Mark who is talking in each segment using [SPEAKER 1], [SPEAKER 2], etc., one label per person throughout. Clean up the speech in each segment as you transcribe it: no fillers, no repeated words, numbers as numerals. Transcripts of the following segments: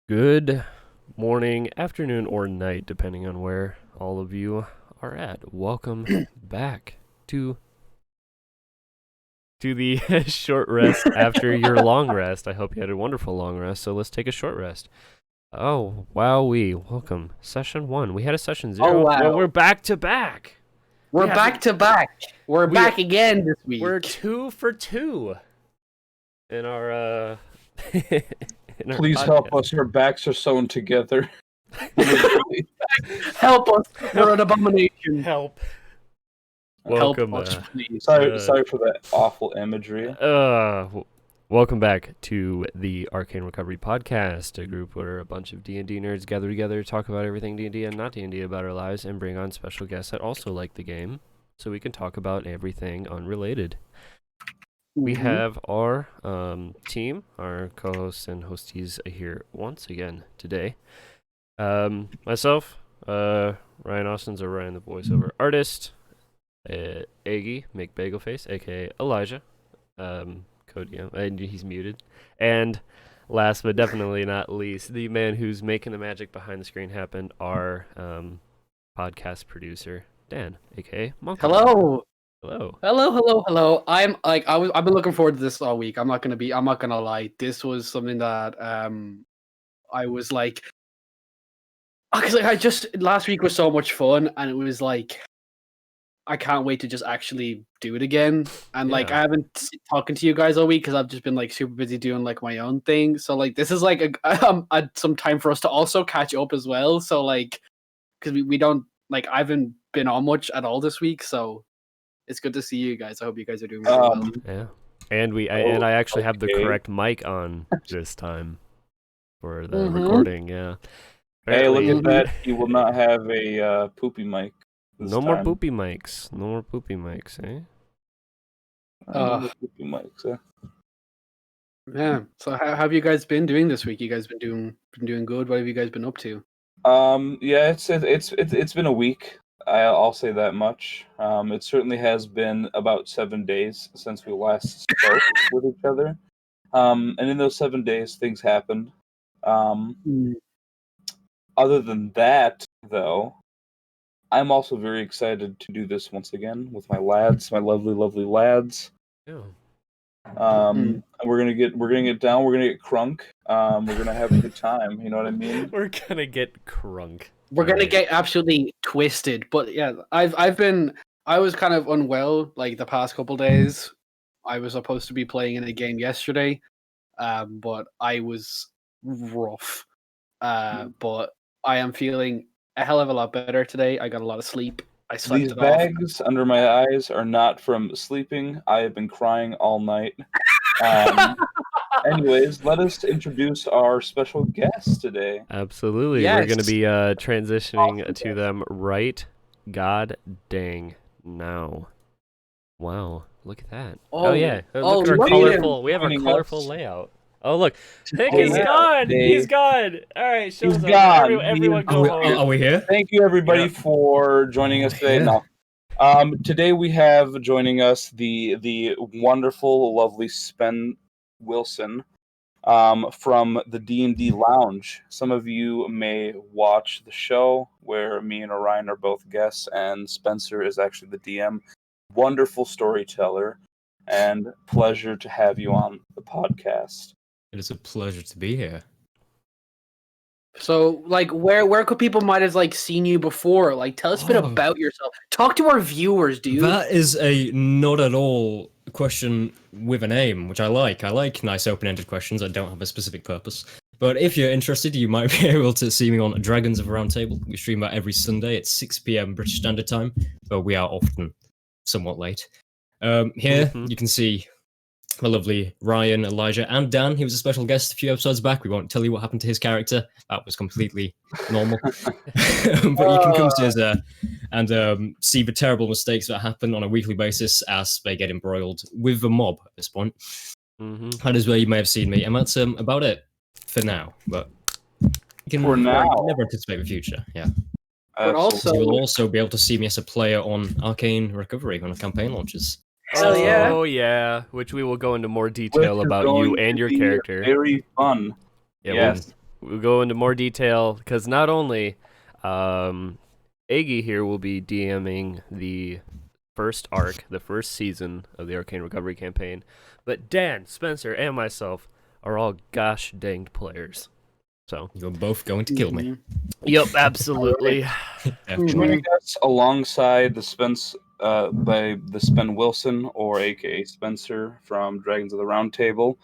[SPEAKER 1] Good morning, afternoon, or night, depending on where all of you are at. Welcome back to the short rest after your long rest. I hope you had a wonderful long rest, so let's take a short rest. Oh, wowee. Welcome. Session 1. We had a session 0.
[SPEAKER 2] Oh, wow.
[SPEAKER 1] Well, we're back to back.
[SPEAKER 2] We're back to back. We're back again this week.
[SPEAKER 1] We're 2 for 2 in our
[SPEAKER 3] Please help us. Our backs are sewn together.
[SPEAKER 2] Help us. We're an abomination.
[SPEAKER 1] Help.
[SPEAKER 2] Help
[SPEAKER 1] Welcome.
[SPEAKER 2] us, please.
[SPEAKER 3] Sorry for that awful imagery.
[SPEAKER 1] Welcome back to the Arcane Recovery Podcast, a group where a bunch of D&D nerds gather together to talk about everything D&D and not D&D about our lives and bring on special guests that also like the game so we can talk about everything unrelated. We have our team, our co-hosts and hosties here once again today. Myself, Ryan Austin's or Ryan the voiceover artist, Aggie, McBagelface, aka Elijah, Cody, and he's muted, and last but definitely not least, the man who's making the magic behind the screen happen, our podcast producer, Dan, aka Monk.
[SPEAKER 2] Hello.
[SPEAKER 1] Hello.
[SPEAKER 2] I've been looking forward to this all week. I'm not gonna lie. This was something that I was like, because last week was so much fun, and it was like I can't wait to just actually do it again. And I haven't talking to you guys all week because I've just been like super busy doing like my own thing. So like this is like some time for us to also catch up as well. So like because we don't like I haven't been on much at all this week, so it's good to see you guys. I hope you guys are doing really well.
[SPEAKER 1] Yeah, and I actually have the correct mic on this time for the recording. Yeah.
[SPEAKER 3] Hey, look at that! You will not have a poopy mic.
[SPEAKER 1] No more poopy mics. No more poopy mics, eh?
[SPEAKER 3] No more poopy mics.
[SPEAKER 2] Yeah. So how have you guys been doing this week? You guys been doing good. What have you guys been up to?
[SPEAKER 3] Yeah, it's been a week. I'll say that much. It certainly has been about 7 days since we last spoke with each other. And in those 7 days, things happened. Other than that, though, I'm also very excited to do this once again with my lads, my lovely, lovely lads.
[SPEAKER 1] Yeah.
[SPEAKER 3] We're gonna get down. We're gonna get crunk. We're gonna have a good time. You know what I mean?
[SPEAKER 1] We're gonna get crunk.
[SPEAKER 2] We're gonna get absolutely twisted. But yeah, I was kind of unwell like the past couple days. I was supposed to be playing in a game yesterday, but I was rough. But I am feeling a hell of a lot better today. I got a lot of sleep. I slept
[SPEAKER 3] These
[SPEAKER 2] it
[SPEAKER 3] bags under my eyes are not from sleeping. I have been crying all night. Anyways, let us introduce our special guest today.
[SPEAKER 1] Absolutely.
[SPEAKER 2] Yes.
[SPEAKER 1] We're going to be transitioning to them right god dang now. Wow. Look at that. Oh yeah. Look at our colorful. We have our colorful layout. Oh, look. Hick is gone. He's gone. All right. Show's over.
[SPEAKER 3] Gone.
[SPEAKER 1] Everyone go home.
[SPEAKER 4] Are we here?
[SPEAKER 3] Thank you, everybody, for joining us today. No. Today we have joining us the wonderful, lovely Spen Wilson from the D&D Lounge. Some of you may watch the show where me and Orion are both guests, and Spencer is actually the DM. Wonderful storyteller, and pleasure to have you on the podcast.
[SPEAKER 4] It is a pleasure to be here.
[SPEAKER 2] So, like, where could people might have like seen you before? Like, tell us a bit about yourself. Talk to our viewers, dude.
[SPEAKER 4] That is a not at all question with an aim, which I like. I like nice open-ended questions that don't have a specific purpose. But if you're interested, you might be able to see me on Dragons of Round Table. We stream about every Sunday at 6 p.m. British Standard Time, but we are often somewhat late. Here you can see my lovely Ryan, Elijah, and Dan. He was a special guest a few episodes back. We won't tell you what happened to his character. That was completely normal. But you can come to his and see the terrible mistakes that happen on a weekly basis as they get embroiled with the mob at this point. That is where you may have seen me. And that's about it for now. But you can never anticipate the future. Yeah.
[SPEAKER 2] But also,
[SPEAKER 4] you'll also be able to see me as a player on Arcane Recovery when a campaign launches.
[SPEAKER 1] Oh yeah, which we will go into more detail about you and your character.
[SPEAKER 3] Very fun.
[SPEAKER 1] Yeah,
[SPEAKER 3] yes.
[SPEAKER 1] we'll go into more detail because not only Aggie here will be DMing the first arc, the first season of the Arcane Recovery campaign, but Dan, Spencer, and myself are all gosh danged players. So
[SPEAKER 4] You're both going to kill me.
[SPEAKER 1] Yep, absolutely.
[SPEAKER 3] Joining us alongside the Spen Wilson, or aka Spencer from Dragons of the Round Table,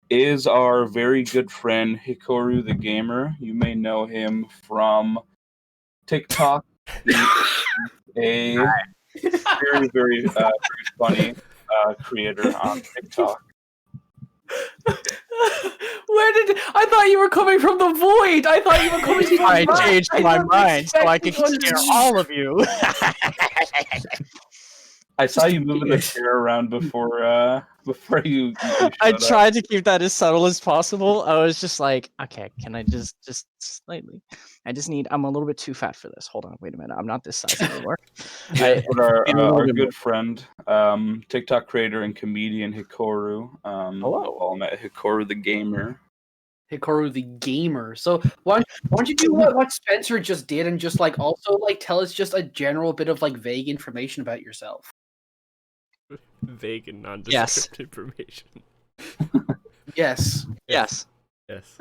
[SPEAKER 3] is our very good friend Hikoru the Gamer. You may know him from TikTok. He's a very, very funny creator on TikTok.
[SPEAKER 2] I thought you were coming from the void. I thought you were coming from
[SPEAKER 5] I changed my mind so I could scare all of you.
[SPEAKER 3] I saw you moving the chair around before you
[SPEAKER 5] I tried to keep that as subtle as possible. I was just like, okay, can I just slightly? I'm a little bit too fat for this. Hold on, wait a minute. I'm not this size anymore.
[SPEAKER 3] Our good friend, TikTok creator and comedian Hikoru.
[SPEAKER 5] Hello.
[SPEAKER 3] All met Hikoru the Gamer.
[SPEAKER 2] Hikoru the Gamer. So why don't you do what Spencer just did and just like also like tell us just a general bit of like vague information about yourself?
[SPEAKER 1] Vague and nondescript information.
[SPEAKER 2] Yes.
[SPEAKER 5] Yes.
[SPEAKER 1] Yes.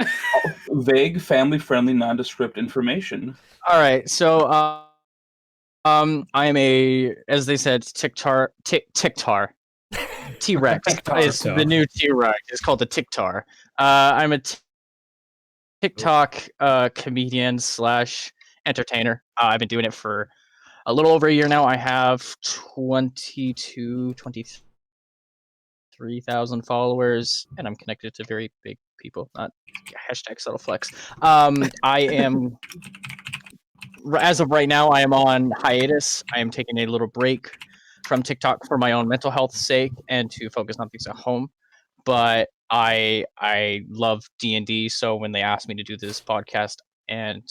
[SPEAKER 3] Vague, family-friendly, nondescript information.
[SPEAKER 5] All right. So, I am as they said, Tiktar. T-Rex is the new T-Rex. It's called the Tiktar. I'm a TikTok comedian / entertainer. I've been doing it for a little over a year now. I have 23,000 followers, and I'm connected to very big people. Not #subtleflex. I am, as of right now, I am on hiatus. I am taking a little break from TikTok for my own mental health's sake and to focus on things at home. But I love D&D, so when they asked me to do this podcast, and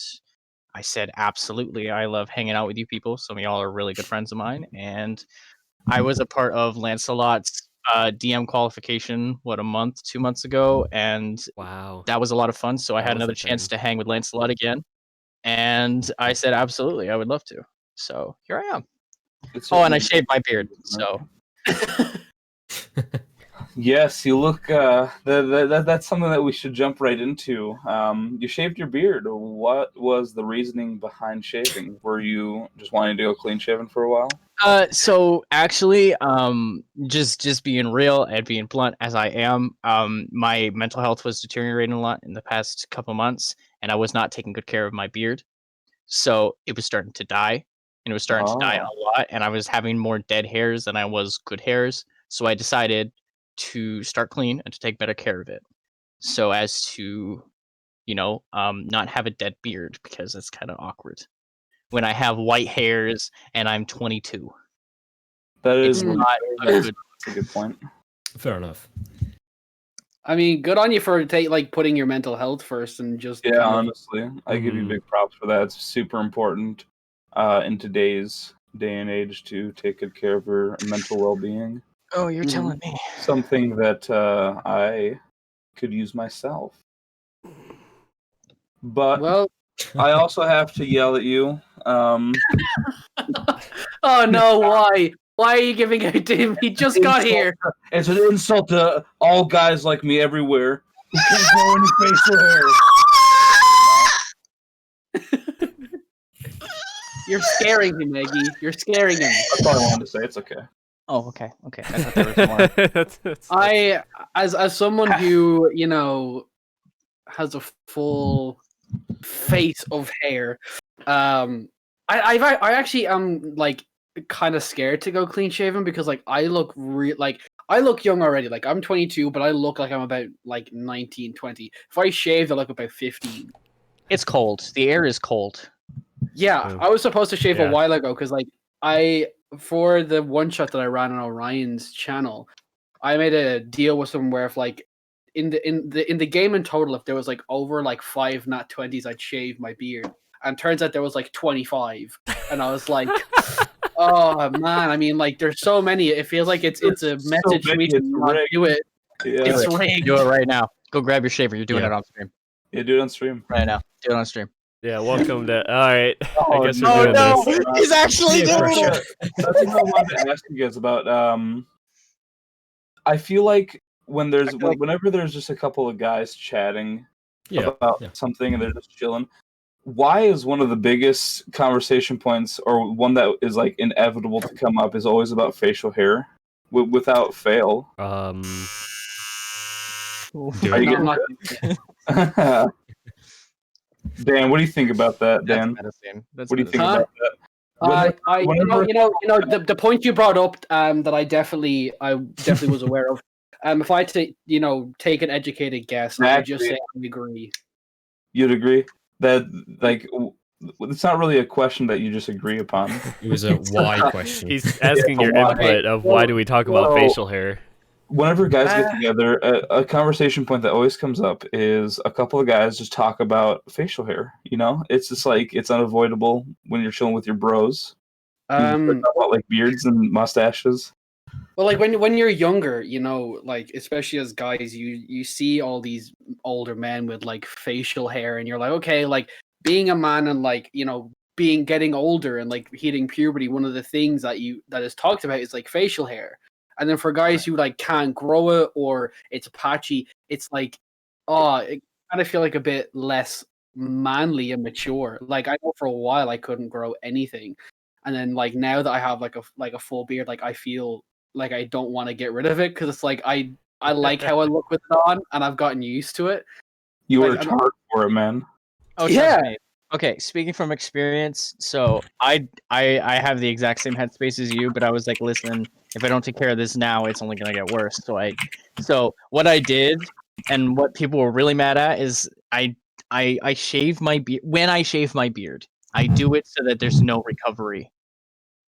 [SPEAKER 5] I said, absolutely. I love hanging out with you people. Some of y'all are really good friends of mine. And I was a part of Lancelot's DM qualification, 2 months ago. And
[SPEAKER 1] Wow.
[SPEAKER 5] that was a lot of fun. So I had another chance to hang with Lancelot again. And I said, absolutely, I would love to. So here I am. And I shaved my beard. So.
[SPEAKER 3] Yes, you look. That's something that we should jump right into. You shaved your beard. What was the reasoning behind shaving? Were you just wanting to go clean shaven for a while?
[SPEAKER 5] So actually, just being real and being blunt as I am, my mental health was deteriorating a lot in the past couple months, and I was not taking good care of my beard. So it was starting to die, and it was starting to die a lot, and I was having more dead hairs than I was good hairs. So I decided to start clean and to take better care of it, so as to, not have a dead beard, because it's kind of awkward when I have white hairs and I'm 22.
[SPEAKER 3] That is
[SPEAKER 5] not a good.
[SPEAKER 3] That's a good point.
[SPEAKER 4] Fair enough.
[SPEAKER 2] I mean, good on you for putting your mental health first and just.
[SPEAKER 3] Yeah, honestly, I give you big props for that. It's super important in today's day and age to take good care of your mental well-being.
[SPEAKER 5] Oh, you're telling me.
[SPEAKER 3] Something that I could use myself. But I also have to yell at you.
[SPEAKER 2] Oh no, why? Why are you giving it to him? He just got here.
[SPEAKER 3] It's an insult to all guys like me everywhere who can't grow any facial hair.
[SPEAKER 2] You're scaring him, Maggie. You're scaring him.
[SPEAKER 3] That's all I wanted to say. It's okay.
[SPEAKER 5] Oh, okay. I thought there was more.
[SPEAKER 2] I, as someone who has a full face of hair, I actually am kind of scared to go clean shaven because I look I look young already. I'm 22, but I look like I'm about 19, 20. If I shaved, I look about 15.
[SPEAKER 5] It's cold. The air is cold.
[SPEAKER 2] Yeah, I was supposed to shave a while ago because for the one shot that I ran on Orion's channel, I made a deal with someone where if in the game in total, if there was over 5 nat 20s, I'd shave my beard. And turns out there was 25, and I was like, oh man, I mean there's so many. It feels like it's a message for me to not do it.
[SPEAKER 3] Yeah.
[SPEAKER 2] It's rigged.
[SPEAKER 5] Do it right now. Go grab your shaver. You're doing it on stream.
[SPEAKER 3] Yeah, do it on stream.
[SPEAKER 5] right now. Do it on stream.
[SPEAKER 1] Yeah, welcome to. All right,
[SPEAKER 3] Oh,
[SPEAKER 1] I guess
[SPEAKER 3] no.
[SPEAKER 1] we're doing
[SPEAKER 5] no,
[SPEAKER 1] this.
[SPEAKER 5] he's actually
[SPEAKER 4] Yeah,
[SPEAKER 5] doing
[SPEAKER 4] pressure.
[SPEAKER 5] it.
[SPEAKER 3] That's what I wanted to ask you guys about. I feel like whenever there's just a couple of guys chatting about something and they're just chilling, why is one of the biggest conversation points, or one that is like inevitable to come up, is always about facial hair, without fail?
[SPEAKER 1] Do
[SPEAKER 3] Are
[SPEAKER 1] it.
[SPEAKER 3] you
[SPEAKER 2] No,
[SPEAKER 3] getting
[SPEAKER 2] I'm not.
[SPEAKER 3] Dan, what do you think about that, Dan?
[SPEAKER 5] That's menacing. That's
[SPEAKER 3] What do you think
[SPEAKER 5] menacing.
[SPEAKER 3] about that?
[SPEAKER 2] The point you brought up, that I definitely was aware of. If I had to, take an educated guess, I would just say I agree.
[SPEAKER 3] You'd agree that, like, it's not really a question that you just agree upon.
[SPEAKER 4] It was a why question.
[SPEAKER 1] He's asking your
[SPEAKER 3] why.
[SPEAKER 1] input of why do we talk about facial hair?
[SPEAKER 3] Whenever guys get together, a conversation point that always comes up is a couple of guys just talk about facial hair. It's just like, it's unavoidable when you're chilling with your bros. Talk about like beards and mustaches.
[SPEAKER 2] Well, like when you're younger, like especially as guys, you see all these older men with like facial hair, and you're like, okay, like being a man and like getting older and like hitting puberty, one of the things that is talked about is like facial hair. And then for guys who like can't grow it or it's patchy, it's like, it kind of feel like a bit less manly and mature. Like I know for a while I couldn't grow anything, and then like now that I have like a full beard, like I feel like I don't want to get rid of it because it's like I like how I look with it on, and I've gotten used to it.
[SPEAKER 3] You
[SPEAKER 2] Like,
[SPEAKER 3] worked hard for it, man.
[SPEAKER 5] Oh
[SPEAKER 2] Yeah.
[SPEAKER 5] trust me. Okay, speaking from experience, so I have the exact same headspace as you, but I was like, listen, if I don't take care of this now, it's only gonna get worse. So what I did, and what people were really mad at, is I shave my beard. When I shave my beard, I do it so that there's no recovery.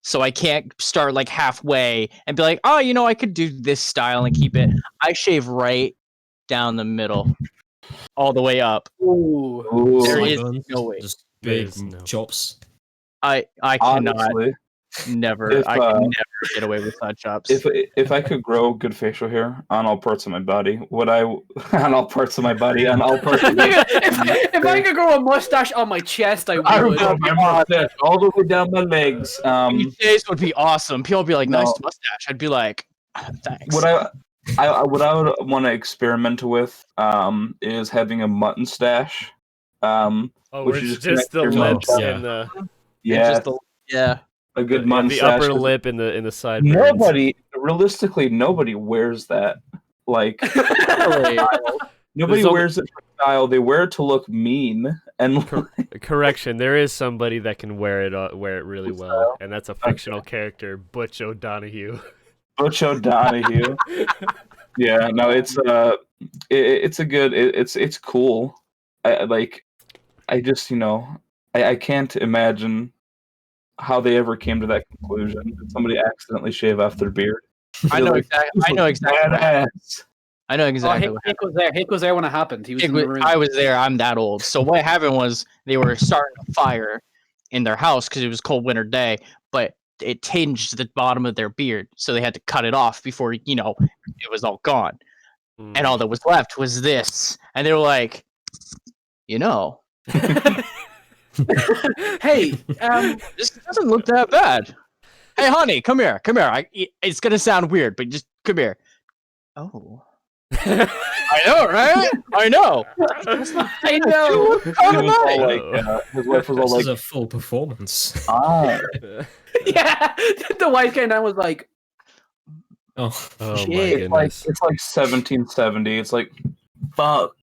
[SPEAKER 5] So I can't start like halfway and be like, oh, I could do this style and keep it. I shave right down the middle, all the way up.
[SPEAKER 2] Ooh.
[SPEAKER 5] There is
[SPEAKER 4] Sideburns,
[SPEAKER 5] no way.
[SPEAKER 4] just big
[SPEAKER 1] There's no-
[SPEAKER 4] chops.
[SPEAKER 5] I cannot.
[SPEAKER 3] Honestly,
[SPEAKER 5] Never. I can never get away with side chops.
[SPEAKER 3] if I could grow good facial hair on all parts of my body, on all parts of my body, on all parts of my
[SPEAKER 2] if I could grow a mustache on my chest, I
[SPEAKER 3] I
[SPEAKER 2] would.
[SPEAKER 3] would grow my mustache all the way down my legs.
[SPEAKER 5] These would be awesome. People would be like, nice
[SPEAKER 3] No.
[SPEAKER 5] mustache. I'd be like, thanks.
[SPEAKER 3] What I would want to experiment with is having a mutton stash.
[SPEAKER 1] Oh,
[SPEAKER 3] Which
[SPEAKER 1] where
[SPEAKER 3] you
[SPEAKER 1] it's
[SPEAKER 3] just
[SPEAKER 1] just the
[SPEAKER 3] connect your
[SPEAKER 1] lips
[SPEAKER 4] mouth.
[SPEAKER 1] and the
[SPEAKER 3] Yeah,
[SPEAKER 5] Yeah.
[SPEAKER 3] a good
[SPEAKER 1] and
[SPEAKER 3] mutton
[SPEAKER 1] the
[SPEAKER 3] stash.
[SPEAKER 1] upper lip in the sideburns.
[SPEAKER 3] Realistically, nobody wears that. Like,
[SPEAKER 5] Really?
[SPEAKER 3] nobody
[SPEAKER 1] There's
[SPEAKER 3] wears it for style. They wear it to look mean. And
[SPEAKER 1] Correction, there is somebody that can wear it really well, and that's a fictional character, Butch O'Donoghue.
[SPEAKER 3] Butch O'Donoghue. Yeah, no, it's it's cool. I just I can't imagine how they ever came to that conclusion. Did somebody accidentally shave off their beard?
[SPEAKER 5] I know exactly. I know exactly.
[SPEAKER 3] Badass.
[SPEAKER 5] I know exactly.
[SPEAKER 2] Oh, Hick was there. Hick was there when it happened. He was in the room.
[SPEAKER 5] I was there. I'm that old. So what happened was they were starting a fire in their house because it was a cold winter day, but it tinged the bottom of their beard, so they had to cut it off before it was all gone, and all that was left was this. And they were like,
[SPEAKER 2] Hey,
[SPEAKER 5] this doesn't look that bad. Hey, honey, come here. It's gonna sound weird, but just come here. Oh. I know, right? I know.
[SPEAKER 2] I know.
[SPEAKER 3] His wife was all
[SPEAKER 4] This
[SPEAKER 3] like,
[SPEAKER 4] is a full performance.
[SPEAKER 2] Yeah, the wife came down was like,
[SPEAKER 4] Oh,
[SPEAKER 1] Oh my
[SPEAKER 2] Shit.
[SPEAKER 1] goodness.
[SPEAKER 3] it's like 1770. It's like, fuck,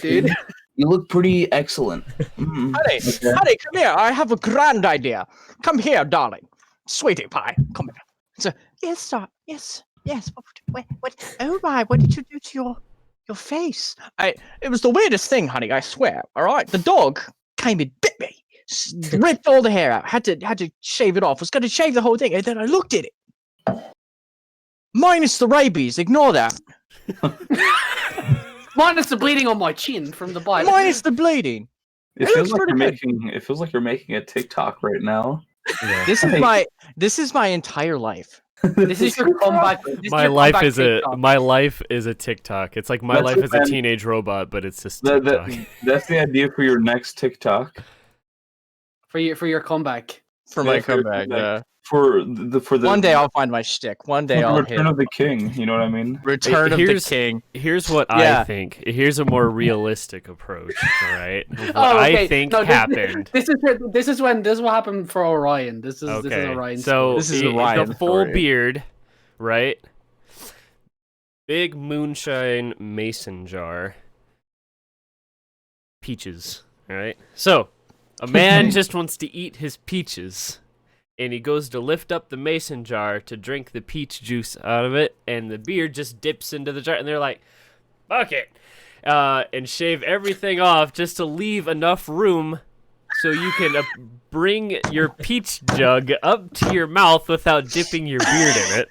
[SPEAKER 2] dude.
[SPEAKER 3] you look pretty excellent. Mm.
[SPEAKER 5] Honey, come here. I have a grand idea. Come here, darling. Sweetie pie, come here. So, yes, sir. Yes. What? Oh my! What did you do to your face? It was the weirdest thing, honey. I swear. All right, the dog came and bit me, ripped all the hair out. Had to shave it off. Was going to shave the whole thing, and then I looked at it. Minus the rabies. Ignore that.
[SPEAKER 2] Minus the bleeding on my chin from the bite.
[SPEAKER 5] Minus the bleeding.
[SPEAKER 3] It feels like you're making a TikTok right now.
[SPEAKER 4] yeah.
[SPEAKER 5] This is my entire life.
[SPEAKER 2] This is your comeback.
[SPEAKER 1] My life is a TikTok. It's like my life is a teenage robot, but it's just TikTok.
[SPEAKER 3] That's the idea for your next TikTok.
[SPEAKER 2] For your comeback.
[SPEAKER 5] For my comeback, yeah.
[SPEAKER 3] For the
[SPEAKER 5] one day I'll find my shtick. One day I'll
[SPEAKER 3] Return of the King. You know what I mean?
[SPEAKER 5] Return of the King.
[SPEAKER 1] Here's what I think. Here's a more realistic approach. All right. What I think happened.
[SPEAKER 2] This is what happened for Orion. This is Orion's.
[SPEAKER 1] So
[SPEAKER 5] this is Orion
[SPEAKER 1] the full beard, right? Big moonshine mason jar. Peaches. All right. So a man just wants to eat his peaches. And he goes to lift up the mason jar to drink the peach juice out of it, and the beard just dips into the jar, and they're like, fuck it, and shave everything off just to leave enough room so you can bring your peach jug up to your mouth without dipping your beard in it.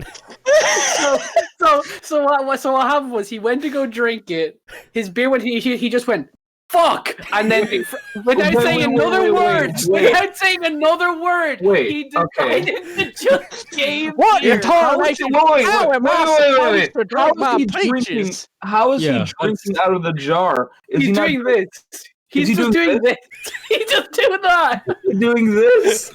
[SPEAKER 2] So what happened was he went to go drink it, his beard went, he just went, fuck! And then, without saying another word, he decided to just game.
[SPEAKER 5] What? You're talking
[SPEAKER 3] How is he drinking out of the jar?
[SPEAKER 2] He's doing this. He's just doing this. He's just doing that.
[SPEAKER 3] He's doing this.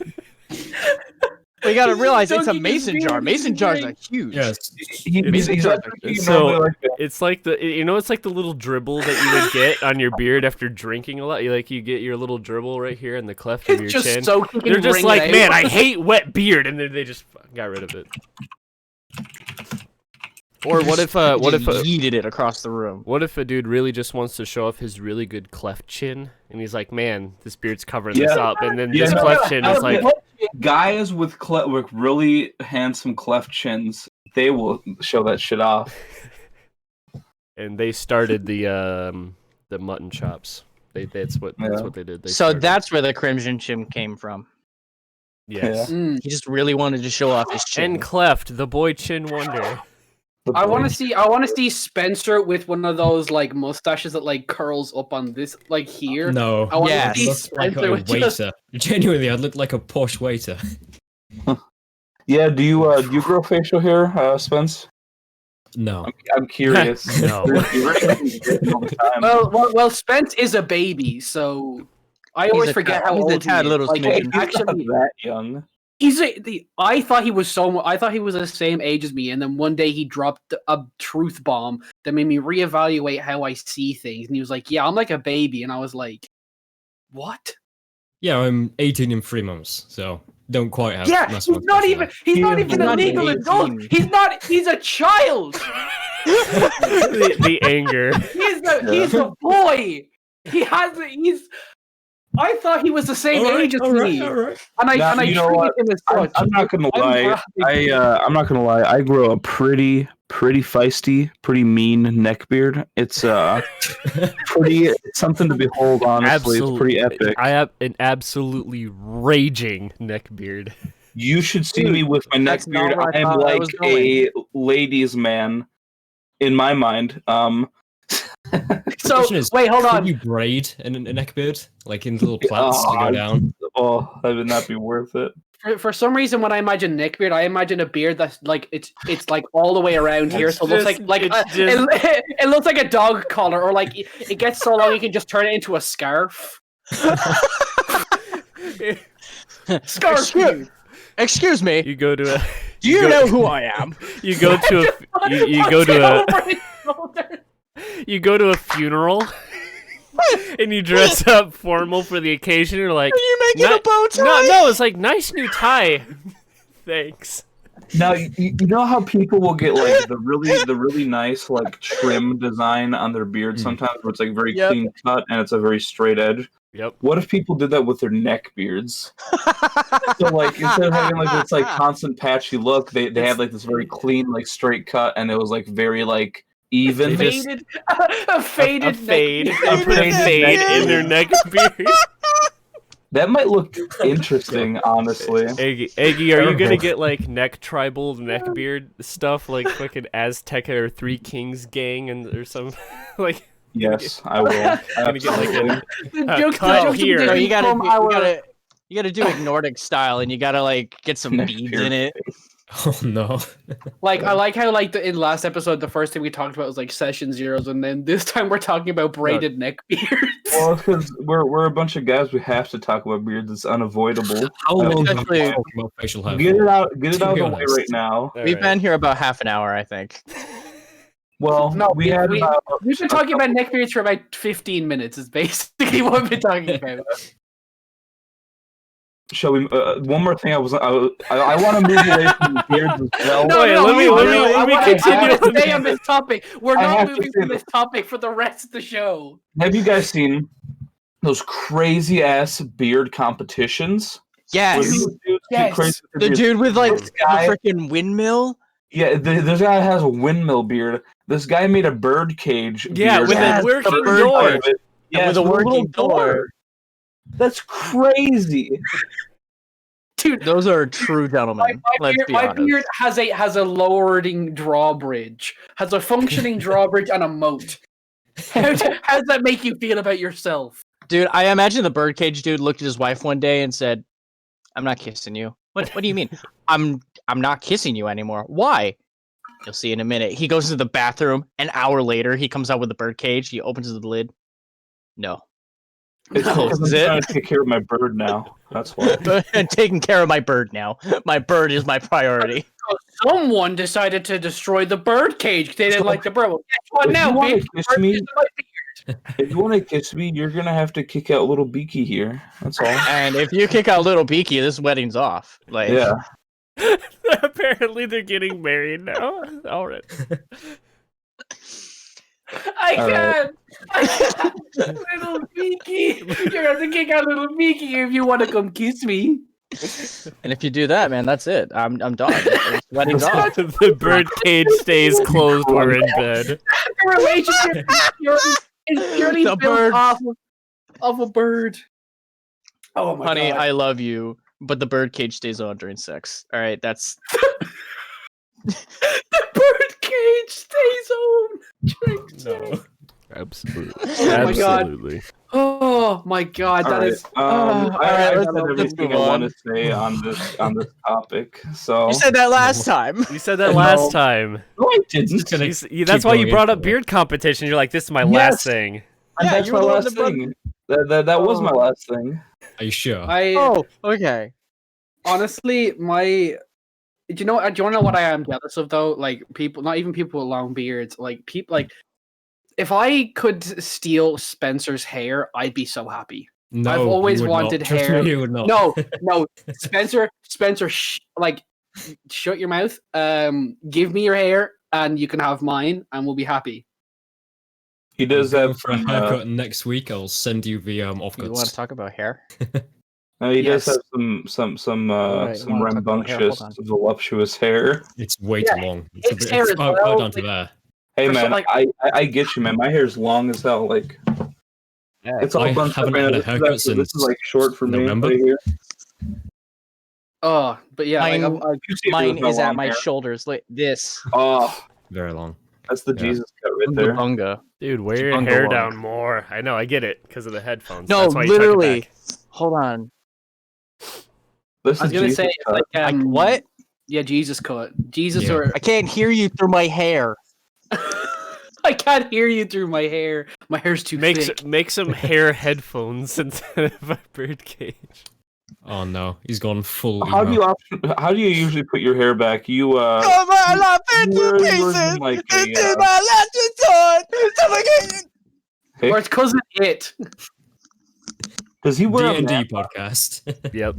[SPEAKER 5] We gotta realize it's a mason jar. Mason jars are huge.
[SPEAKER 1] Yes. It's like it's like the little dribble that you would get on your beard after drinking a lot. You get your little dribble right here in the cleft of your chin. They're just like, man, I hate wet beard, and then they just got rid of it. Or what if
[SPEAKER 5] yeeted it across the room?
[SPEAKER 1] What if a dude really just wants to show off his really good cleft chin, and he's like, man, this beard's covering this up, and then this cleft chin is like.
[SPEAKER 3] Guys with really handsome cleft chins, they will show that shit off.
[SPEAKER 1] And they started the mutton chops. That's what they did.
[SPEAKER 5] That's where the crimson chin came from.
[SPEAKER 1] Yes.
[SPEAKER 5] Yeah. He just really wanted to show off his chin.
[SPEAKER 1] And cleft, the boy chin wonder.
[SPEAKER 2] I want to see Spencer with one of those like mustaches that like curls up on this like here.
[SPEAKER 4] No.
[SPEAKER 2] I want to see Spencer
[SPEAKER 4] like a waiter. Genuinely, I'd look like a posh waiter.
[SPEAKER 3] Yeah. Do you grow facial hair, Spence?
[SPEAKER 4] No.
[SPEAKER 3] I'm curious.
[SPEAKER 1] No.
[SPEAKER 2] Well, Spence is a baby, so I always forget how old he is.
[SPEAKER 3] Actually, that young.
[SPEAKER 2] I thought he was the same age as me, and then one day he dropped a truth bomb that made me reevaluate how I see things. And he was like, "Yeah, I'm like a baby," and I was like, "What?"
[SPEAKER 4] Yeah, I'm 18 in 3 months, so don't quite have.
[SPEAKER 2] Yeah, he's not even a legal adult. He's a child.
[SPEAKER 1] the anger.
[SPEAKER 2] He's a boy. I thought he was the same age as me, and I treated him as such.
[SPEAKER 3] I'm not gonna lie. I'm not gonna lie. I grow a pretty feisty, pretty mean neckbeard. It's it's something to behold. Honestly, it's pretty epic.
[SPEAKER 1] I have an absolutely raging neckbeard.
[SPEAKER 3] You should see me with my neckbeard. I am like a ladies' man, in my mind.
[SPEAKER 2] So wait, hold on.
[SPEAKER 4] Can you braid a neckbeard, like in little plaits to go down?
[SPEAKER 3] Oh, that would not be worth it.
[SPEAKER 2] For some reason, when I imagine neckbeard, I imagine a beard that's like it's like all the way around here, so it looks it looks like a dog collar, or like it gets so long you can just turn it into a scarf. Scarf.
[SPEAKER 5] Excuse me.
[SPEAKER 1] You go to a.
[SPEAKER 5] Do you know who I am?
[SPEAKER 1] You go to a. You go to a. You go to a funeral and you dress up formal for the occasion. You're like,
[SPEAKER 5] are you making a bow tie?
[SPEAKER 1] No, it's like nice new tie. Thanks.
[SPEAKER 3] Now you know how people will get like the really nice like trim design on their beard sometimes, where it's like very clean cut and it's a very straight edge.
[SPEAKER 1] Yep.
[SPEAKER 3] What if people did that with their neck beards? So like instead of having like this like constant patchy look, they had like this very clean like straight cut, and it was like very like even.
[SPEAKER 2] A fade in
[SPEAKER 1] their neck beard.
[SPEAKER 3] That might look interesting, honestly.
[SPEAKER 1] Eggy, are you gonna get like neck tribal neckbeard stuff like fucking Azteca or Three Kings gang or some like?
[SPEAKER 3] Yes, I will.
[SPEAKER 1] I'm gonna get like
[SPEAKER 2] cut
[SPEAKER 1] here.
[SPEAKER 5] No, you gotta do it Nordic style, and you gotta like get some beads in it.
[SPEAKER 4] Oh no.
[SPEAKER 2] Like, I like how, like, in last episode, the first thing we talked about was, like, session zeros, and then this time we're talking about braided neck beards.
[SPEAKER 3] Well, it's because we're a bunch of guys. We have to talk about beards. It's unavoidable.
[SPEAKER 4] How long have we
[SPEAKER 5] Essentially-
[SPEAKER 4] been talking about facial hair?
[SPEAKER 3] Get
[SPEAKER 4] for?
[SPEAKER 3] it out. Get it
[SPEAKER 4] To
[SPEAKER 3] out of
[SPEAKER 4] be
[SPEAKER 3] the way
[SPEAKER 4] honest.
[SPEAKER 3] right now.
[SPEAKER 5] We've been here about half an hour, I think.
[SPEAKER 3] Well,
[SPEAKER 2] No,
[SPEAKER 3] we had about.
[SPEAKER 2] We've been talking about neck beards for about 15 minutes, is basically what we've been talking about.
[SPEAKER 3] Shall we? One more thing. I want to move away from the beards as well.
[SPEAKER 2] No,
[SPEAKER 1] Wait,
[SPEAKER 2] no,
[SPEAKER 1] let me
[SPEAKER 2] I wanna
[SPEAKER 1] continue.
[SPEAKER 2] stay on this topic. We're
[SPEAKER 3] I
[SPEAKER 2] not
[SPEAKER 3] have to
[SPEAKER 2] moving
[SPEAKER 3] say
[SPEAKER 2] from this topic for the rest of the show.
[SPEAKER 3] Have you guys seen those crazy ass beard competitions? Where
[SPEAKER 5] Yes,
[SPEAKER 3] these dudes get
[SPEAKER 2] Yes.
[SPEAKER 3] crazy with
[SPEAKER 5] the
[SPEAKER 3] beards?
[SPEAKER 5] dude with like
[SPEAKER 3] This guy-
[SPEAKER 5] the freaking windmill.
[SPEAKER 3] Yeah, this guy has a windmill beard. This guy made a bird cage.
[SPEAKER 1] Yeah,
[SPEAKER 3] beard
[SPEAKER 1] with
[SPEAKER 3] and
[SPEAKER 1] a
[SPEAKER 3] the
[SPEAKER 1] working
[SPEAKER 3] bird
[SPEAKER 1] door.
[SPEAKER 3] part of it- Yeah,
[SPEAKER 5] With
[SPEAKER 3] it's
[SPEAKER 5] a
[SPEAKER 3] little
[SPEAKER 5] working door.
[SPEAKER 3] That's crazy.
[SPEAKER 2] Dude,
[SPEAKER 5] Those are true gentlemen. Let's be
[SPEAKER 2] my
[SPEAKER 5] honest.
[SPEAKER 2] beard has a lowering drawbridge, has a functioning drawbridge and a moat. How does that make you feel about yourself?
[SPEAKER 5] Dude, I imagine the birdcage dude looked at his wife one day and said, "I'm not kissing you." What do you mean? I'm not kissing you anymore. Why? You'll see in a minute. He goes to the bathroom. An hour later, he comes out with the birdcage. He opens the lid. No.
[SPEAKER 3] It's
[SPEAKER 2] No.
[SPEAKER 3] because I'm
[SPEAKER 5] Is it?
[SPEAKER 3] trying to take care of my bird now. That's why.
[SPEAKER 5] And taking care of my bird now. My bird is my priority.
[SPEAKER 2] Someone decided to destroy the bird cage. They didn't like the bird. Well, guess what
[SPEAKER 3] If
[SPEAKER 2] now,
[SPEAKER 3] you wanna
[SPEAKER 2] bitch?
[SPEAKER 3] kiss
[SPEAKER 2] Bird
[SPEAKER 3] me-
[SPEAKER 2] is my beard.
[SPEAKER 3] If you want to kiss me, you're gonna have to kick out little Beaky here. That's all.
[SPEAKER 5] And if you kick out little Beaky, this wedding's off. Like,
[SPEAKER 3] Yeah.
[SPEAKER 1] Apparently they're getting married now. All right.
[SPEAKER 2] I
[SPEAKER 3] All right.
[SPEAKER 2] can't. Little Beaky. You're gonna have to kick out little Beaky if you want to come kiss me.
[SPEAKER 5] and if you do that, man, that's it. I'm done. This wedding's off.
[SPEAKER 1] The bird cage stays closed. We're in bed.
[SPEAKER 2] The relationship is purely
[SPEAKER 5] The
[SPEAKER 2] built
[SPEAKER 5] bird.
[SPEAKER 2] off of a bird. Oh my
[SPEAKER 5] Honey,
[SPEAKER 2] god.
[SPEAKER 5] I love you, but the birdcage stays on during sex. All right, that's
[SPEAKER 2] The bird cage stays on. during sex.
[SPEAKER 1] No. Absolutely.
[SPEAKER 2] Oh my God.
[SPEAKER 1] Absolutely.
[SPEAKER 2] Oh my god, that is.
[SPEAKER 5] all right,
[SPEAKER 3] I
[SPEAKER 5] let's
[SPEAKER 3] said
[SPEAKER 5] move
[SPEAKER 3] everything I
[SPEAKER 5] on.
[SPEAKER 3] want to say on this topic. So
[SPEAKER 5] you said that last time.
[SPEAKER 1] You said that last time.
[SPEAKER 3] no, I didn't.
[SPEAKER 4] Just gonna
[SPEAKER 1] That's why you
[SPEAKER 4] going
[SPEAKER 1] brought
[SPEAKER 4] into
[SPEAKER 1] up
[SPEAKER 4] it.
[SPEAKER 1] beard competition. You're like, this is my
[SPEAKER 3] Yes.
[SPEAKER 1] last thing.
[SPEAKER 3] And
[SPEAKER 5] Yeah,
[SPEAKER 3] that's
[SPEAKER 5] you
[SPEAKER 3] my
[SPEAKER 5] were the one
[SPEAKER 3] last
[SPEAKER 5] that brought-
[SPEAKER 3] thing. That was my last thing.
[SPEAKER 4] Are you sure?
[SPEAKER 5] Oh, okay.
[SPEAKER 2] Honestly, do you know want to know what I am jealous of though? Like people, not even people with long beards. Like people, like if I could steal Spencer's hair, I'd be so happy.
[SPEAKER 4] No,
[SPEAKER 2] I've
[SPEAKER 4] you
[SPEAKER 2] always
[SPEAKER 4] would
[SPEAKER 2] wanted
[SPEAKER 4] not. Trust
[SPEAKER 2] hair.
[SPEAKER 4] me, you would not.
[SPEAKER 2] No, Spencer, like shut your mouth. Give me your hair, and you can have mine, and we'll be happy.
[SPEAKER 3] He does
[SPEAKER 4] Going
[SPEAKER 3] have
[SPEAKER 4] for a
[SPEAKER 3] some.
[SPEAKER 4] haircut next week. I'll send you the
[SPEAKER 5] You want to
[SPEAKER 4] offcuts.
[SPEAKER 5] talk about hair?
[SPEAKER 3] He
[SPEAKER 2] Yes.
[SPEAKER 3] does have some
[SPEAKER 5] Alright,
[SPEAKER 3] some
[SPEAKER 5] wanna talk about hair, hold
[SPEAKER 3] rambunctious,
[SPEAKER 5] on.
[SPEAKER 3] voluptuous hair.
[SPEAKER 4] It's way
[SPEAKER 2] Yeah,
[SPEAKER 4] too long. It's,
[SPEAKER 2] it's hair as
[SPEAKER 4] right
[SPEAKER 2] well,
[SPEAKER 4] down to
[SPEAKER 2] like-
[SPEAKER 4] there.
[SPEAKER 3] Hey
[SPEAKER 2] For some,
[SPEAKER 3] man,
[SPEAKER 2] like-
[SPEAKER 3] I get you, man. My hair's long as hell. Like it's all
[SPEAKER 4] I
[SPEAKER 3] bunched up,
[SPEAKER 4] haven't
[SPEAKER 3] man.
[SPEAKER 4] had a
[SPEAKER 3] This is
[SPEAKER 4] haircut
[SPEAKER 3] actually- this is
[SPEAKER 4] since
[SPEAKER 3] like short for
[SPEAKER 4] November.
[SPEAKER 3] me right here.
[SPEAKER 2] Oh, but yeah, like,
[SPEAKER 5] Mine-
[SPEAKER 3] You see
[SPEAKER 5] Mine
[SPEAKER 3] with my
[SPEAKER 5] is at
[SPEAKER 3] long
[SPEAKER 5] my
[SPEAKER 3] hair.
[SPEAKER 5] shoulders. Like this.
[SPEAKER 3] Oh,
[SPEAKER 4] Very long.
[SPEAKER 3] that's the
[SPEAKER 4] Yeah.
[SPEAKER 3] Jesus cut right there.
[SPEAKER 5] Bunga.
[SPEAKER 1] Dude, wear your
[SPEAKER 5] Bunga
[SPEAKER 1] hair
[SPEAKER 5] long.
[SPEAKER 1] down more. I know, I get it because of the headphones.
[SPEAKER 5] No,
[SPEAKER 1] That's why you tuck it
[SPEAKER 5] literally.
[SPEAKER 1] back.
[SPEAKER 5] Hold on.
[SPEAKER 3] This
[SPEAKER 2] I was
[SPEAKER 3] is
[SPEAKER 2] gonna
[SPEAKER 3] Jesus
[SPEAKER 2] say it's
[SPEAKER 3] cut.
[SPEAKER 2] like
[SPEAKER 5] What?
[SPEAKER 2] Yeah, Jesus cut. Jesus
[SPEAKER 4] Yeah.
[SPEAKER 2] or
[SPEAKER 5] I can't hear you through my hair.
[SPEAKER 2] I can't hear you through my hair. My hair's too thick.
[SPEAKER 1] Make some hair headphones instead of a bird cage.
[SPEAKER 4] Oh no, he's gone full.
[SPEAKER 3] How do
[SPEAKER 4] emo.
[SPEAKER 3] you usually put your hair back? You
[SPEAKER 5] my life into
[SPEAKER 3] Where- where's
[SPEAKER 5] pieces.
[SPEAKER 3] like a,
[SPEAKER 5] This is my last resort. Suffocating.
[SPEAKER 3] Hey,
[SPEAKER 2] Or it's cousin it.
[SPEAKER 3] does he wear a
[SPEAKER 4] D&D
[SPEAKER 3] man-
[SPEAKER 4] podcast?
[SPEAKER 1] Yep.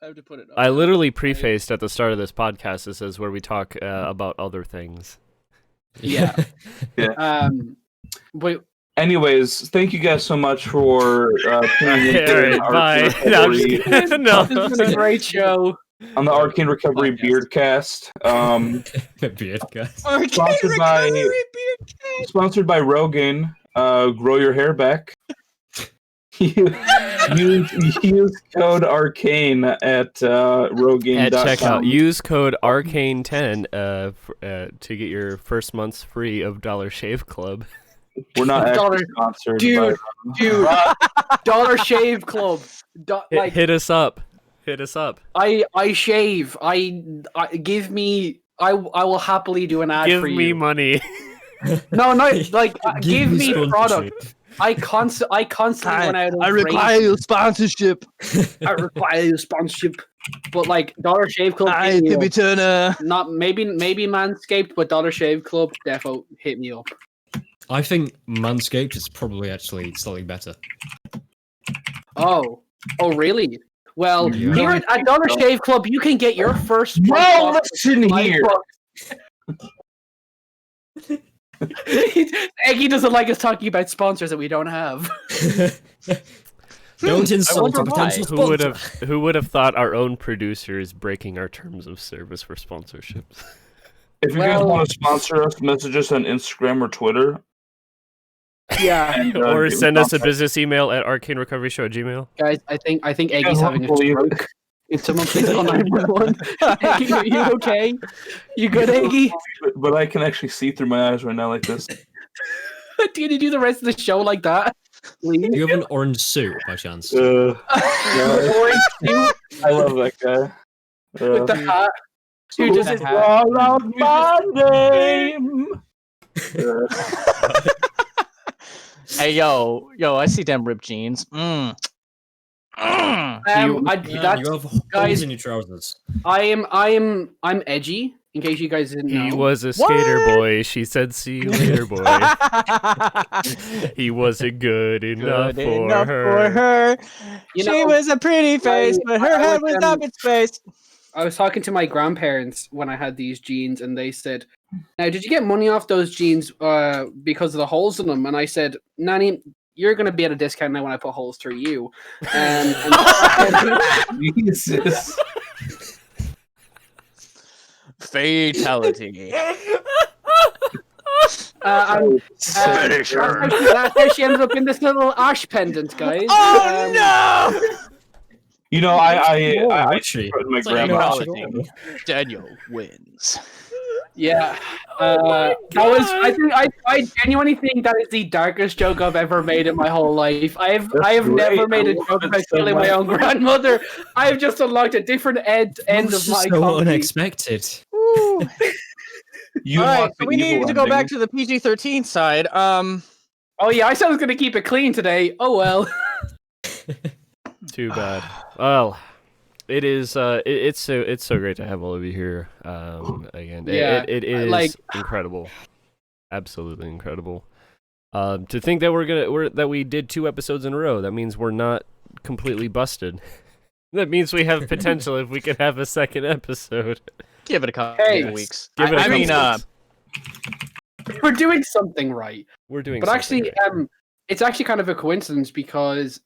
[SPEAKER 2] How to put it?
[SPEAKER 1] I literally prefaced at the start of this podcast. This is where we talk about other things.
[SPEAKER 2] Yeah. Wait.
[SPEAKER 3] Anyways, thank you guys so much for tuning in
[SPEAKER 1] Alright, bye. No, I'm just kidding. No.
[SPEAKER 2] This is a great show.
[SPEAKER 3] on the Arcane Recovery
[SPEAKER 2] Podcast.
[SPEAKER 3] Beardcast.
[SPEAKER 4] Beard guys.
[SPEAKER 3] Sponsored by Rogaine. Grow your hair back. use code Arcane at Rogaine.com.
[SPEAKER 1] At checkout, use code Arcane10 to get your first month's free of Dollar Shave Club.
[SPEAKER 3] We're not actually
[SPEAKER 2] Dollar-
[SPEAKER 3] sponsored.
[SPEAKER 2] Dude,
[SPEAKER 3] but,
[SPEAKER 2] Dude, Dollar Shave Club. Like
[SPEAKER 1] Hit us up. Hit us up.
[SPEAKER 2] I shave. I give me. I will happily do an ad
[SPEAKER 1] Give
[SPEAKER 2] for
[SPEAKER 1] me
[SPEAKER 2] you.
[SPEAKER 1] money.
[SPEAKER 2] No, like give me
[SPEAKER 4] sponsorship.
[SPEAKER 2] product. I constantly run out of.
[SPEAKER 5] I require your sponsorship.
[SPEAKER 2] I require your sponsorship. But like Dollar Shave Club,
[SPEAKER 5] Hi,
[SPEAKER 2] hit me
[SPEAKER 5] Timmy
[SPEAKER 2] up.
[SPEAKER 5] Turner.
[SPEAKER 2] Not maybe Manscaped, but Dollar Shave Club, defo hit me up.
[SPEAKER 4] I think Manscaped is probably actually slightly better.
[SPEAKER 2] Oh really? Well,
[SPEAKER 4] Yeah.
[SPEAKER 2] here at Dollar Shave Club, you can get your first.
[SPEAKER 3] No, listen here.
[SPEAKER 2] Eggy doesn't like us talking about sponsors that we don't have.
[SPEAKER 4] Don't insult a
[SPEAKER 5] wonder why.
[SPEAKER 4] potential
[SPEAKER 1] Who would
[SPEAKER 4] sponsor.
[SPEAKER 1] have thought our own producer is breaking our terms of service for sponsorships?
[SPEAKER 3] If you guys
[SPEAKER 2] Well-
[SPEAKER 3] want to sponsor us, message us on Instagram or Twitter.
[SPEAKER 2] Yeah,
[SPEAKER 3] And,
[SPEAKER 1] Or
[SPEAKER 3] get
[SPEAKER 1] send us a
[SPEAKER 3] contact.
[SPEAKER 1] business email at arcanerecoveryshow@gmail.
[SPEAKER 2] guys, I think Eggy's having a
[SPEAKER 3] hopefully-
[SPEAKER 2] stroke. If someone please call 911. Eggy, are you okay? You good, Eggy?
[SPEAKER 3] But I can actually see through my eyes right now like this.
[SPEAKER 2] Do you do the rest of the show like that? Please?
[SPEAKER 4] Do you have an orange suit by chance?
[SPEAKER 2] Orange suit
[SPEAKER 3] I love that guy.
[SPEAKER 2] with the hat. Who does it?
[SPEAKER 3] Call out my name.
[SPEAKER 5] Hey, yo, I see them ripped jeans. Mm.
[SPEAKER 2] Yeah,
[SPEAKER 4] Yeah, you have holes
[SPEAKER 2] guys-
[SPEAKER 4] in your trousers.
[SPEAKER 2] I'm edgy. In case you guys didn't know.
[SPEAKER 1] He was a skater boy. She said, "See you later, boy." He wasn't good enough,
[SPEAKER 5] Good
[SPEAKER 1] for,
[SPEAKER 5] enough
[SPEAKER 1] her.
[SPEAKER 5] for her.
[SPEAKER 2] You
[SPEAKER 5] She
[SPEAKER 2] know,
[SPEAKER 5] was a pretty face, but her
[SPEAKER 2] I
[SPEAKER 5] head
[SPEAKER 2] was,
[SPEAKER 5] was up in space.
[SPEAKER 2] I was talking to my grandparents when I had these jeans, and they said, "Now, did you get money off those jeans because of the holes in them?" And I said, "Nanny, you're going to be at a discount now when I put holes through you." And
[SPEAKER 3] Jesus.
[SPEAKER 5] Fatality.
[SPEAKER 2] that's how she ended up in this little ash pendant, guys.
[SPEAKER 5] Oh no!
[SPEAKER 3] You know, I
[SPEAKER 4] Actually,
[SPEAKER 3] put my
[SPEAKER 4] it's like
[SPEAKER 3] grandma.
[SPEAKER 4] no,
[SPEAKER 5] Daniel wins.
[SPEAKER 2] Yeah, that was. I genuinely think that is the darkest joke I've ever made in my whole life. I have
[SPEAKER 3] great.
[SPEAKER 2] never made
[SPEAKER 3] I
[SPEAKER 2] a
[SPEAKER 3] love
[SPEAKER 2] joke
[SPEAKER 3] it
[SPEAKER 2] about
[SPEAKER 3] so
[SPEAKER 2] killing my
[SPEAKER 3] much.
[SPEAKER 2] own grandmother. I have just unlocked a different end
[SPEAKER 4] That was
[SPEAKER 2] of my
[SPEAKER 4] just so
[SPEAKER 2] comedy.
[SPEAKER 4] unexpected.
[SPEAKER 3] You
[SPEAKER 5] All right,
[SPEAKER 3] want
[SPEAKER 5] so
[SPEAKER 3] the
[SPEAKER 5] we need
[SPEAKER 3] evil
[SPEAKER 5] to go back
[SPEAKER 3] ending.
[SPEAKER 5] to the PG-13 side.
[SPEAKER 2] Oh yeah, I said I was gonna keep it clean today. Oh well.
[SPEAKER 1] Too bad. Well, it is. It's so great to have all of you here. Again,
[SPEAKER 2] Yeah,
[SPEAKER 1] it is
[SPEAKER 2] like-
[SPEAKER 1] incredible, absolutely incredible. To think that we did 2 episodes in a row. That means we're not completely busted. That means we have potential if we could have a second episode.
[SPEAKER 5] give it a couple
[SPEAKER 2] Hey,
[SPEAKER 5] weeks.
[SPEAKER 1] Give it a
[SPEAKER 5] I mean,
[SPEAKER 1] couple weeks.
[SPEAKER 2] We're doing something right.
[SPEAKER 1] We're doing.
[SPEAKER 2] But
[SPEAKER 1] something
[SPEAKER 2] actually,
[SPEAKER 1] right.
[SPEAKER 2] it's actually kind of a coincidence because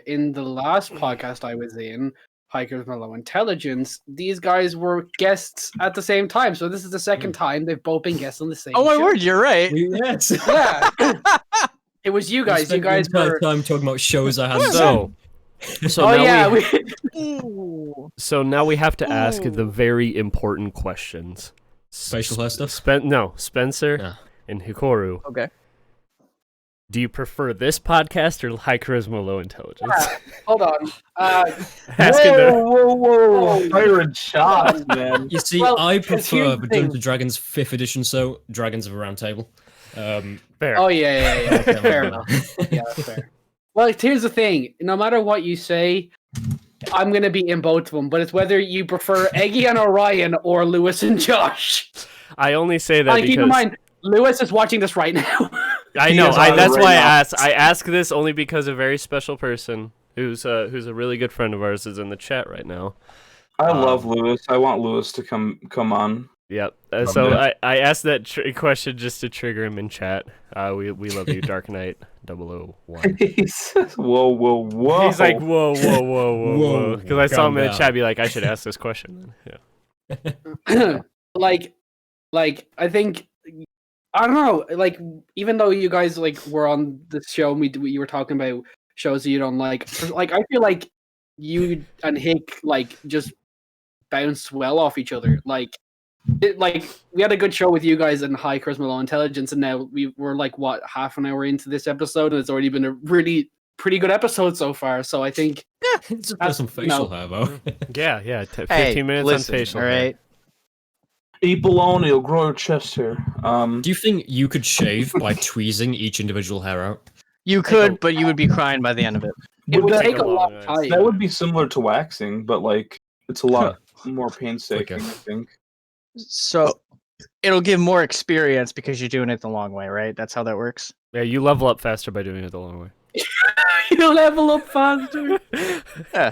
[SPEAKER 2] in the last podcast I was in, Hikers Mellow Intelligence, these guys were guests at the same time. So this is the second time they've both been guests on the same
[SPEAKER 5] oh my
[SPEAKER 2] show.
[SPEAKER 5] word, you're right.
[SPEAKER 4] Yes.
[SPEAKER 2] Yeah. It was you guys. You
[SPEAKER 4] spent the
[SPEAKER 2] guys
[SPEAKER 4] entire
[SPEAKER 2] were.
[SPEAKER 4] time talking about shows I hadn't
[SPEAKER 1] So,
[SPEAKER 2] Oh
[SPEAKER 1] now
[SPEAKER 2] yeah,
[SPEAKER 5] Ooh.
[SPEAKER 1] so now we have to ask the very important questions.
[SPEAKER 4] Facial hair stuff?
[SPEAKER 1] Spencer
[SPEAKER 4] Yeah.
[SPEAKER 1] and Hikoru.
[SPEAKER 5] Okay.
[SPEAKER 1] Do you prefer this podcast or high charisma, low intelligence?
[SPEAKER 2] hold on.
[SPEAKER 1] Asking
[SPEAKER 3] Whoa! Firing shots, man.
[SPEAKER 4] You see,
[SPEAKER 2] Well,
[SPEAKER 4] I
[SPEAKER 2] 'cause here's
[SPEAKER 4] prefer
[SPEAKER 2] the
[SPEAKER 4] the
[SPEAKER 2] thing.
[SPEAKER 4] Dungeons and Dragons 5th edition, so Dragons of a Round Table.
[SPEAKER 1] fair.
[SPEAKER 2] Oh yeah. Fair enough. Yeah, that's fair. Well, here's the thing. No matter what you say, I'm gonna be in both of them. But it's whether you prefer Eggy and Orion or Lewis and Josh.
[SPEAKER 1] I only say that
[SPEAKER 2] Like, keep in
[SPEAKER 1] because
[SPEAKER 2] mind, Lewis is watching this right now.
[SPEAKER 1] I
[SPEAKER 3] He
[SPEAKER 1] know.
[SPEAKER 3] is on
[SPEAKER 1] That's
[SPEAKER 3] right
[SPEAKER 1] why
[SPEAKER 3] now.
[SPEAKER 1] I ask this only because a very special person who's a really good friend of ours is in the chat right now.
[SPEAKER 3] I love Lewis. I want Lewis to come on.
[SPEAKER 1] Yep.
[SPEAKER 3] Love
[SPEAKER 1] So
[SPEAKER 3] that.
[SPEAKER 1] I asked that question just to trigger him in chat. We love you, Dark Knight 001.
[SPEAKER 3] He says, "Whoa!"
[SPEAKER 1] He's like, whoa.
[SPEAKER 4] Whoa,
[SPEAKER 1] Because I saw
[SPEAKER 4] calm
[SPEAKER 1] him in the
[SPEAKER 4] down.
[SPEAKER 1] chat be like, I should ask this question. Then. Yeah.
[SPEAKER 2] like I think I don't know. Like, even though you guys like were on the show, and you were talking about shows that you don't like. Like, I feel like you and Hick like just bounce well off each other. Like we had a good show with you guys in High Charisma Low Intelligence, and now we're like half an hour into this episode, and it's already been a really pretty good episode so far. So I think
[SPEAKER 4] Just put some facial hair, though.
[SPEAKER 1] Yeah. 15
[SPEAKER 5] Hey,
[SPEAKER 1] minutes
[SPEAKER 5] listen,
[SPEAKER 1] on facial.
[SPEAKER 5] all
[SPEAKER 1] hair.
[SPEAKER 5] right.
[SPEAKER 3] Eat bologna, it'll grow your chest hair.
[SPEAKER 4] Do you think you could shave by tweezing each individual hair out?
[SPEAKER 5] You could, but you would be crying by the end of it.
[SPEAKER 2] It would
[SPEAKER 3] that,
[SPEAKER 2] take a long
[SPEAKER 1] long
[SPEAKER 2] time.
[SPEAKER 3] that would be similar to waxing, but like it's a lot more painstaking,
[SPEAKER 4] Quicker.
[SPEAKER 3] I think.
[SPEAKER 5] So it'll give more experience because you're doing it the long way, right? That's how that works.
[SPEAKER 1] Yeah, you level up faster by doing it the long way.
[SPEAKER 2] You level up faster.
[SPEAKER 5] Yeah.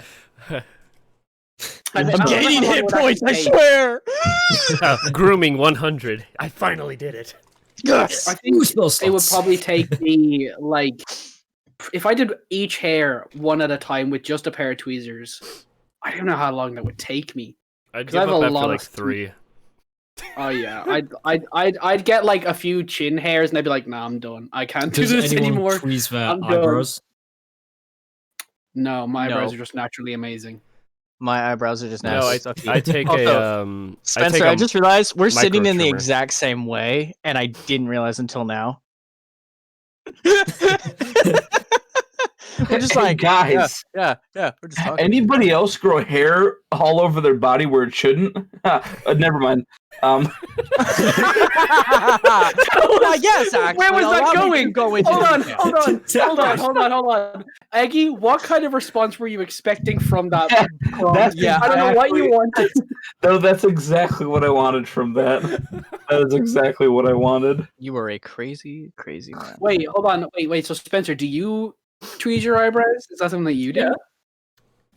[SPEAKER 2] I'm
[SPEAKER 5] gaining hit points, I swear.
[SPEAKER 1] Grooming 100. I finally did it.
[SPEAKER 5] Yes.
[SPEAKER 2] I think
[SPEAKER 4] Ooh, spell
[SPEAKER 2] it would
[SPEAKER 4] slots.
[SPEAKER 2] probably take me like if I did each hair one at a time with just a pair of tweezers. I don't know how long that would take me.
[SPEAKER 1] I'd
[SPEAKER 2] 'Cause
[SPEAKER 1] give
[SPEAKER 2] I have
[SPEAKER 1] up
[SPEAKER 2] a
[SPEAKER 1] after
[SPEAKER 2] lot
[SPEAKER 1] like
[SPEAKER 2] of
[SPEAKER 1] 3.
[SPEAKER 2] Oh yeah, I'd get like a few chin hairs and I'd be like, nah, I'm done. I can't do
[SPEAKER 4] Does
[SPEAKER 2] this
[SPEAKER 4] anyone
[SPEAKER 2] anymore.
[SPEAKER 4] tweeze their
[SPEAKER 2] I'm done.
[SPEAKER 4] eyebrows?
[SPEAKER 2] No, my
[SPEAKER 5] No.
[SPEAKER 2] eyebrows are just naturally amazing.
[SPEAKER 5] My eyebrows are just
[SPEAKER 1] No,
[SPEAKER 5] now.
[SPEAKER 1] I take
[SPEAKER 5] Also,
[SPEAKER 1] I
[SPEAKER 5] Spencer,
[SPEAKER 1] take
[SPEAKER 5] I just realized we're sitting in the
[SPEAKER 1] micro-trimmer.
[SPEAKER 5] exact same way, and I didn't realize until now. We're just
[SPEAKER 3] Hey,
[SPEAKER 5] like,
[SPEAKER 3] guys,
[SPEAKER 5] yeah. We're just talking.
[SPEAKER 3] anybody else grow hair all over their body where it shouldn't? Never mind.
[SPEAKER 5] Yes, actually.
[SPEAKER 2] Where was
[SPEAKER 5] allow
[SPEAKER 2] that
[SPEAKER 5] me to
[SPEAKER 2] going?
[SPEAKER 5] go into
[SPEAKER 2] Hold on. Eggy, what kind of response were you expecting from that?
[SPEAKER 3] That's
[SPEAKER 5] Yeah,
[SPEAKER 2] I don't know what you wanted.
[SPEAKER 3] No, that's exactly what I wanted from that. That is exactly what I wanted.
[SPEAKER 5] You are a crazy, crazy man.
[SPEAKER 2] Wait, hold on. Wait. So Spencer, do you tweeze your eyebrows? Is that something that you do?
[SPEAKER 5] Yeah.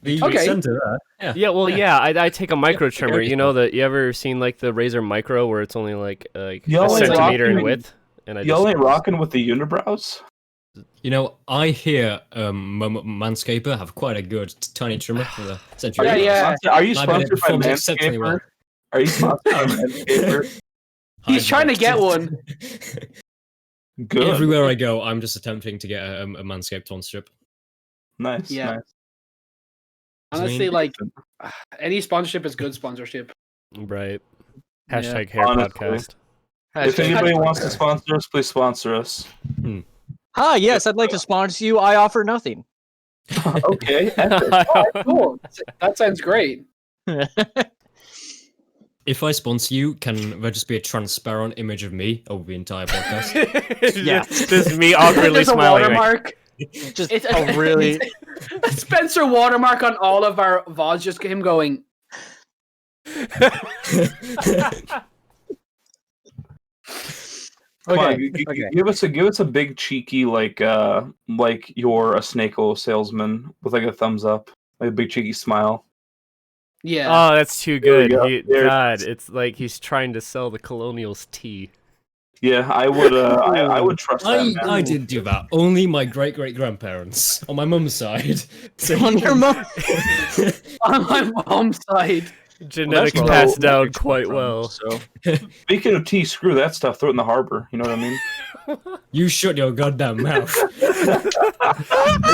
[SPEAKER 4] The
[SPEAKER 2] Okay.
[SPEAKER 4] center there. Yeah.
[SPEAKER 1] Yeah, well, yeah, I take a micro trimmer.
[SPEAKER 4] very
[SPEAKER 1] You know that you ever seen like the Razor Micro where it's only like a
[SPEAKER 3] Y'all
[SPEAKER 2] ain't
[SPEAKER 1] centimeter in
[SPEAKER 3] rocking-
[SPEAKER 1] width, and I
[SPEAKER 3] Y'all
[SPEAKER 1] just
[SPEAKER 3] ain't rocking with the unibrows?
[SPEAKER 4] You know, I hear Manscaper have quite a good tiny trimmer for the century.
[SPEAKER 2] Yeah.
[SPEAKER 3] Are you
[SPEAKER 4] I bet it
[SPEAKER 3] sponsored by
[SPEAKER 4] performs exceptionally
[SPEAKER 3] Manscaper?
[SPEAKER 4] well.
[SPEAKER 3] Are you sponsored by Manscaper?
[SPEAKER 2] He's trying to get one.
[SPEAKER 3] Good.
[SPEAKER 4] Everywhere I go, I'm just attempting to get a Manscaped sponsorship.
[SPEAKER 3] Nice.
[SPEAKER 2] Yeah.
[SPEAKER 3] Nice.
[SPEAKER 2] Honestly,
[SPEAKER 4] mean-
[SPEAKER 2] like any sponsorship is good sponsorship.
[SPEAKER 1] right.
[SPEAKER 5] Yeah.
[SPEAKER 1] Hashtag hair
[SPEAKER 3] Honestly.
[SPEAKER 1] podcast.
[SPEAKER 3] If anybody wants to sponsor us, please sponsor us.
[SPEAKER 5] Hi, yes, I'd like to sponsor you. I offer nothing.
[SPEAKER 3] Okay. epic.
[SPEAKER 2] Cool. That sounds great.
[SPEAKER 4] If I sponsor you, can there just be a transparent image of me over the entire podcast?
[SPEAKER 5] Yeah.
[SPEAKER 1] Just me awkwardly
[SPEAKER 2] There's a
[SPEAKER 1] smiling. like,
[SPEAKER 2] watermark.
[SPEAKER 5] Just
[SPEAKER 2] It's
[SPEAKER 5] a really.
[SPEAKER 2] a Spencer watermark on all of our VODs. Just him going.
[SPEAKER 3] Come on,
[SPEAKER 5] Okay.
[SPEAKER 3] give us a big cheeky like you're a snake oil salesman with like a thumbs up, like a big cheeky smile.
[SPEAKER 2] Yeah.
[SPEAKER 1] Oh, that's too
[SPEAKER 3] There we
[SPEAKER 1] good.
[SPEAKER 3] go. There it
[SPEAKER 1] God, it's like he's trying to sell the Colonials tea.
[SPEAKER 3] Yeah, I would I would trust that. man.
[SPEAKER 4] I didn't do that. Only my great great grandparents on my mum's side. So
[SPEAKER 5] On your mom.
[SPEAKER 2] On my mom's side.
[SPEAKER 1] Genetics
[SPEAKER 3] where
[SPEAKER 1] passed
[SPEAKER 3] all
[SPEAKER 1] down
[SPEAKER 3] genetics come
[SPEAKER 1] quite
[SPEAKER 3] from,
[SPEAKER 1] well.
[SPEAKER 3] So speaking of tea, screw that stuff. Throw it in the harbor. You know what I mean?
[SPEAKER 4] You shut your goddamn mouth.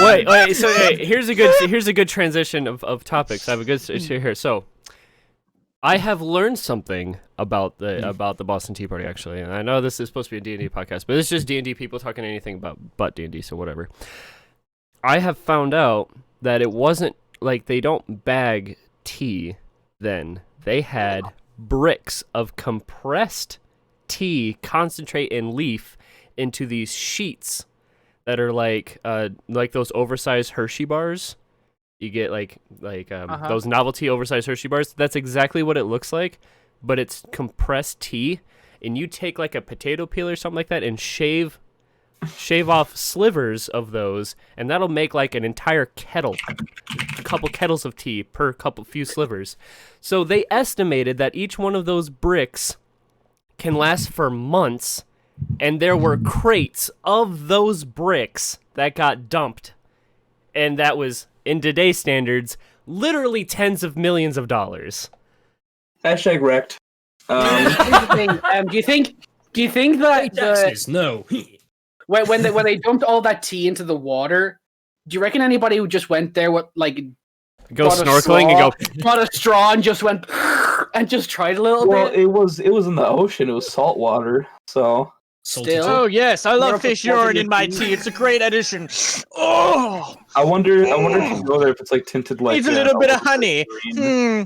[SPEAKER 1] Wait. So here's a good transition of topics. I have a good issue here. So, I have learned something about the Boston Tea Party actually, and I know this is supposed to be a D&D podcast, but it's just D&D people talking anything but D&D, so whatever. I have found out that it wasn't like they don't bag tea. Then they had bricks of compressed tea, concentrate, and leaf into these sheets that are like those oversized Hershey bars. You get those novelty oversized Hershey bars. That's exactly what it looks like, but it's compressed tea, and you take like a potato peel or something like that and shave off slivers of those, and that'll make like an entire kettle, a couple kettles of tea per few slivers. So they estimated that each one of those bricks can last for months, and there were crates of those bricks that got dumped, and that was, in today's standards, literally tens of millions of dollars.
[SPEAKER 3] Hashtag wrecked.
[SPEAKER 2] Here's the thing. Do you think that
[SPEAKER 4] Taxes, no.
[SPEAKER 2] when they dumped all that tea into the water, do you reckon anybody who just went there
[SPEAKER 1] Go
[SPEAKER 2] brought a
[SPEAKER 1] snorkeling and
[SPEAKER 2] brought a straw and just went and just tried a little
[SPEAKER 3] Well,
[SPEAKER 2] bit?
[SPEAKER 3] it was in the ocean. It was salt water. So
[SPEAKER 2] Still.
[SPEAKER 5] Oh yes, I love
[SPEAKER 2] More
[SPEAKER 5] fish
[SPEAKER 2] for
[SPEAKER 5] urine in my
[SPEAKER 2] tea.
[SPEAKER 5] tea. It's a great addition. Oh,
[SPEAKER 3] I wonder if you go there if it's like tinted like.
[SPEAKER 5] Needs a little bit of honey.
[SPEAKER 3] green.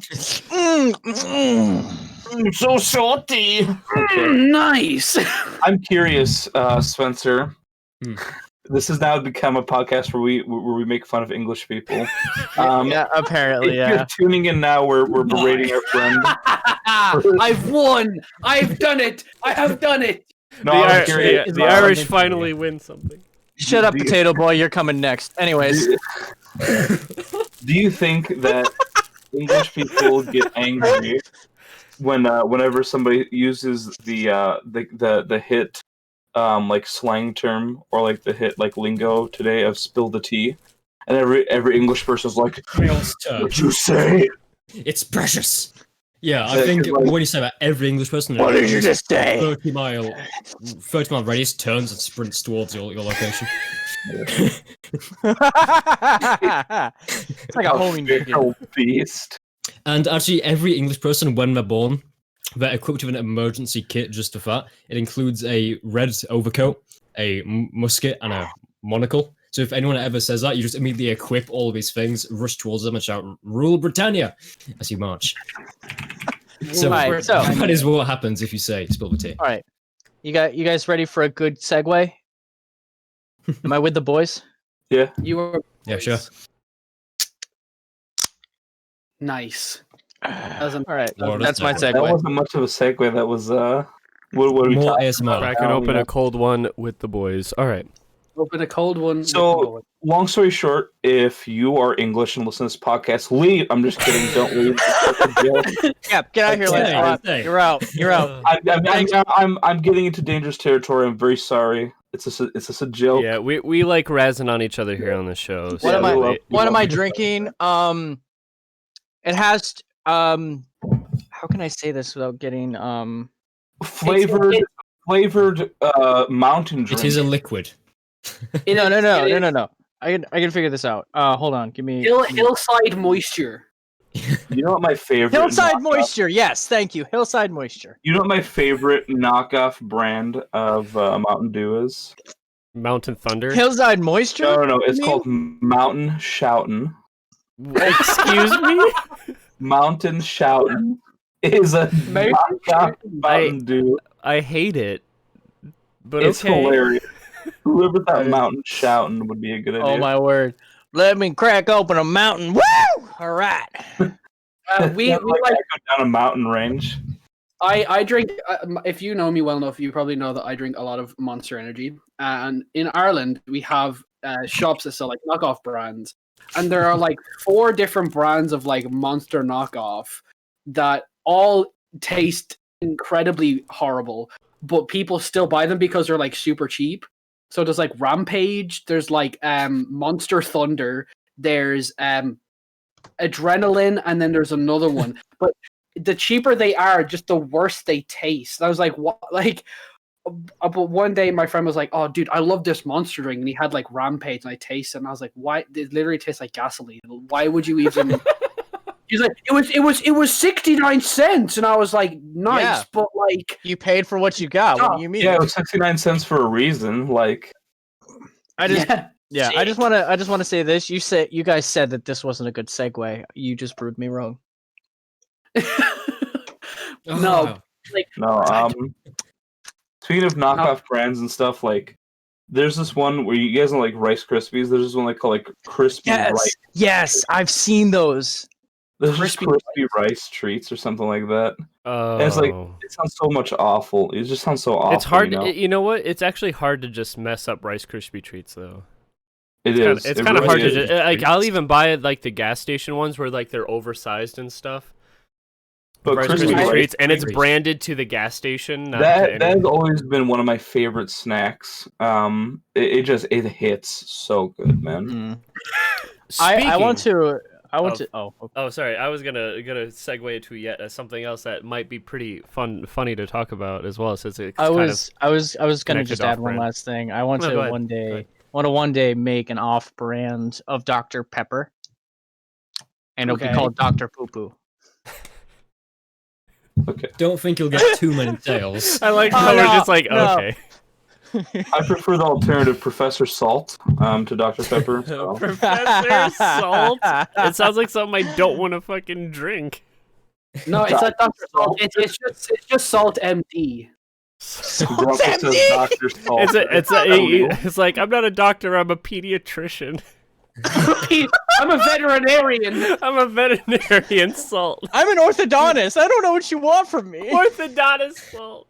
[SPEAKER 3] So salty.
[SPEAKER 2] Nice.
[SPEAKER 3] I'm curious, Spencer.
[SPEAKER 4] Hmm.
[SPEAKER 3] This has now become a podcast where we make fun of English people.
[SPEAKER 5] Yeah, apparently,
[SPEAKER 3] If
[SPEAKER 5] yeah.
[SPEAKER 3] you're tuning in now, we're berating our friend.
[SPEAKER 2] I've won. I've done it. I have done it.
[SPEAKER 3] No, I'm curious.
[SPEAKER 1] The Irish finally win something.
[SPEAKER 5] Shut up, potato boy. You're coming next. Anyways,
[SPEAKER 3] Do you think that English people get angry whenever somebody uses the hit like slang term or like the hit like lingo today of spill the tea, and every English person's like, "What'd you say?"
[SPEAKER 4] It's precious. Yeah, I
[SPEAKER 3] So,
[SPEAKER 4] think
[SPEAKER 3] like-
[SPEAKER 4] when you say that, every English person,
[SPEAKER 5] what did you just say?
[SPEAKER 4] 30-mile radius turns and sprints towards your location.
[SPEAKER 5] It's like a homing
[SPEAKER 3] Feral beast.
[SPEAKER 4] And actually, every English person, when they're born, they're equipped with an emergency kit just for that. It includes a red overcoat, a musket, and a monocle. So if anyone ever says that, you just immediately equip all of these things, rush towards them, and shout, "Rule Britannia!" as you march. So,
[SPEAKER 5] Right, so-
[SPEAKER 4] that is what happens if you say "spill the tea."
[SPEAKER 5] All right, you guys ready for a good segue? Am I with the boys?
[SPEAKER 3] Yeah.
[SPEAKER 2] You are
[SPEAKER 4] Yeah, sure.
[SPEAKER 2] nice.
[SPEAKER 5] All right,
[SPEAKER 4] What a
[SPEAKER 5] that's my
[SPEAKER 4] segue.
[SPEAKER 3] That
[SPEAKER 5] segue.
[SPEAKER 3] wasn't much of a segue. That was what are we
[SPEAKER 4] More
[SPEAKER 3] talking
[SPEAKER 4] ASMR.
[SPEAKER 1] Cracking
[SPEAKER 3] Oh,
[SPEAKER 1] open
[SPEAKER 3] yeah.
[SPEAKER 1] a cold one with the boys. All right.
[SPEAKER 2] Open a cold one.
[SPEAKER 3] So, long story short, if you are English and listen to this podcast, leave. I'm just kidding. Don't leave.
[SPEAKER 5] Yeah, get out of here,
[SPEAKER 4] Okay,
[SPEAKER 5] Lancelot.
[SPEAKER 4] okay.
[SPEAKER 5] You're out. You're out.
[SPEAKER 3] I'm getting into dangerous territory. I'm very sorry. It's just a joke.
[SPEAKER 1] Yeah, we like razzing on each other here on the show.
[SPEAKER 5] What am I-
[SPEAKER 1] wait.
[SPEAKER 5] What am I drinking? It has. How can I say this without getting
[SPEAKER 3] Flavored mountain drink.
[SPEAKER 4] It is a liquid.
[SPEAKER 5] No. I can figure this out. Hold on. Give me
[SPEAKER 2] Hillside moisture.
[SPEAKER 3] You know what my favorite
[SPEAKER 5] Hillside
[SPEAKER 3] knockoff-
[SPEAKER 5] Moisture. Yes, thank you. Hillside Moisture.
[SPEAKER 3] You know what my favorite knockoff brand of Mountain Dew is?
[SPEAKER 1] Mountain Thunder?
[SPEAKER 5] Hillside Moisture.
[SPEAKER 3] No. It's
[SPEAKER 5] You
[SPEAKER 3] called Mountain Shoutin'.
[SPEAKER 1] Excuse me?
[SPEAKER 3] Mountain Shoutin' is a knockoff Mountain Dew.
[SPEAKER 1] I hate it. But
[SPEAKER 3] It's
[SPEAKER 1] okay.
[SPEAKER 3] hilarious. Whoever thought Mountain Shoutin' would be a good idea.
[SPEAKER 5] Oh my word! Let me crack open a mountain. Woo! All right.
[SPEAKER 2] We
[SPEAKER 3] Like
[SPEAKER 2] like.
[SPEAKER 3] I go down a mountain range.
[SPEAKER 2] I drink. If you know me well enough, you probably know that I drink a lot of Monster Energy. And in Ireland, we have shops that sell like knockoff brands, and there are like 4 different brands of like Monster knockoff that all taste incredibly horrible, but people still buy them because they're like super cheap. So there's like Rampage, there's like Monster Thunder, there's Adrenaline, and then there's another one. But the cheaper they are, just the worse they taste. I was like, what? Like, but one day my friend was like, "Oh, dude, I love this Monster drink," and he had like Rampage, and I tasted it, and I was like, "Why? It literally tastes like gasoline. Why would you even?" He's like, "It was 69 cents," and I was like, "Nice,
[SPEAKER 5] Yeah.
[SPEAKER 2] but like."
[SPEAKER 5] You paid for what you got. What do you mean?
[SPEAKER 3] Yeah, it was 69 cents for a reason. Like,
[SPEAKER 5] I just
[SPEAKER 2] Yeah.
[SPEAKER 5] I just want to say this. You guys said that this wasn't a good segue. You just proved me wrong.
[SPEAKER 2] No,
[SPEAKER 3] no. Speaking of knockoff brands and stuff, like, there's this one where you guys know like Rice Krispies. There's this one they call like Crispy Rice.
[SPEAKER 5] Yes, I've seen those.
[SPEAKER 3] There's just
[SPEAKER 2] Crispy
[SPEAKER 3] Crispy Rice treats or something like that.
[SPEAKER 1] Oh.
[SPEAKER 3] And it's like it sounds so much awful. It just sounds so awful.
[SPEAKER 1] It's hard.
[SPEAKER 3] You know?
[SPEAKER 1] What? It's actually hard to just mess up Rice Krispie treats, thoat
[SPEAKER 3] It
[SPEAKER 1] is.
[SPEAKER 3] is.
[SPEAKER 1] It's
[SPEAKER 3] It
[SPEAKER 1] kind of
[SPEAKER 3] really
[SPEAKER 1] hard to
[SPEAKER 3] is.
[SPEAKER 1] just like. I'll even buy like the gas station ones where like they're oversized and stuff.
[SPEAKER 3] But
[SPEAKER 1] Rice
[SPEAKER 3] Crispy
[SPEAKER 1] Krispie
[SPEAKER 3] Rice
[SPEAKER 1] treats, and it's
[SPEAKER 4] treats.
[SPEAKER 1] branded to the gas station. Not to
[SPEAKER 3] that
[SPEAKER 1] any-
[SPEAKER 3] has always been one of my favorite snacks. It hits so good, man.
[SPEAKER 5] I want
[SPEAKER 1] Speaking-
[SPEAKER 5] to.
[SPEAKER 1] of-
[SPEAKER 5] Oh, okay.
[SPEAKER 1] Oh, sorry. I was gonna segue to yet something else that might be pretty funny to talk about as well, since it's
[SPEAKER 5] I was gonna
[SPEAKER 1] connected
[SPEAKER 5] just add one
[SPEAKER 1] off-brand.
[SPEAKER 5] last thing. I want
[SPEAKER 1] No,
[SPEAKER 5] to
[SPEAKER 1] go ahead.
[SPEAKER 5] one
[SPEAKER 1] Go
[SPEAKER 5] day
[SPEAKER 1] ahead.
[SPEAKER 5] one day make an off-brand of Dr. Pepper, and it'll
[SPEAKER 2] Okay.
[SPEAKER 5] be called Dr. Poo Poo.
[SPEAKER 3] Okay.
[SPEAKER 4] Don't think you'll get too many sales.
[SPEAKER 1] I like
[SPEAKER 5] Oh,
[SPEAKER 1] how we're
[SPEAKER 5] no,
[SPEAKER 1] just like
[SPEAKER 5] no.
[SPEAKER 1] okay.
[SPEAKER 3] I prefer the alternative, Professor Salt, to Dr. Pepper. So.
[SPEAKER 1] Professor Salt. It sounds like something I don't want to fucking drink.
[SPEAKER 2] No, it's not Dr. Salt. It's just Salt MD.
[SPEAKER 3] Grumpy says Dr. Salt.
[SPEAKER 1] It's like, I'm not a doctor, I'm a pediatrician.
[SPEAKER 2] I'm a veterinarian.
[SPEAKER 1] I'm a veterinarian, Salt.
[SPEAKER 5] I'm an orthodontist. I don't know what you want from me.
[SPEAKER 1] Orthodontist Salt.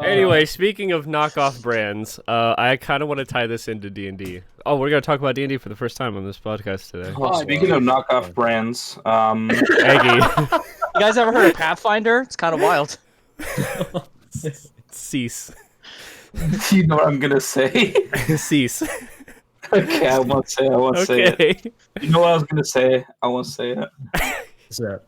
[SPEAKER 1] Anyway, speaking of knockoff brands, I kind of want to tie this into D&D. Oh, we're going to talk about D&D for the first time on this podcast today.
[SPEAKER 3] Speaking of knockoff brands,
[SPEAKER 1] Aggie.
[SPEAKER 5] You guys ever heard of Pathfinder? It's kind of wild.
[SPEAKER 1] Cease.
[SPEAKER 3] you know what I'm going to say?
[SPEAKER 1] Cease.
[SPEAKER 3] Okay, I won't say it. You know what I was going to say? I won't say it.
[SPEAKER 4] So,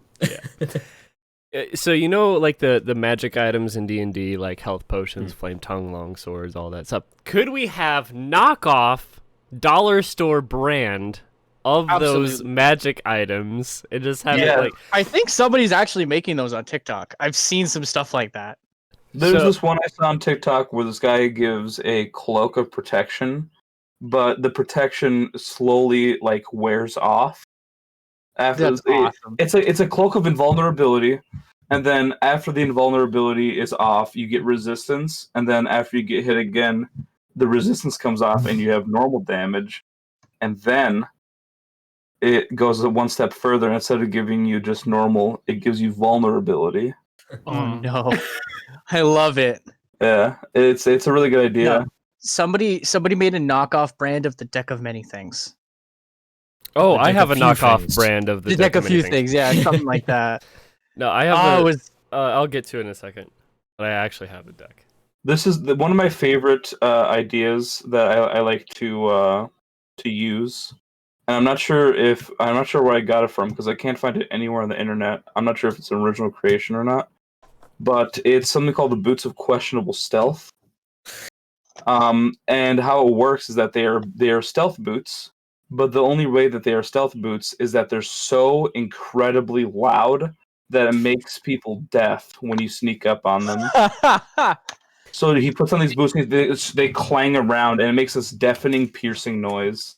[SPEAKER 1] So you know, like the magic items in D&D, like health potions, Flametongue, long swords, all that stuff. Could we have knockoff dollar store brand of those magic items and just have it like?
[SPEAKER 5] I think somebody's actually making those on TikTok. I've seen some stuff like that.
[SPEAKER 3] There's this one I saw on TikTok where this guy gives a cloak of protection, but the protection slowly like wears off. That's awesome. It's a cloak of invulnerability, and then after the invulnerability is off, you get resistance, and then after you get hit again, the resistance comes off, and you have normal damage, and then it goes one step further. And instead of giving you just normal, it gives you vulnerability.
[SPEAKER 5] Oh no, I love it.
[SPEAKER 3] Yeah, it's a really good idea.
[SPEAKER 5] No, somebody made a knockoff brand of the deck of many things.
[SPEAKER 1] Oh, I have a knockoff brand of the
[SPEAKER 5] deck of few things. Yeah, something like that.
[SPEAKER 1] No, I have. I'll get to it in a second, but I actually have a deck.
[SPEAKER 3] This is one of my favorite ideas that I like to use, and I'm not sure where I got it from because I can't find it anywhere on the internet. I'm not sure if it's an original creation or not, but it's something called the Boots of Questionable Stealth. And how it works is that they are stealth boots. But the only way that they are stealth boots is that they're so incredibly loud that it makes people deaf when you sneak up on them. So he puts on these boots, and they clang around, and it makes this deafening, piercing noise.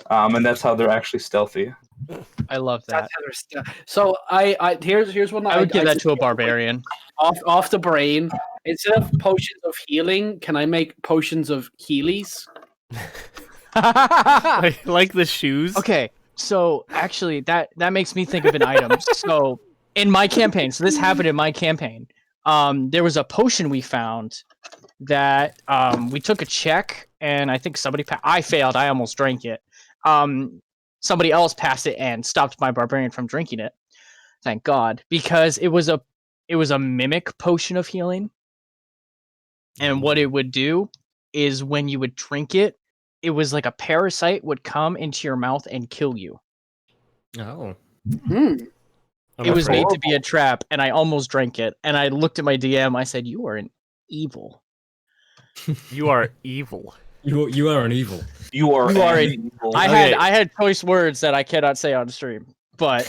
[SPEAKER 3] And that's how they're actually stealthy.
[SPEAKER 5] I love that.
[SPEAKER 2] So here's one.
[SPEAKER 5] I would give that to a barbarian.
[SPEAKER 2] Off the brain. Instead of potions of healing, can I make potions of Heelys?
[SPEAKER 1] like the shoes.
[SPEAKER 5] Okay, so actually that makes me think of an item. So in my campaign, so this happened in my campaign. There was a potion we found that we took a check, and I think I failed. I almost drank it. Somebody else passed it and stopped my barbarian from drinking it. Thank God, because it was a mimic potion of healing. And what it would do is when you would drink it, it was like a parasite would come into your mouth and kill you.
[SPEAKER 4] Oh.
[SPEAKER 5] It was made to be a trap, and I almost drank it. And I looked at my DM. I said, "You are an evil.
[SPEAKER 1] You are evil.
[SPEAKER 4] You are an evil.
[SPEAKER 3] You are an evil."
[SPEAKER 5] I had choice words that I cannot say on stream, but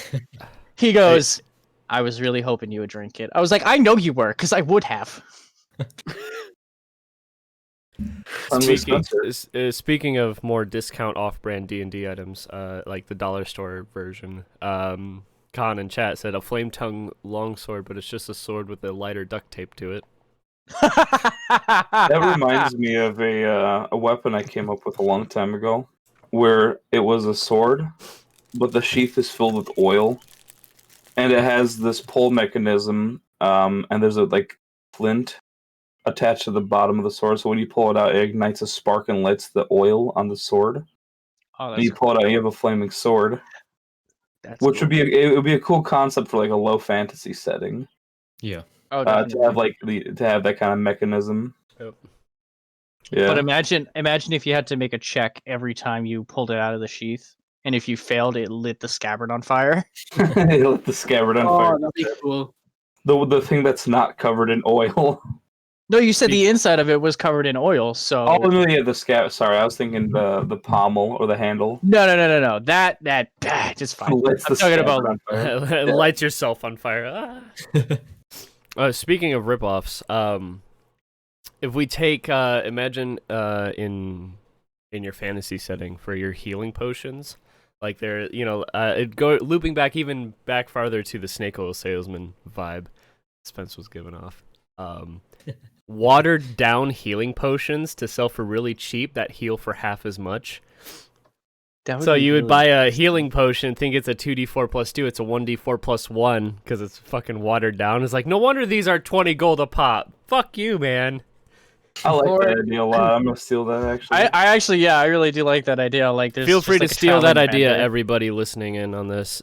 [SPEAKER 5] he goes, "I was really hoping you would drink it." I was like, "I know you were, because I would have."
[SPEAKER 1] Speaking of more discount off-brand D&D items, like the dollar store version, Khan in chat said a Flametongue longsword, but it's just a sword with a lighter duct tape to it.
[SPEAKER 3] That reminds me of a weapon I came up with a long time ago, where it was a sword, but the sheath is filled with oil, and it has this pull mechanism, and there's a like flint attached to the bottom of the sword. So when you pull it out, it ignites a spark and lights the oil on the sword.
[SPEAKER 5] Oh,
[SPEAKER 3] and you pull it out, you have a flaming sword. Which would be a cool concept for like a low fantasy setting.
[SPEAKER 4] Yeah.
[SPEAKER 5] Oh,
[SPEAKER 3] to have that kind of mechanism.
[SPEAKER 1] Yep.
[SPEAKER 3] Yeah.
[SPEAKER 5] But imagine if you had to make a check every time you pulled it out of the sheath, and if you failed, it lit the scabbard on fire.
[SPEAKER 3] It lit the scabbard on fire.
[SPEAKER 2] Oh, that'd be cool.
[SPEAKER 3] The thing that's not covered in oil.
[SPEAKER 5] No, you said the inside of it was covered in oil, so...
[SPEAKER 3] Oh, no, yeah, the scabbard. Sorry, I was thinking the pommel or the handle.
[SPEAKER 5] No. That just fine.
[SPEAKER 3] I'm
[SPEAKER 5] talking about...
[SPEAKER 1] Lights yourself on fire. Speaking of ripoffs, if we take imagine in your fantasy setting for your healing potions, like they're looping back farther to the snake oil salesman vibe Spence was giving off. Watered down healing potions to sell for really cheap that heal for half as much. So you would buy a healing potion, think it's a 2d4 plus 2, it's a 1d4 plus 1 because it's fucking watered down. It's like, no wonder these are 20 gold a pop. Fuck you, man.
[SPEAKER 3] I like that idea a lot. I'm gonna steal that actually.
[SPEAKER 5] I really do like that idea. Like, there's
[SPEAKER 1] Feel free to
[SPEAKER 5] like
[SPEAKER 1] steal that idea, everybody listening in on this.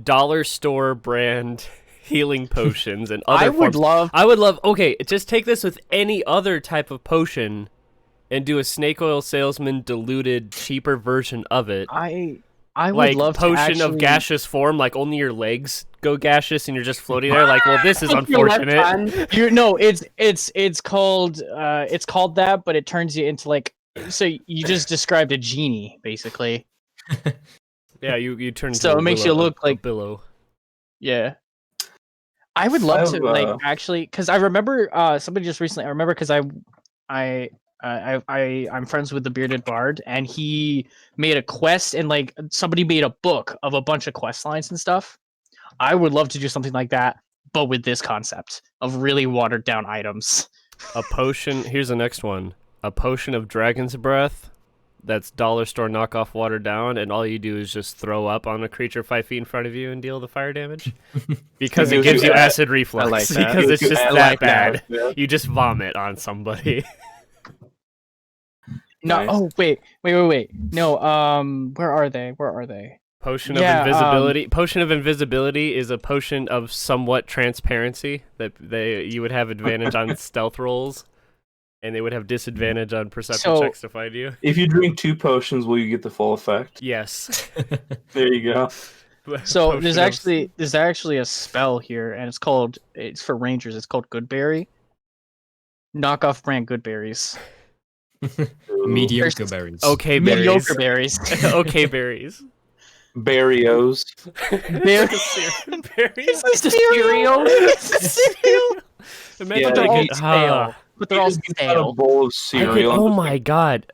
[SPEAKER 1] Dollar store brand healing potions and other I would love. Okay, just take this with any other type of potion and do a snake oil salesman diluted, cheaper version of it.
[SPEAKER 5] I would
[SPEAKER 1] like
[SPEAKER 5] love
[SPEAKER 1] potion of gaseous form, like only your legs go gaseous and you're just floating there. Like, well, this is unfortunate.
[SPEAKER 5] It's called that, but it turns you into like. So you just described a genie, basically.
[SPEAKER 1] Yeah, you turn.
[SPEAKER 5] So it makes you look like
[SPEAKER 1] billow.
[SPEAKER 5] Yeah. I would love to like actually, because I remember somebody just recently. I remember because I'm friends with the bearded bard, and he made a quest, and like somebody made a book of a bunch of quest lines and stuff. I would love to do something like that, but with this concept of really watered down items.
[SPEAKER 1] A potion. Here's the next one. A potion of dragon's breath. That's dollar store knockoff watered down, and all you do is just throw up on a creature 5 feet in front of you and deal the fire damage. Because it gives you acid reflux.
[SPEAKER 5] I like that.
[SPEAKER 1] Because it's just that bad.
[SPEAKER 3] Yeah.
[SPEAKER 1] You just vomit on somebody.
[SPEAKER 5] No.
[SPEAKER 3] Nice.
[SPEAKER 5] Oh wait. No. Where are they?
[SPEAKER 1] Potion of invisibility. Potion of invisibility is a potion of somewhat transparency that you would have advantage on stealth rolls, and they would have disadvantage on perception checks to find you.
[SPEAKER 3] If you drink 2 potions, will you get the full effect?
[SPEAKER 1] Yes.
[SPEAKER 3] There you go.
[SPEAKER 5] So there's actually a spell here, and it's for rangers. It's called Goodberry. Knockoff brand Goodberries.
[SPEAKER 4] Mediocre berries.
[SPEAKER 1] Okay berries.
[SPEAKER 5] Mediocre berries.
[SPEAKER 1] Okay berries.
[SPEAKER 3] Barrios.
[SPEAKER 1] Berries.
[SPEAKER 5] It's the cereal. It's the cereal.
[SPEAKER 1] Imagine
[SPEAKER 5] They're all
[SPEAKER 1] like
[SPEAKER 5] stale. But they're all
[SPEAKER 3] Got a
[SPEAKER 5] stale.
[SPEAKER 3] bowl of cereal.
[SPEAKER 1] Oh my god.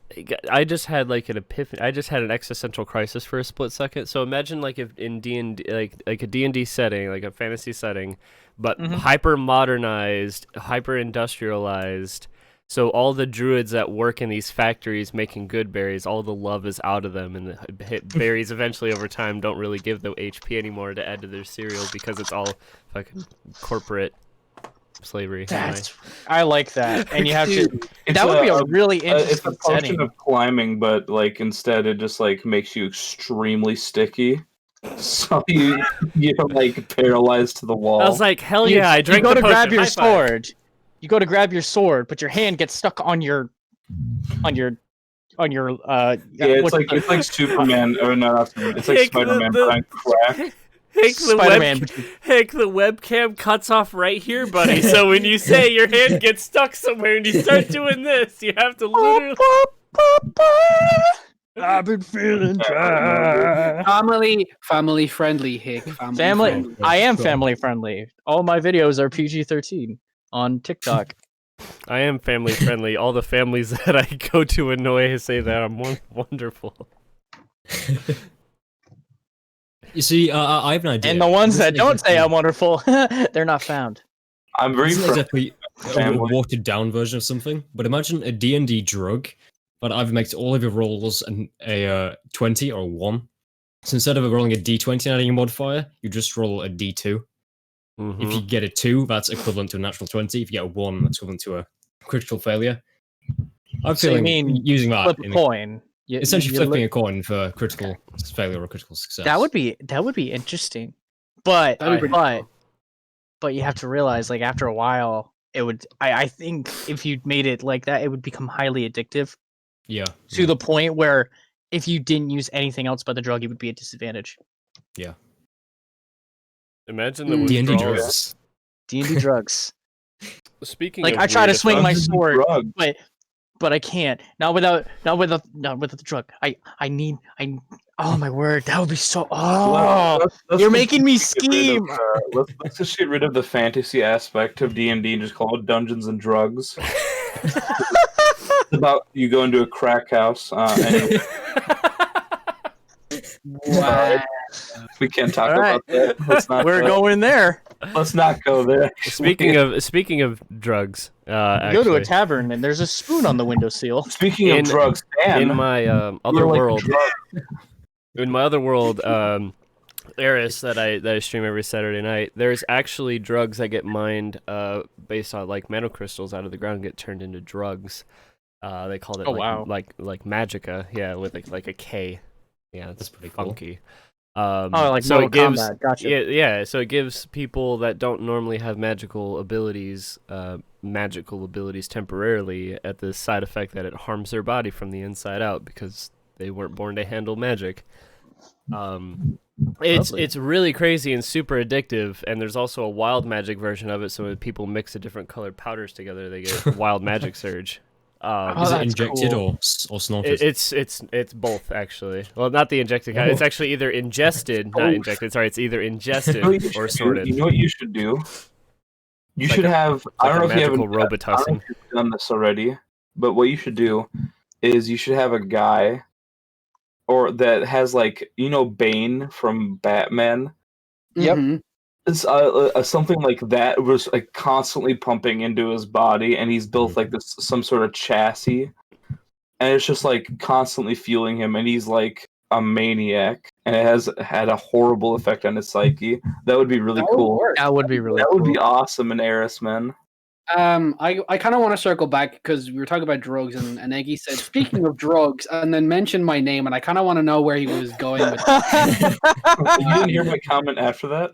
[SPEAKER 1] I just had like an epiphany. I just had an existential crisis for a split second. So imagine like if in D&D, like a D&D setting, like a fantasy setting, but hyper modernized, hyper industrialized. So all the druids that work in these factories making good berries, all the love is out of them, and the berries eventually over time don't really give the HP anymore to add to their cereal because it's all fucking corporate slavery.
[SPEAKER 5] I like that, and you have to. That would be a really interesting
[SPEAKER 3] It's a function
[SPEAKER 5] setting.
[SPEAKER 3] of climbing, but like instead it just like makes you extremely sticky. So you're like paralyzed to the wall.
[SPEAKER 1] I was like, hell yeah! I drank
[SPEAKER 5] You go
[SPEAKER 1] the
[SPEAKER 5] to
[SPEAKER 1] potion.
[SPEAKER 5] grab your
[SPEAKER 1] High five.
[SPEAKER 5] sword. You go to grab your sword, but your hand gets stuck on your.
[SPEAKER 3] Yeah, it's like Superman, or no, not Superman. It's like Spider-Man trying crack.
[SPEAKER 1] Heck, the webcam cuts off right here, buddy. So when you say your hand gets stuck somewhere and you start doing this, you have to literally.
[SPEAKER 5] I've been feeling dry.
[SPEAKER 2] Family friendly, Hick.
[SPEAKER 5] Family. I am family friendly. All my videos are PG-13 on TikTok.
[SPEAKER 1] I am family friendly. All the families that I go to annoy say that I'm wonderful.
[SPEAKER 4] You see, I have an idea.
[SPEAKER 5] And the ones that don't say I'm wonderful, they're not found.
[SPEAKER 3] I'm very
[SPEAKER 4] Isn't exactly a
[SPEAKER 3] family.
[SPEAKER 4] watered down version of something, but imagine a D&D drug that either makes all of your rolls a 20 or a 1. So instead of rolling a D20 and adding a modifier, you just roll a D2. If you get a 2, that's equivalent to a natural 20. If you get a 1, that's equivalent to a critical failure. I'm
[SPEAKER 5] So you
[SPEAKER 4] feeling
[SPEAKER 5] mean
[SPEAKER 4] using that.
[SPEAKER 5] Flip a coin.
[SPEAKER 4] Essentially flipping a coin for critical failure or critical success.
[SPEAKER 5] That would be interesting, but
[SPEAKER 2] That'd be pretty cool.
[SPEAKER 5] but you have to realize, like, after a while, it would. I think if you made it like that, it would become highly addictive.
[SPEAKER 4] Yeah.
[SPEAKER 5] To the point where if you didn't use anything else but the drug, you would be at disadvantage.
[SPEAKER 4] Yeah.
[SPEAKER 1] Imagine the
[SPEAKER 4] D&D
[SPEAKER 1] withdrawals.
[SPEAKER 4] drugs.
[SPEAKER 5] D&D drugs.
[SPEAKER 1] Speaking
[SPEAKER 5] Like,
[SPEAKER 1] of
[SPEAKER 5] I try to
[SPEAKER 1] weird
[SPEAKER 5] swing my
[SPEAKER 1] effects-
[SPEAKER 5] sword,
[SPEAKER 3] drug.
[SPEAKER 5] but I can't. Not without the drug. I Oh my word, that would be so. Oh,
[SPEAKER 3] Let's
[SPEAKER 5] you're
[SPEAKER 3] just
[SPEAKER 5] making me
[SPEAKER 3] get rid of,
[SPEAKER 5] scheme.
[SPEAKER 3] let's just get rid of the fantasy aspect of D&D and just call it Dungeons and Drugs. It's about you go into a crack house. And
[SPEAKER 2] Wow.
[SPEAKER 3] we can't talk
[SPEAKER 5] All right.
[SPEAKER 3] about that. Let's not.
[SPEAKER 5] We're going there.
[SPEAKER 3] Let's not go there.
[SPEAKER 1] Speaking of drugs,
[SPEAKER 5] You go
[SPEAKER 1] actually,
[SPEAKER 5] to a tavern and there's a spoon on the windowsill.
[SPEAKER 3] Speaking
[SPEAKER 1] In-
[SPEAKER 3] of drugs, Dan,
[SPEAKER 1] in my other
[SPEAKER 3] you're like a
[SPEAKER 1] world,
[SPEAKER 3] drug-
[SPEAKER 1] Eris that I stream every Saturday night, there's actually drugs that get mined based on like nanocrystals out of the ground get turned into drugs. They called it
[SPEAKER 5] Oh, wow.
[SPEAKER 1] like magica, yeah, with like a K. Yeah, that's pretty
[SPEAKER 4] cool.
[SPEAKER 1] funky.
[SPEAKER 5] Like
[SPEAKER 1] so
[SPEAKER 5] Mortal
[SPEAKER 1] it gives
[SPEAKER 5] Kombat. Gotcha.
[SPEAKER 1] yeah, so it gives people that don't normally have magical abilities temporarily at the side effect that it harms their body from the inside out because they weren't born to handle magic. It's really crazy and super addictive, and there's also a wild magic version of it. So when people mix the different colored powders together, they get wild magic surge.
[SPEAKER 4] Is it
[SPEAKER 5] that's
[SPEAKER 4] injected
[SPEAKER 5] cool.
[SPEAKER 4] or snorted?
[SPEAKER 1] It's both actually. Well, not the injected kind. It's actually either ingested, not injected. Sorry, it's either ingested or snorted.
[SPEAKER 3] You know what you should do? You
[SPEAKER 1] Like
[SPEAKER 3] should
[SPEAKER 1] a-
[SPEAKER 3] have.
[SPEAKER 1] Like
[SPEAKER 3] I don't know if you
[SPEAKER 1] magical
[SPEAKER 3] haven't. I don't know
[SPEAKER 1] Robitussin.
[SPEAKER 3] if you've done this already, but what you should do is you should have a guy, or that has like Bane from Batman.
[SPEAKER 5] Yep.
[SPEAKER 2] Mhm.
[SPEAKER 3] It's something like that was like constantly pumping into his body, and he's built like this some sort of chassis, and it's just like constantly fueling him, and he's like a maniac, and it has had a horrible effect on his psyche. That would be really
[SPEAKER 2] That would
[SPEAKER 3] cool.
[SPEAKER 2] work.
[SPEAKER 5] That would be really
[SPEAKER 3] That
[SPEAKER 5] cool.
[SPEAKER 3] would be awesome in Eris, man.
[SPEAKER 2] I kind of want to circle back because we were talking about drugs, and Eggy said, "Speaking of drugs," and then mentioned my name, and I kind of want to know where he was going with.
[SPEAKER 3] You didn't hear my comment after that?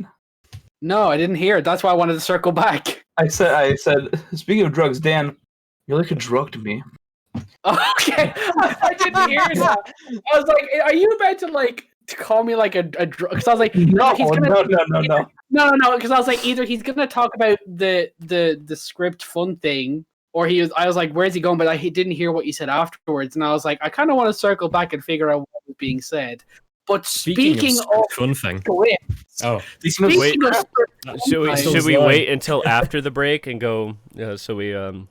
[SPEAKER 2] No, I didn't hear it. That's why I wanted to circle back.
[SPEAKER 3] I said, speaking of drugs, Dan, you're like a drug to me.
[SPEAKER 2] Okay, I didn't hear that. I was like, "Are you about to like to call me like a drug?" Because I was like,
[SPEAKER 3] No,
[SPEAKER 2] he's gonna,
[SPEAKER 3] no.
[SPEAKER 2] no. Because I was like, either he's gonna talk about the script fun thing, or he was. I was like, where's he going? But I didn't hear what you said afterwards, and I was like, I kind of want to circle back and figure out what was being said. But speaking of
[SPEAKER 4] fun thing.
[SPEAKER 2] scripts,
[SPEAKER 4] Oh,
[SPEAKER 2] speaking of scripts,
[SPEAKER 1] Should we wait until after the break and go? So we
[SPEAKER 2] oh,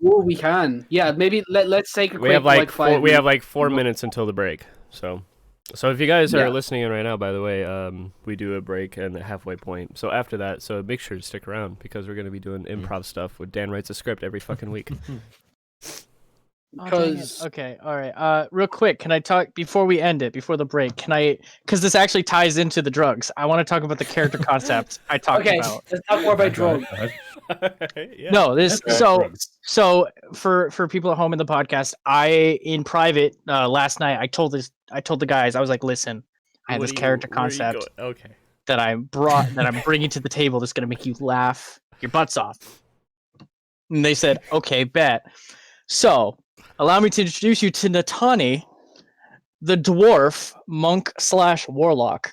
[SPEAKER 2] we can. Yeah, maybe let's take a quick.
[SPEAKER 1] we have like
[SPEAKER 2] 5
[SPEAKER 1] we have
[SPEAKER 2] minutes.
[SPEAKER 1] like 4 minutes until the break. So if you guys
[SPEAKER 2] Yeah.
[SPEAKER 1] are listening in right now, by the way, we do a break and a halfway point. So after that, so make sure to stick around because we're gonna be doing improv stuff with Dan writes a script every fucking week.
[SPEAKER 2] Because
[SPEAKER 5] Okay, all right. Real quick, can I talk before we end it, before the break? Can I? Because this actually ties into the drugs. I want to talk about the character concept I talked
[SPEAKER 2] okay,
[SPEAKER 5] about.
[SPEAKER 2] let's talk more about drugs.
[SPEAKER 1] Yeah.
[SPEAKER 5] No, this
[SPEAKER 3] Okay.
[SPEAKER 5] so for people at home in the podcast, I in private last night I told the guys, I was like, listen, I have
[SPEAKER 1] What
[SPEAKER 5] this
[SPEAKER 1] do you-
[SPEAKER 5] character
[SPEAKER 1] where are you
[SPEAKER 5] concept
[SPEAKER 1] going? Okay.
[SPEAKER 5] that I'm bringing to the table that's gonna make you laugh your butts off. And they said, okay, bet. So allow me to introduce you to Natani, the dwarf monk / warlock.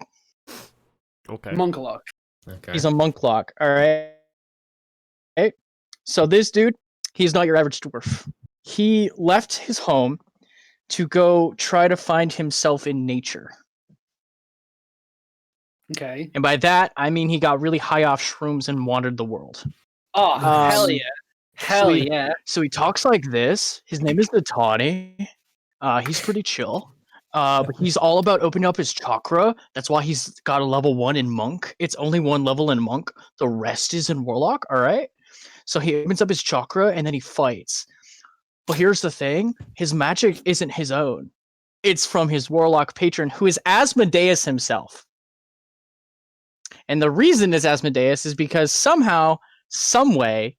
[SPEAKER 1] Okay.
[SPEAKER 2] Monklock.
[SPEAKER 4] okay.
[SPEAKER 5] He's a monklock. All right. Okay. So this dude, he's not your average dwarf. He left his home to go try to find himself in nature.
[SPEAKER 2] Okay.
[SPEAKER 5] And by that, I mean he got really high off shrooms and wandered the world.
[SPEAKER 2] Oh, hell
[SPEAKER 5] Um,
[SPEAKER 2] yeah. Hell
[SPEAKER 5] sweet.
[SPEAKER 2] yeah.
[SPEAKER 5] So he talks like this. His name is Natani. He's pretty chill. But he's all about opening up his chakra. That's why he's got a level 1 in monk. It's only 1 level in monk. The rest is in warlock. All right. So he opens up his chakra and then he fights. But here's the thing: his magic isn't his own. It's from his warlock patron, who is Asmodeus himself. And the reason is Asmodeus is because somehow, some way,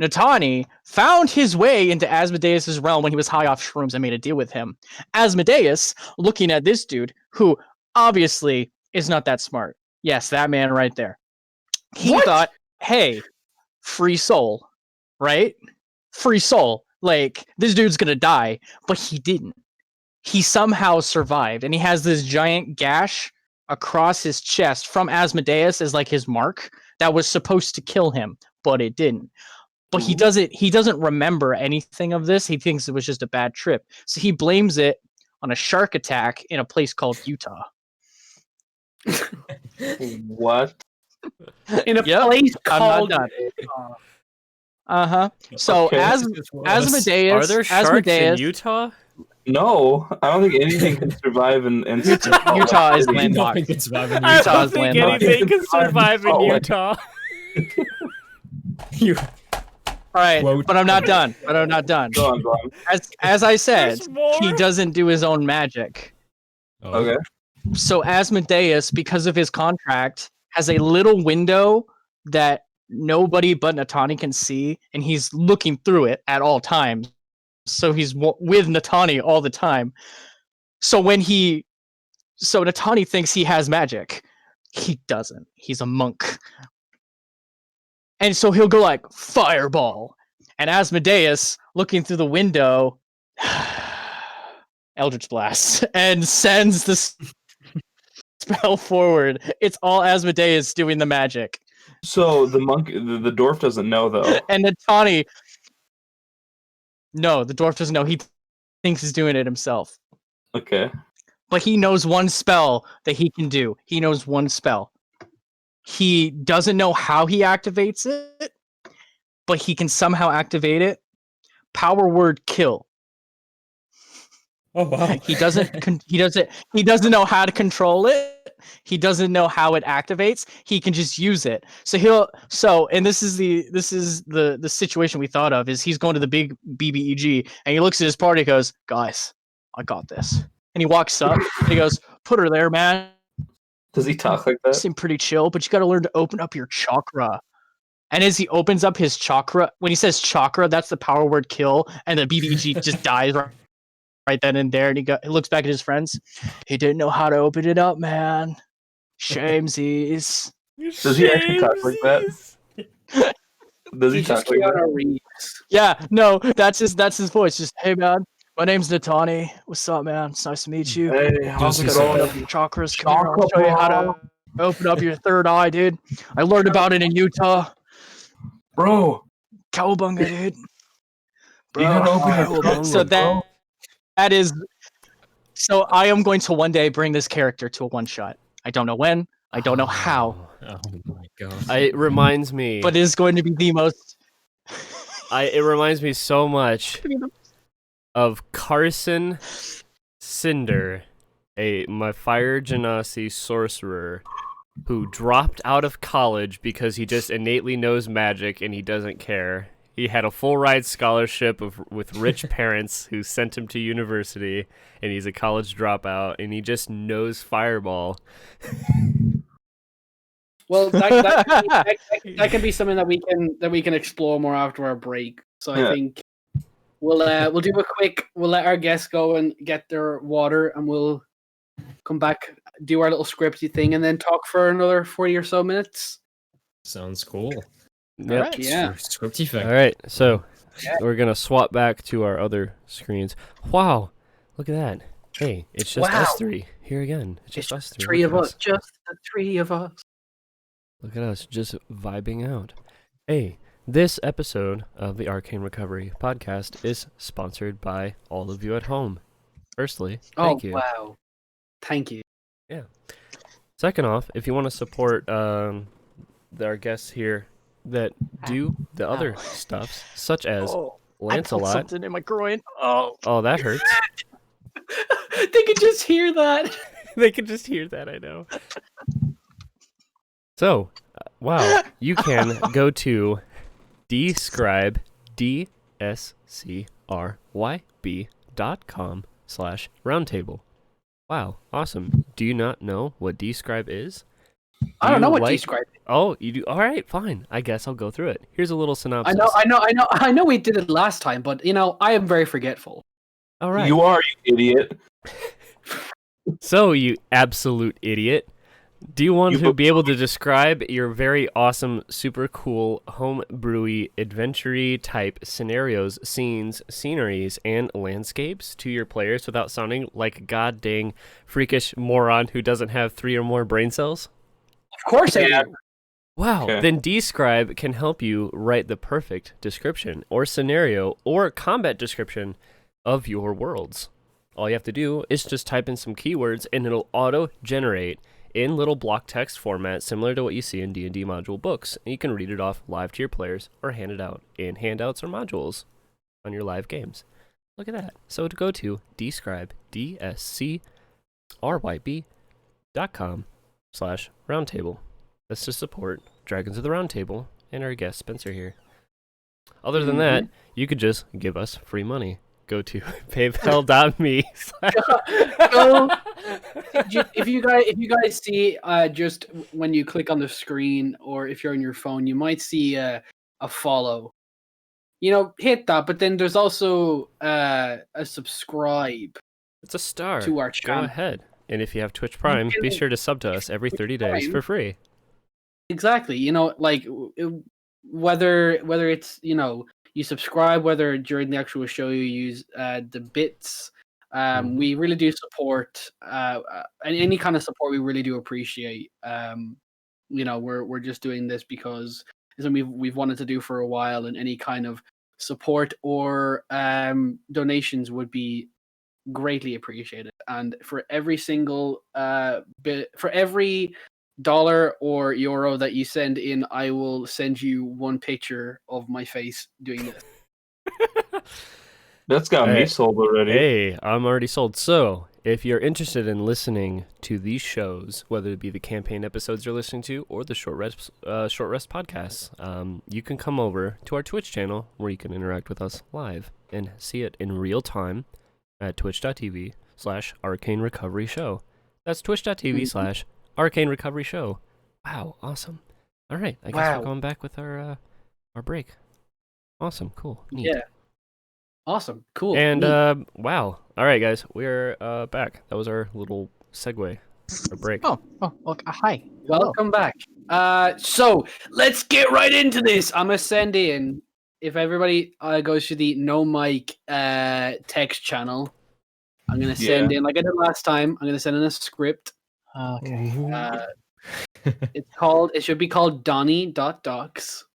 [SPEAKER 5] Natani found his way into Asmodeus' realm when he was high off shrooms and made a deal with him. Asmodeus, looking at this dude, who obviously is not that smart. Yes, that man right there. He
[SPEAKER 2] What?
[SPEAKER 5] thought, hey, free soul, right? Free soul. Like, this dude's gonna die, but he didn't. He somehow survived, and he has this giant gash across his chest from Asmodeus as like his mark that was supposed to kill him, but it didn't. But he doesn't remember anything of this. He thinks it was just a bad trip. So he blames it on a shark attack in a place called Utah.
[SPEAKER 3] What?
[SPEAKER 2] In a
[SPEAKER 5] Yep,
[SPEAKER 2] place
[SPEAKER 5] I'm not
[SPEAKER 2] called.
[SPEAKER 5] done. So
[SPEAKER 3] Okay.
[SPEAKER 5] Asmodeus,
[SPEAKER 1] Are there sharks in
[SPEAKER 5] Asmodeus,
[SPEAKER 1] Utah?
[SPEAKER 3] No, I don't think anything can survive in
[SPEAKER 5] Utah is
[SPEAKER 3] City.
[SPEAKER 5] landlocked.
[SPEAKER 4] Nothing can survive in
[SPEAKER 1] I
[SPEAKER 5] Utah
[SPEAKER 1] don't
[SPEAKER 5] is
[SPEAKER 1] think
[SPEAKER 5] landlocked.
[SPEAKER 1] anything can survive in
[SPEAKER 3] Oh, wait.
[SPEAKER 1] Utah.
[SPEAKER 4] You
[SPEAKER 5] All right,
[SPEAKER 4] Quote.
[SPEAKER 5] but I'm not done. Go
[SPEAKER 3] Go on.
[SPEAKER 5] As I said,
[SPEAKER 1] There's more?
[SPEAKER 5] he doesn't do his own magic.
[SPEAKER 4] Oh.
[SPEAKER 3] Okay.
[SPEAKER 5] So Asmodeus, because of his contract, has a little window that nobody but Natani can see, and he's looking through it at all times. So he's with Natani all the time. So Natani thinks he has magic. He doesn't. He's a monk. And so he'll go like, fireball. And Asmodeus, looking through the window, Eldritch Blast, and sends the spell forward. It's all Asmodeus doing the magic.
[SPEAKER 3] So the monk, the dwarf doesn't know though.
[SPEAKER 5] And Natani, no, the dwarf doesn't know. He thinks he's doing it himself.
[SPEAKER 3] Okay.
[SPEAKER 5] But he knows one spell that he can do. He knows one spell. He doesn't know how he activates it, but he can somehow activate it. Power word kill.
[SPEAKER 4] Oh wow.
[SPEAKER 5] He doesn't know how to control it. He doesn't know how it activates. He can just use it. And this is the situation we thought of is he's going to the big BBEG and he looks at his party and goes, "Guys, I got this." And he walks up and he goes, "Put her there, man.
[SPEAKER 3] Does he talk like that?
[SPEAKER 5] Seem pretty chill, but you got to learn to open up your chakra." And as he opens up his chakra, when he says chakra, that's the power word kill, and the BBG just dies right then and there. And he looks back at his friends. He didn't know how to open it up, man. Shamesies.
[SPEAKER 3] Does he actually talk like that? Does he
[SPEAKER 2] He's
[SPEAKER 3] talk
[SPEAKER 2] just
[SPEAKER 3] like that?
[SPEAKER 2] Keanu Reeves.
[SPEAKER 5] Yeah, no, that's his voice. Just, "Hey, man, my name's Natani. What's up, man? It's nice to meet you.
[SPEAKER 3] Hey, how's
[SPEAKER 4] Does
[SPEAKER 3] it
[SPEAKER 4] he
[SPEAKER 5] Open
[SPEAKER 3] going?
[SPEAKER 5] up your chakras. Come here, I'll show you how to open up your third eye, dude. I learned about it in Utah.
[SPEAKER 3] Bro,
[SPEAKER 5] Cowabunga, dude.
[SPEAKER 3] you gotta open your
[SPEAKER 1] Cowabunga,
[SPEAKER 5] So
[SPEAKER 1] bro.
[SPEAKER 5] that is. So I am going to one day bring this character to a one shot. I don't know when. I don't know how.
[SPEAKER 4] Oh my god.
[SPEAKER 1] It reminds me.
[SPEAKER 5] But it is going to be the most.
[SPEAKER 1] It reminds me so much of Carson Cinder, my Fire Genasi sorcerer, who dropped out of college because he just innately knows magic and he doesn't care. He had a full ride scholarship with rich parents who sent him to university, and he's a college dropout, and he just knows Fireball.
[SPEAKER 2] Well, that can be something that we can explore more after our break. So I think we'll do a quick. We'll let our guests go and get their water, and we'll come back, do our little scripty thing, and then talk for another 40 or so minutes.
[SPEAKER 4] Sounds cool.
[SPEAKER 1] Yep.
[SPEAKER 5] Right.
[SPEAKER 2] Yeah.
[SPEAKER 4] Scripty thing.
[SPEAKER 1] All right, so we're gonna swap back to our other screens. Wow, look at that! Hey, it's just us three here again. It's just us three.
[SPEAKER 2] Three
[SPEAKER 1] Look
[SPEAKER 2] of
[SPEAKER 1] at
[SPEAKER 2] us, just the three of us.
[SPEAKER 1] Look at us, just vibing out. Hey, this episode of the Arcane Recovery podcast is sponsored by all of you at home. Firstly, thank you.
[SPEAKER 2] Wow, thank you.
[SPEAKER 1] Yeah. Second off, if you want to support our guests here that do the other stuffs, such as
[SPEAKER 5] I felt
[SPEAKER 1] Lancelot.
[SPEAKER 5] something in my groin.
[SPEAKER 1] Oh, that hurts.
[SPEAKER 2] They could just hear that.
[SPEAKER 1] They can just hear that, I know. So, wow, you can go to describe, dscryb.com/roundtable. Wow, awesome. Do you not know what describe is?
[SPEAKER 2] I don't know what
[SPEAKER 1] like-
[SPEAKER 2] describe is.
[SPEAKER 1] Oh, you do? All right, fine. I guess I'll go through it. Here's a little synopsis.
[SPEAKER 2] I know we did it last time, but I am very forgetful.
[SPEAKER 1] All right.
[SPEAKER 3] You are, you idiot.
[SPEAKER 1] So, you absolute idiot. Do you want to be able to describe your very awesome, super cool, home brewy, adventure-y type scenarios, scenes, sceneries, and landscapes to your players without sounding like a god-dang freakish moron who doesn't have 3 or more brain cells?
[SPEAKER 2] Of course I do.
[SPEAKER 1] Wow,
[SPEAKER 3] Okay.
[SPEAKER 1] then Describe can help you write the perfect description or scenario or combat description of your worlds. All you have to do is just type in some keywords, and it'll auto-generate in little block text format, similar to what you see in D&D module books. And you can read it off live to your players or hand it out in handouts or modules on your live games. Look at that. So to go to Dscribe, dscryb.com/roundtable. That's to support Dragons of the Roundtable and our guest Spencer here. Other than that, you could just give us free money. Go to paypal.me.
[SPEAKER 2] So, if you guys see just when you click on the screen, or if you're on your phone, you might see a follow. Hit that. But then there's also a subscribe.
[SPEAKER 1] It's a star.
[SPEAKER 2] To our channel.
[SPEAKER 1] Go ahead. And if you have Twitch Prime, be sure to sub to us every 30 days for free.
[SPEAKER 2] Exactly. Whether it's you subscribe, whether during the actual show you use the bits. We really do support any kind of support. We really do appreciate. We're just doing this because it's something we've wanted to do for a while, and any kind of support or donations would be greatly appreciated. And for every single for every dollar or euro that you send in, I will send you one picture of my face doing this.
[SPEAKER 3] That's got me sold already.
[SPEAKER 1] Hey, I'm already sold. So, if you're interested in listening to these shows, whether it be the campaign episodes you're listening to or the Short Rest podcasts, you can come over to our Twitch channel where you can interact with us live and see it in real time at twitch.tv/Arcane Recovery Show. That's twitch.tv/Arcane Recovery Show. Wow, awesome. All right, I guess we're going back with our break. Awesome, cool, neat.
[SPEAKER 2] Yeah. Awesome, cool.
[SPEAKER 1] And wow. All right, guys, we're back. That was our little segue, our break.
[SPEAKER 5] Oh, hi.
[SPEAKER 2] Welcome back. So let's get right into this. I'm gonna send in, if everybody goes to the No Mic text channel, I'm gonna send in, like I did last time, I'm gonna send in a script.
[SPEAKER 5] Okay.
[SPEAKER 2] It should be called Donnie.docs.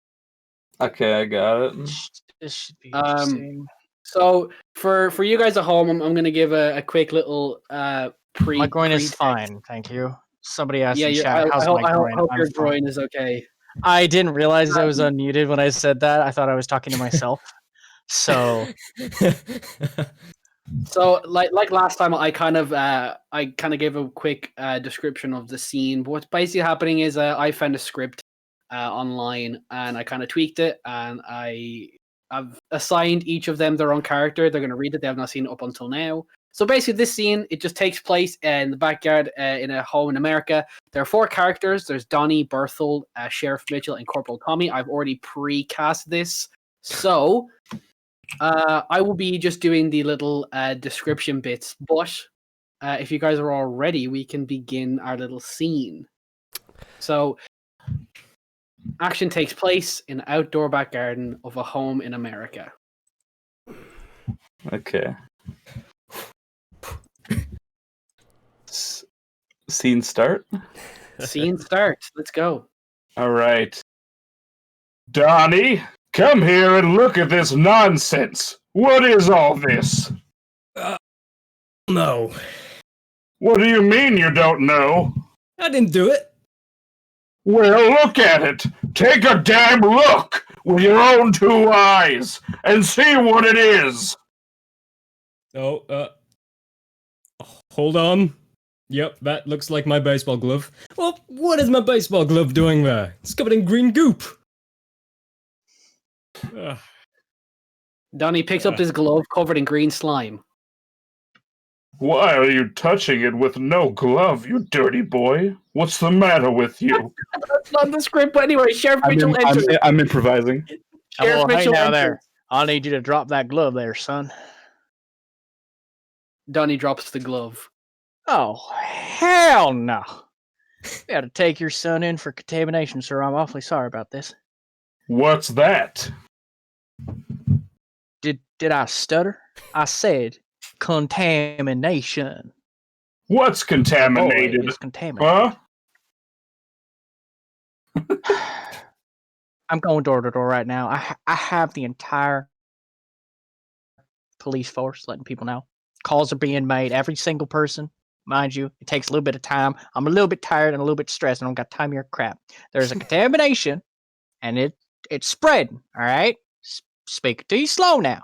[SPEAKER 3] Okay, I got it.
[SPEAKER 5] This should be interesting.
[SPEAKER 2] So for you guys at home, I'm gonna give a quick little
[SPEAKER 5] My groin is fine, thank you. Somebody asked in chat, how's my groin?
[SPEAKER 2] I hope your groin is okay.
[SPEAKER 5] I didn't realize I was unmuted when I said that. I thought I was talking to myself. So like last time, I kind of gave a quick description of the scene. But what's basically happening is I found a script online, and I kind of tweaked it, and I've assigned each of them their own character. They're going to read it. They have not seen it up until now. So basically, this scene, it just takes place in the backyard in a home in America. There are 4 characters. There's Donnie, Berthel, Sheriff Mitchell, and Corporal Tommy. I've already pre-cast this. So I will be just doing the little description bits. But if you guys are all ready, we can begin our little scene. So action takes place in the outdoor back garden of a home in America.
[SPEAKER 3] Okay. Scene start?
[SPEAKER 2] Scene start. Let's go.
[SPEAKER 3] All right. Donnie, come here and look at this nonsense. What is all this?
[SPEAKER 4] No.
[SPEAKER 3] What do you mean you don't know?
[SPEAKER 4] I didn't do it.
[SPEAKER 3] Well, look at it. Take a damn look with your own 2 eyes and see what it is.
[SPEAKER 4] Oh, hold on. Yep, that looks like my baseball glove. Well, what is my baseball glove doing there? It's covered in green goop.
[SPEAKER 2] Donnie picks up his glove covered in green slime.
[SPEAKER 3] Why are you touching it with no glove, you dirty boy? What's the matter with you?
[SPEAKER 2] That's not the script, but anyway, Sheriff Mitchell enters.
[SPEAKER 3] I'm improvising.
[SPEAKER 2] Sheriff Mitchell
[SPEAKER 5] now
[SPEAKER 2] enters.
[SPEAKER 5] there. I'll need you to drop that glove there, son.
[SPEAKER 2] Donnie drops the glove.
[SPEAKER 5] Oh, hell no. You gotta take your son in for contamination, sir. I'm awfully sorry about this.
[SPEAKER 3] What's that?
[SPEAKER 5] Did I stutter? I said contamination.
[SPEAKER 3] What's contaminated?
[SPEAKER 5] It's contaminated.
[SPEAKER 3] Huh?
[SPEAKER 5] I'm going door to door right now. I have the entire police force letting people know. Calls are being made. Every single person, mind you, it takes a little bit of time. I'm a little bit tired and a little bit stressed, and I don't got time for your crap. There's a contamination, and it's spreading. All right, speak to you slow now.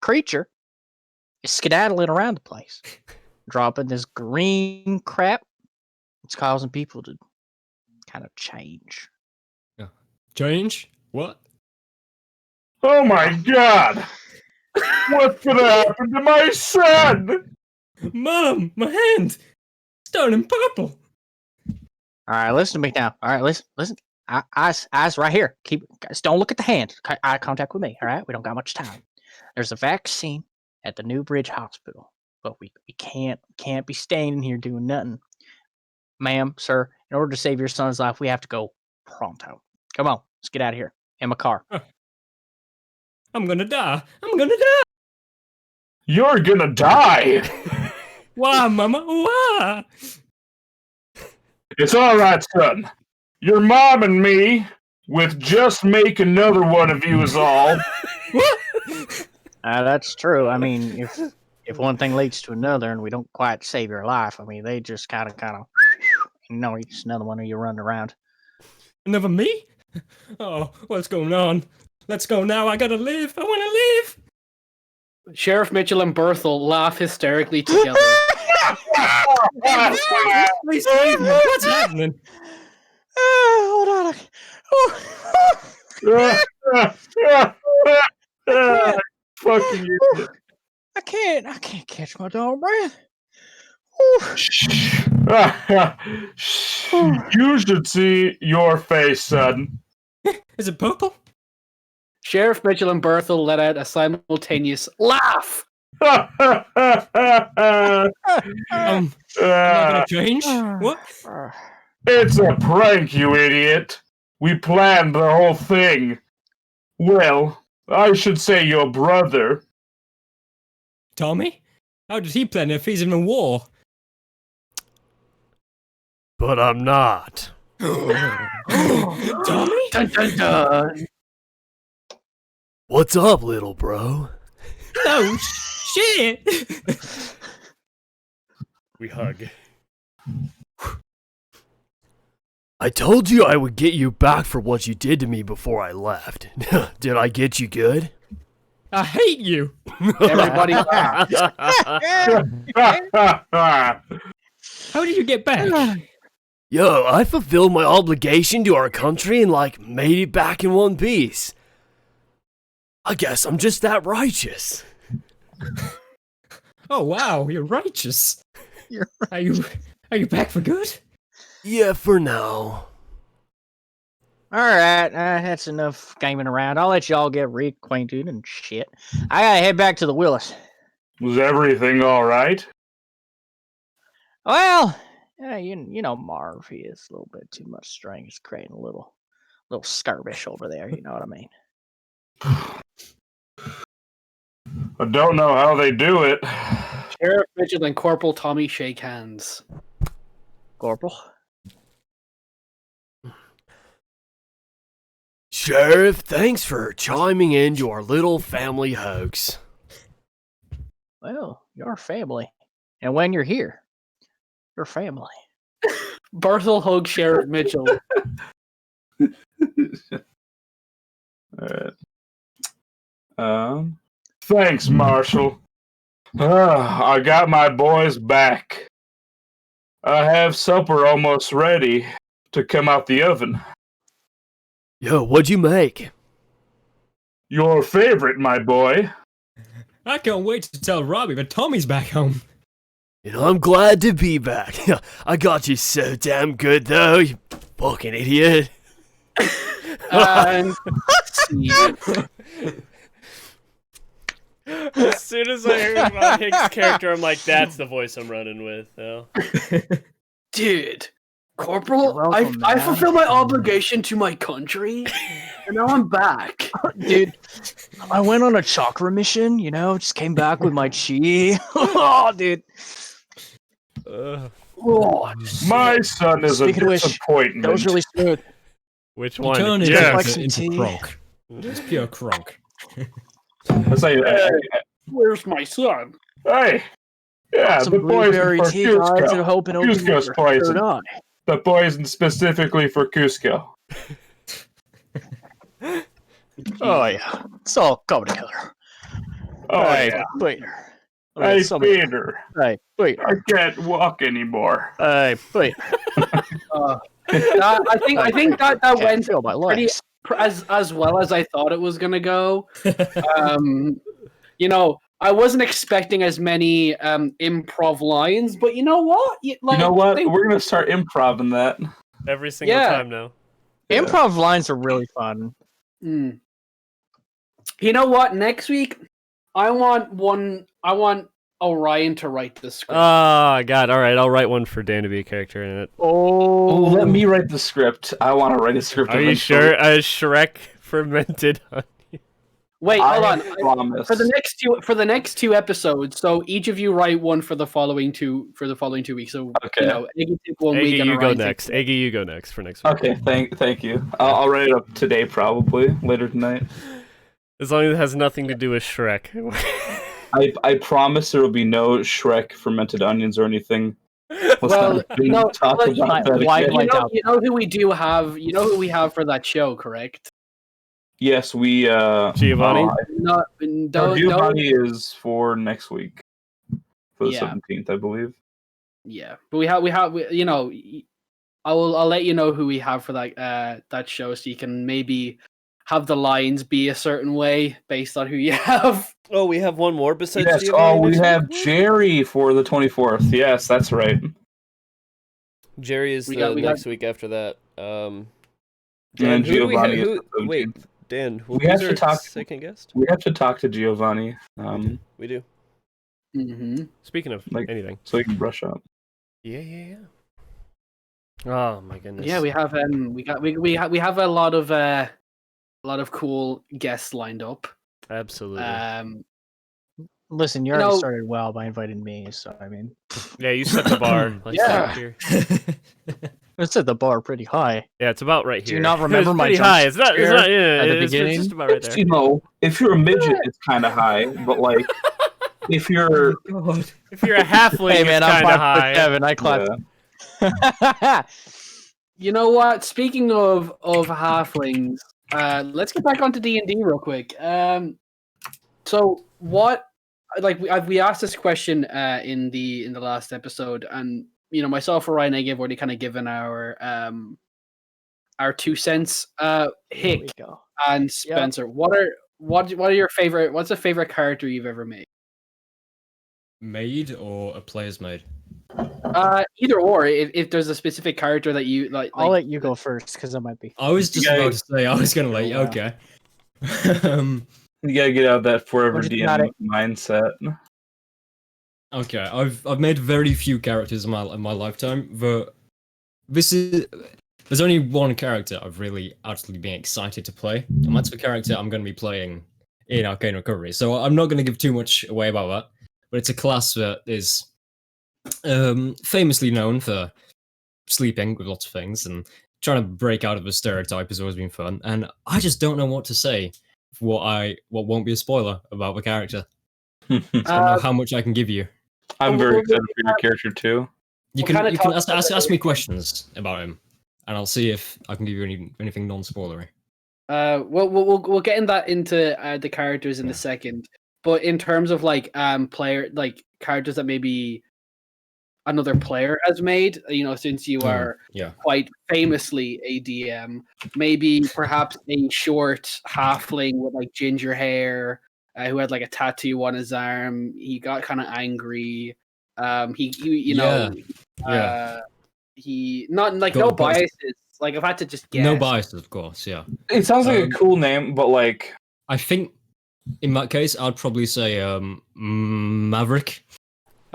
[SPEAKER 5] Creature is skedaddling around the place, dropping this green crap. It's causing people to kind of change.
[SPEAKER 4] Change? What?
[SPEAKER 3] Oh my god! What's gonna happen to my son?
[SPEAKER 4] Mom, my hand! It's turning purple!
[SPEAKER 5] All right, listen to me now. All right, listen. Eyes right here. Guys, don't look at the hand. Eye contact with me, all right? We don't got much time. There's a vaccine at the New Bridge Hospital, but we can't be staying in here doing nothing. Ma'am, sir, in order to save your son's life, we have to go pronto. Come on, let's get out of here. In my car.
[SPEAKER 4] I'm gonna die. I'm gonna die.
[SPEAKER 3] You're gonna die!
[SPEAKER 4] Why, Mama? Why?
[SPEAKER 3] It's alright, son. Your mom and me, with just make another one of you is all.
[SPEAKER 5] That's true. I mean, if one thing leads to another and we don't quite save your life, I mean, they just kind of, it's another one of you running around.
[SPEAKER 4] Another me? Oh, what's going on? Let's go now. I gotta live. I wanna live.
[SPEAKER 2] Sheriff Mitchell and Berthel laugh hysterically together.
[SPEAKER 4] Please save me. What's happening?
[SPEAKER 5] Hold on.
[SPEAKER 3] Fucking idiot.
[SPEAKER 5] I can't catch my darn breath.
[SPEAKER 3] You should see your face, son.
[SPEAKER 4] Is it purple?
[SPEAKER 2] Sheriff Mitchell and Berthel let out a simultaneous laugh.
[SPEAKER 4] I'm not gonna change? What?
[SPEAKER 3] It's a prank, you idiot. We planned the whole thing. Well, I should say your brother.
[SPEAKER 4] Tommy? How did he plan it if he's in a war?
[SPEAKER 1] But I'm not.
[SPEAKER 4] Tommy?
[SPEAKER 2] Dun, dun, dun.
[SPEAKER 1] What's up, little bro?
[SPEAKER 4] Oh, shit!
[SPEAKER 1] We hug. I told you I would get you back for what you did to me before I left. Did I get you good?
[SPEAKER 4] I hate you!
[SPEAKER 2] Everybody laughed.
[SPEAKER 4] How did you get back?
[SPEAKER 1] Yo, I fulfilled my obligation to our country and, made it back in one piece. I guess I'm just that righteous.
[SPEAKER 4] Oh wow, you're righteous. Are you back for good?
[SPEAKER 1] Yeah, for now.
[SPEAKER 5] Alright, that's enough gaming around. I'll let y'all get reacquainted and shit. I gotta head back to the Willis.
[SPEAKER 3] Was everything alright?
[SPEAKER 5] Well, you know Marv, he is a little bit too much strain. He's creating a little skirmish over there, you know what I mean?
[SPEAKER 3] I don't know how they do it.
[SPEAKER 2] Sheriff Mitchell and Corporal Tommy shake hands.
[SPEAKER 5] Corporal?
[SPEAKER 1] Sheriff, thanks for chiming into our little family hoax.
[SPEAKER 5] Well, you're family. And when you're here, you're family.
[SPEAKER 2] Berthel hugs Sheriff Mitchell.
[SPEAKER 3] Thanks, Marshal. I got my boys back. I have supper almost ready to come out the oven.
[SPEAKER 1] Yo, what'd you make?
[SPEAKER 3] Your favorite, my boy.
[SPEAKER 4] I can't wait to tell Robbie that Tommy's back home.
[SPEAKER 1] I'm glad to be back. I got you so damn good, though, you fucking idiot.
[SPEAKER 2] And
[SPEAKER 1] As soon as I heard Ron Hicks' character, I'm like, that's the voice I'm running with. So.
[SPEAKER 2] dude, Corporal,
[SPEAKER 5] welcome,
[SPEAKER 2] I
[SPEAKER 5] man.
[SPEAKER 2] fulfill my obligation to my country, and now I'm back.
[SPEAKER 5] Dude, I went on a chakra mission, just came back with my chi. Oh, dude.
[SPEAKER 2] Oh,
[SPEAKER 3] My son is
[SPEAKER 5] Speaking
[SPEAKER 3] a
[SPEAKER 5] of which,
[SPEAKER 3] disappointment.
[SPEAKER 5] That was really smooth.
[SPEAKER 1] Which
[SPEAKER 4] You
[SPEAKER 1] one?
[SPEAKER 4] turn it
[SPEAKER 3] Yeah.
[SPEAKER 5] Like some
[SPEAKER 4] into
[SPEAKER 5] tea.
[SPEAKER 4] Kronk. It's pure Kronk.
[SPEAKER 3] That's like,
[SPEAKER 2] where's my son?
[SPEAKER 3] hey, Yeah,
[SPEAKER 5] Some
[SPEAKER 3] the poison
[SPEAKER 5] blueberry
[SPEAKER 3] for
[SPEAKER 5] tea, guys, and
[SPEAKER 3] Cusco.
[SPEAKER 5] hope and open
[SPEAKER 3] Cusco's
[SPEAKER 5] your
[SPEAKER 3] poison.
[SPEAKER 5] third eye.
[SPEAKER 3] The poison specifically for Cusco.
[SPEAKER 5] Oh yeah, it's all coming together.
[SPEAKER 3] Oh
[SPEAKER 5] Hey,
[SPEAKER 3] yeah.
[SPEAKER 5] Peter.
[SPEAKER 3] Hey, Peter.
[SPEAKER 5] Hey, Peter.
[SPEAKER 3] I can't walk anymore.
[SPEAKER 5] Hey, Peter.
[SPEAKER 2] I think that
[SPEAKER 5] Can't
[SPEAKER 2] went
[SPEAKER 5] feel my
[SPEAKER 2] pretty
[SPEAKER 5] legs.
[SPEAKER 2] as well as I thought it was gonna go. You know, I wasn't expecting as many improv lines, but you know what?
[SPEAKER 3] You know what?
[SPEAKER 2] they-
[SPEAKER 3] We're gonna start improving that.
[SPEAKER 1] Every single
[SPEAKER 2] Yeah.
[SPEAKER 1] time now.
[SPEAKER 5] Improv lines are really fun.
[SPEAKER 2] Mm. You know what? Next week, I want Orion to write the script.
[SPEAKER 1] Oh, God. All right. I'll write one for Dan to be a character in it.
[SPEAKER 3] Oh, let me write the script. I want to write a script.
[SPEAKER 1] Are you
[SPEAKER 3] eventually.
[SPEAKER 1] sure? A Shrek fermented onion.
[SPEAKER 2] Wait,
[SPEAKER 3] I
[SPEAKER 2] hold on.
[SPEAKER 3] promise.
[SPEAKER 2] For the next two episodes, so each of you write one for the following 2 weeks. So
[SPEAKER 3] Okay.
[SPEAKER 2] you know, Eggy take 1 week
[SPEAKER 1] Eggy,
[SPEAKER 2] and
[SPEAKER 1] you go
[SPEAKER 2] Orion
[SPEAKER 1] next.
[SPEAKER 2] take
[SPEAKER 1] Eggy, you go next for next week.
[SPEAKER 3] Okay, thank you. I'll write it up today, probably later tonight.
[SPEAKER 1] As long as it has nothing to do with Shrek.
[SPEAKER 3] I promise there will be no Shrek fermented onions or anything. Let's
[SPEAKER 2] Well,
[SPEAKER 3] not even
[SPEAKER 2] no,
[SPEAKER 3] talk
[SPEAKER 2] well,
[SPEAKER 3] about that
[SPEAKER 5] why-
[SPEAKER 3] again.
[SPEAKER 5] why-
[SPEAKER 2] You know who we do have. You know who we have for that show, correct?
[SPEAKER 3] Yes, we.
[SPEAKER 1] Giovanni?
[SPEAKER 2] No, don't.
[SPEAKER 3] Giovanni is for next week, for the
[SPEAKER 2] Yeah.
[SPEAKER 3] 17th, I believe.
[SPEAKER 2] Yeah, but we have. You know, I'll let you know who we have for that show, so you can maybe have the lines be a certain way based on who you have.
[SPEAKER 1] Oh, we have one more besides
[SPEAKER 3] Yes.
[SPEAKER 1] Giovanni
[SPEAKER 3] Oh, we
[SPEAKER 1] next
[SPEAKER 3] have
[SPEAKER 1] week?
[SPEAKER 3] Jerry for the 24th. Yes, that's right.
[SPEAKER 1] Jerry is
[SPEAKER 2] We
[SPEAKER 1] the
[SPEAKER 2] got-
[SPEAKER 1] next week after that.
[SPEAKER 3] And
[SPEAKER 1] Dan, who do we
[SPEAKER 3] Giovanni
[SPEAKER 1] have?
[SPEAKER 3] is the 17th.
[SPEAKER 1] Wait, Dan,
[SPEAKER 3] We have
[SPEAKER 1] who's
[SPEAKER 3] to
[SPEAKER 1] our
[SPEAKER 3] talk-
[SPEAKER 1] second guest?
[SPEAKER 3] We have to talk to Giovanni,
[SPEAKER 1] We do.
[SPEAKER 2] Mm-hmm.
[SPEAKER 1] Speaking of
[SPEAKER 3] Like-
[SPEAKER 1] anything.
[SPEAKER 3] so he can brush up.
[SPEAKER 1] Yeah. Oh my goodness.
[SPEAKER 2] Yeah, we have we have a lot of cool guests lined up.
[SPEAKER 1] Absolutely.
[SPEAKER 5] Listen, you
[SPEAKER 2] You
[SPEAKER 5] already
[SPEAKER 2] know-
[SPEAKER 5] started well by inviting me, so I mean,
[SPEAKER 1] Yeah, you set the bar. Like,
[SPEAKER 2] Yeah.
[SPEAKER 1] right here.
[SPEAKER 5] I set the bar pretty high.
[SPEAKER 1] Yeah, it's about right
[SPEAKER 5] Do
[SPEAKER 1] here.
[SPEAKER 5] you not remember
[SPEAKER 1] It's
[SPEAKER 5] my
[SPEAKER 1] pretty
[SPEAKER 5] jump
[SPEAKER 1] high. It's not. It's
[SPEAKER 5] scare
[SPEAKER 1] not. Yeah,
[SPEAKER 5] at the
[SPEAKER 1] it's
[SPEAKER 5] beginning?
[SPEAKER 1] just about right there.
[SPEAKER 3] You know, if you're a midget, it's kind of high, but like, if you're
[SPEAKER 1] If you're a halfling,
[SPEAKER 5] Hey man,
[SPEAKER 1] it's
[SPEAKER 5] I'm
[SPEAKER 1] kind of high.
[SPEAKER 5] 5'7". I clapped.
[SPEAKER 3] yeah.
[SPEAKER 2] You know what? Speaking of halflings, let's get back onto D&D real quick. So what? Like we asked this question in the last episode, and you know myself, Orion, and Egg have already kind of given our 2 cents.
[SPEAKER 5] Here
[SPEAKER 2] Hick
[SPEAKER 5] we go.
[SPEAKER 2] and Spencer, what are your favorite? What's a favorite character you've ever made?
[SPEAKER 4] Made or a player's made?
[SPEAKER 2] Either or. If there's a specific character that you like,
[SPEAKER 5] I'll let you go first because that might be.
[SPEAKER 4] I was just
[SPEAKER 3] Yeah.
[SPEAKER 4] about to say I was gonna let you.
[SPEAKER 3] Yeah.
[SPEAKER 4] Okay.
[SPEAKER 3] You gotta get out of that forever
[SPEAKER 5] What'd you
[SPEAKER 3] DM
[SPEAKER 5] think
[SPEAKER 3] mindset.
[SPEAKER 4] Okay, I've made very few characters in my lifetime, but there's only one character I've really actually been excited to play, and that's the character I'm going to be playing in Arcane Recovery. So I'm not going to give too much away about that, but it's a class that is famously known for sleeping with lots of things, and trying to break out of the stereotype has always been fun. And I just don't know what to say for what won't be a spoiler about the character. I don't know how much I can give you.
[SPEAKER 3] I'm very excited for your character too.
[SPEAKER 4] You
[SPEAKER 2] We'll
[SPEAKER 4] can
[SPEAKER 2] kinda
[SPEAKER 4] you can
[SPEAKER 2] talk about
[SPEAKER 4] ask
[SPEAKER 2] that
[SPEAKER 4] me
[SPEAKER 2] later.
[SPEAKER 4] questions about him, and I'll see if I can give you anything non-spoilery.
[SPEAKER 2] We'll get into the characters in
[SPEAKER 4] Yeah.
[SPEAKER 2] a second. But in terms of like characters that maybe another player has made, you know, since you are
[SPEAKER 4] Yeah.
[SPEAKER 2] quite famously a DM, maybe perhaps a short halfling with like ginger hair, who had like a tattoo on his arm. He got kind of angry. He you know,
[SPEAKER 4] Yeah.
[SPEAKER 2] he not like
[SPEAKER 4] Got
[SPEAKER 2] no
[SPEAKER 4] the post-
[SPEAKER 2] biases. Like I've had to just guess.
[SPEAKER 4] No bias, of course. Yeah.
[SPEAKER 3] It sounds like a
[SPEAKER 4] Um,
[SPEAKER 3] cool name, but like,
[SPEAKER 4] I think in that case, I'd probably say Maverick.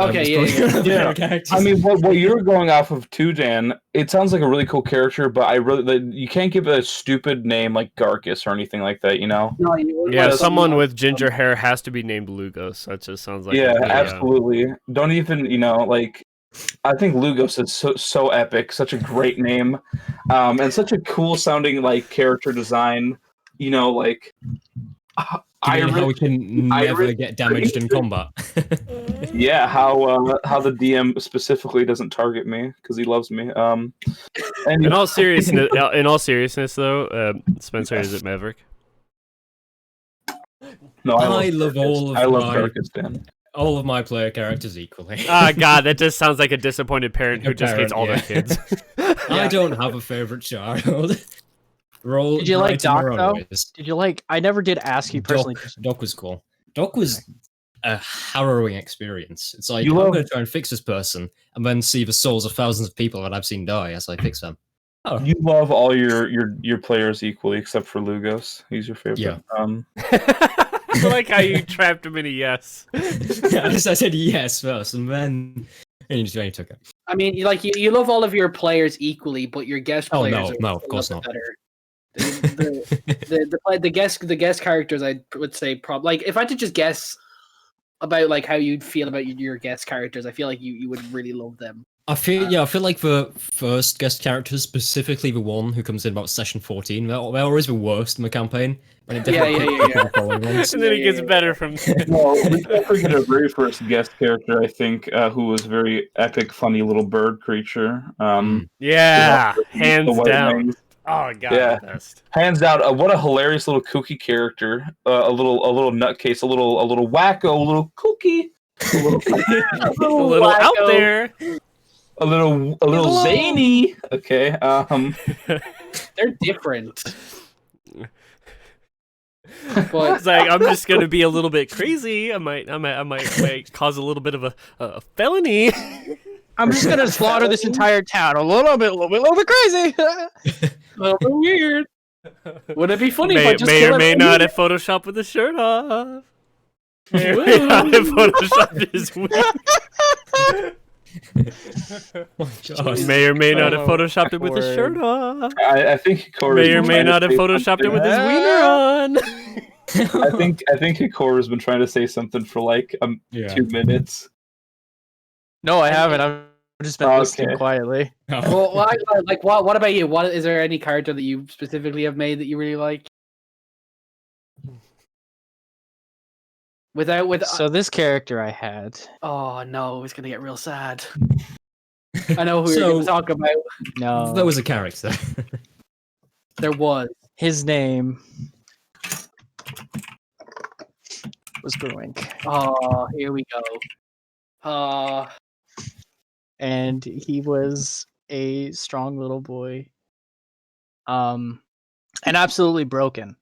[SPEAKER 2] Okay,
[SPEAKER 4] It's
[SPEAKER 2] yeah,
[SPEAKER 4] probably
[SPEAKER 2] yeah.
[SPEAKER 4] one of the
[SPEAKER 3] Yeah.
[SPEAKER 4] better characters.
[SPEAKER 3] I mean, what you're going off of too, Dan. It sounds like a really cool character, but you can't give it a stupid name like Garcus or anything like that. You know?
[SPEAKER 2] No, you
[SPEAKER 1] Yeah,
[SPEAKER 2] like
[SPEAKER 1] someone
[SPEAKER 2] something-
[SPEAKER 1] with ginger hair has to be named Lugos. That just sounds like
[SPEAKER 3] Yeah,
[SPEAKER 1] a good,
[SPEAKER 3] absolutely. Don't even, like, I think Lugos is so epic, such a great name, and such a cool sounding like character design. You know, like
[SPEAKER 4] How we can never get damaged in combat.
[SPEAKER 3] Yeah, how the DM specifically doesn't target me because he loves me.
[SPEAKER 1] In all seriousness, though, Spencer, is it Maverick?
[SPEAKER 3] No,
[SPEAKER 4] I love
[SPEAKER 3] Darkistan.
[SPEAKER 4] all of my player characters equally.
[SPEAKER 1] Ah, God, that just sounds like a disappointed parent who just hates all their
[SPEAKER 4] Yeah.
[SPEAKER 1] kids.
[SPEAKER 4] I don't have a favorite child.
[SPEAKER 5] Did you like Doc though? Did you like? I never did ask you personally.
[SPEAKER 4] Doc was cool. Doc was a harrowing experience. It's like,
[SPEAKER 3] You
[SPEAKER 4] I'm
[SPEAKER 3] love-
[SPEAKER 4] going to try and fix this person, and then see the souls of thousands of people that I've seen die as I fix them. Oh,
[SPEAKER 3] You love all your players equally except for Lugos. He's your favorite.
[SPEAKER 4] Yeah.
[SPEAKER 1] I like how you trapped him in a yes.
[SPEAKER 4] I said yes first, and then you took it.
[SPEAKER 2] I mean, you love all of your players equally, but your guest
[SPEAKER 4] Oh,
[SPEAKER 2] players
[SPEAKER 4] no,
[SPEAKER 2] are
[SPEAKER 4] of course
[SPEAKER 2] a lot
[SPEAKER 4] not.
[SPEAKER 2] better. The guest characters, I would say, like if I had to just guess about like how you'd feel about your guest characters, I feel like you would really love them.
[SPEAKER 4] I feel like the first guest characters, specifically the one who comes in about session 14, they're always the worst in the campaign. And it
[SPEAKER 2] Yeah.
[SPEAKER 4] the following ones.
[SPEAKER 1] And then it gets better from there.
[SPEAKER 3] Well, we can't forget our very first guest character, I think, who was a very epic, funny little bird creature.
[SPEAKER 1] Yeah,
[SPEAKER 3] the
[SPEAKER 1] hands
[SPEAKER 3] white
[SPEAKER 1] down.
[SPEAKER 3] wings.
[SPEAKER 1] Oh, God,
[SPEAKER 3] Yeah.
[SPEAKER 1] the best.
[SPEAKER 3] Hands down, what a hilarious little kooky character! A little nutcase, a little wacko, a little kooky, a
[SPEAKER 1] A little out there.
[SPEAKER 3] a little zany. Okay,
[SPEAKER 2] They're different. But
[SPEAKER 1] It's like, I'm just gonna be a little bit crazy. I might cause a little bit of a felony.
[SPEAKER 5] I'm just gonna slaughter this entire town a little bit crazy.
[SPEAKER 2] a little bit weird. Would it be funny if I
[SPEAKER 1] May,
[SPEAKER 2] just
[SPEAKER 1] may
[SPEAKER 2] kill
[SPEAKER 1] or may
[SPEAKER 2] everyone?
[SPEAKER 1] not have photoshopped with the shirt off. May or may not have photoshopped his wig.
[SPEAKER 4] God.
[SPEAKER 1] May or may not have photoshopped it with his shirt off.
[SPEAKER 3] I think Hikoru
[SPEAKER 1] May or may not have photoshopped it with his wiener on.
[SPEAKER 3] I think Hikoru's been trying to say something for like 2 minutes.
[SPEAKER 5] No, I haven't. I've just been
[SPEAKER 3] Okay.
[SPEAKER 5] listening quietly.
[SPEAKER 4] Oh.
[SPEAKER 2] Well, what about you? What is there any character that you specifically have made that you really like?
[SPEAKER 5] So this character I had.
[SPEAKER 2] Oh no, it's gonna get real sad. I know who you're
[SPEAKER 4] So-
[SPEAKER 2] gonna talk about.
[SPEAKER 5] No,
[SPEAKER 4] That was a character.
[SPEAKER 2] There was.
[SPEAKER 5] his name was Grooming,
[SPEAKER 2] Oh, here we go.
[SPEAKER 5] and he was a strong little boy, and absolutely broken.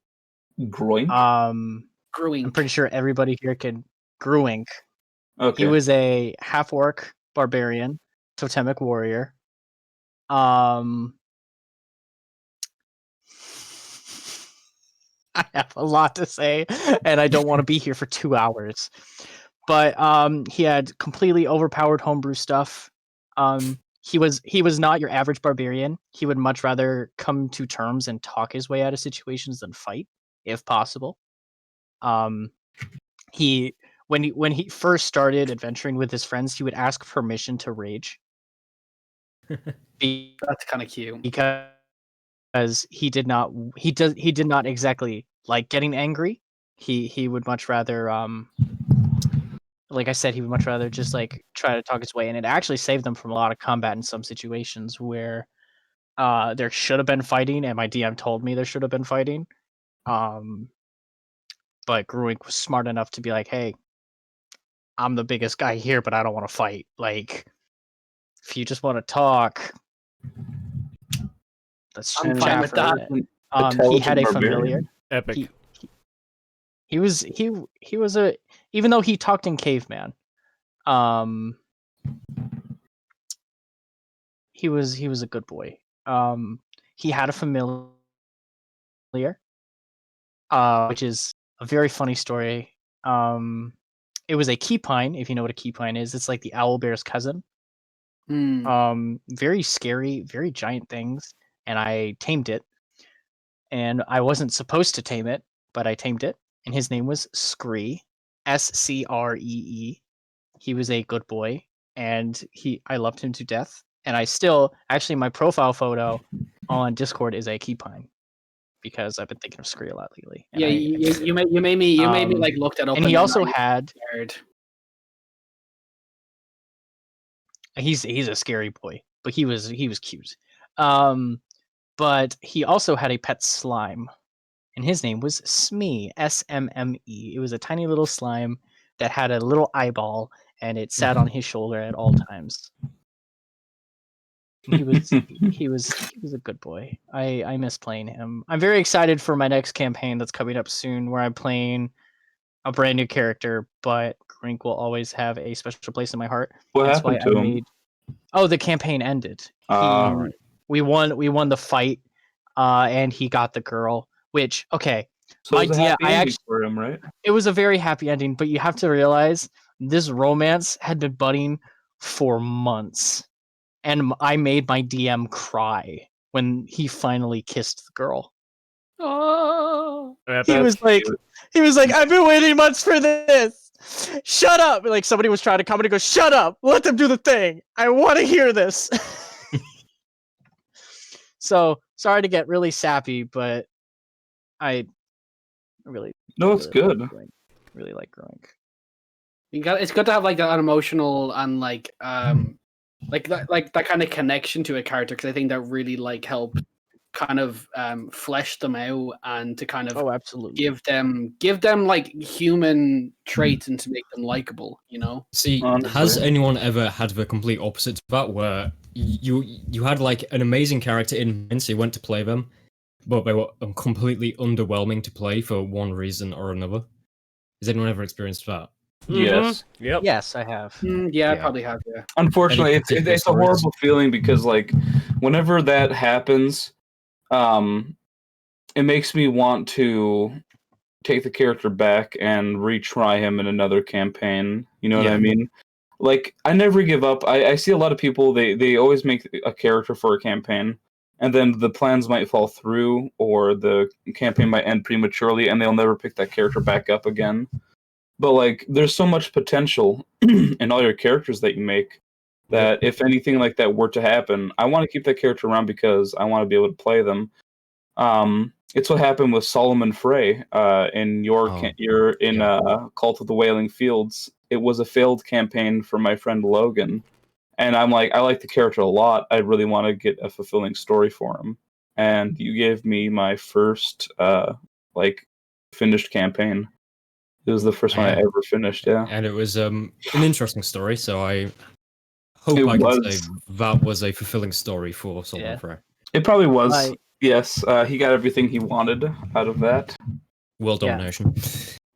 [SPEAKER 3] Groink.
[SPEAKER 2] Growing.
[SPEAKER 5] I'm pretty sure everybody here can Grooming.
[SPEAKER 3] Okay.
[SPEAKER 5] He was a half orc barbarian, totemic warrior. I have a lot to say, and I don't want to be here for 2 hours. But he had completely overpowered homebrew stuff. He was not your average barbarian. He would much rather come to terms and talk his way out of situations than fight, if possible. When he first started adventuring with his friends, he would ask permission to rage.
[SPEAKER 2] That's kind of cute.
[SPEAKER 5] Because he did not exactly like getting angry. He would much rather like I said, he would much rather just like try to talk his way, and it actually saved them from a lot of combat in some situations where there should have been fighting, and my DM told me there should have been fighting. But Gruink was smart enough to be like, "Hey, I'm the biggest guy here, but I don't want to fight. Like, if you just want to talk, let's
[SPEAKER 2] I'm
[SPEAKER 5] chat
[SPEAKER 2] fine with
[SPEAKER 5] for a
[SPEAKER 2] that.
[SPEAKER 5] minute." He
[SPEAKER 3] Intelligent
[SPEAKER 5] had a
[SPEAKER 3] barbarian.
[SPEAKER 5] familiar.
[SPEAKER 1] Epic.
[SPEAKER 5] He was a, even though he talked in caveman, he was a good boy. He had a familiar, which is a very funny story. It was a keypine, if you know what a keypine is. It's like the owlbear's cousin. Very scary, very giant things, and I tamed it. And I wasn't supposed to tame it, but I tamed it. And his name was Scree, Scree. He was a good boy, and I loved him to death. And I still, actually, my profile photo on Discord is a keypine because I've been thinking of Scree a lot lately.
[SPEAKER 2] Yeah, you made me like look that up.
[SPEAKER 5] And he also had.
[SPEAKER 2] Scared.
[SPEAKER 5] He's a scary boy, but he was cute. But he also had a pet slime, and his name was Smee, S-M-M-E. It was a tiny little slime that had a little eyeball, and it sat on his shoulder at all times. He was a good boy. I miss playing him. I'm very excited for my next campaign that's coming up soon, where I'm playing a brand new character, but Grink will always have a special place in my heart.
[SPEAKER 3] What happened to him?
[SPEAKER 5] Oh, the campaign ended.
[SPEAKER 3] Right.
[SPEAKER 5] We won the fight, and he got the girl. Which, okay,
[SPEAKER 3] So it was a happy ending for him, right?
[SPEAKER 5] It was a very happy ending, but you have to realize this romance had been budding for months, and I made my DM cry when he finally kissed the girl.
[SPEAKER 2] Oh,
[SPEAKER 5] He was like, I've been waiting months for this. Shut up! Like somebody was trying to come and go, shut up! Let them do the thing. I want to hear this. So sorry to get really sappy, but I really
[SPEAKER 3] it's good.
[SPEAKER 5] Really like growing.
[SPEAKER 2] It's good to have like that emotional and like that kind of connection to a character, because I think that really like helped kind of flesh them out and to kind of
[SPEAKER 5] absolutely
[SPEAKER 2] give them like human traits and to make them likable, you know.
[SPEAKER 4] See, has anyone ever had the complete opposite to that, where you had like an amazing character in mind, so you went to play them, but they were completely underwhelming to play for one reason or another? Has anyone ever experienced that?
[SPEAKER 3] Yes.
[SPEAKER 1] Yep.
[SPEAKER 5] Yes, I have.
[SPEAKER 2] Yeah, I probably have. Yeah.
[SPEAKER 3] Unfortunately, it's a horrible feeling, because like whenever that happens, it makes me want to take the character back and retry him in another campaign. You know what I mean? Like, I never give up. I see a lot of people, they always make a character for a campaign, and then the plans might fall through, or the campaign might end prematurely, and they'll never pick that character back up again. But like, there's so much potential in all your characters that you make, that if anything like that were to happen, I want to keep that character around because I want to be able to play them. It's what happened with Solomon Frey in Cult of the Wailing Fields. It was a failed campaign for my friend Logan, and I'm like, I like the character a lot. I really want to get a fulfilling story for him, and you gave me my first finished campaign. It was the first one I ever finished, yeah.
[SPEAKER 4] And it was an interesting story, so I hope I can say that was a fulfilling story for Solomon Frey.
[SPEAKER 3] It probably was. Yes, he got everything he wanted out of that.
[SPEAKER 4] World domination.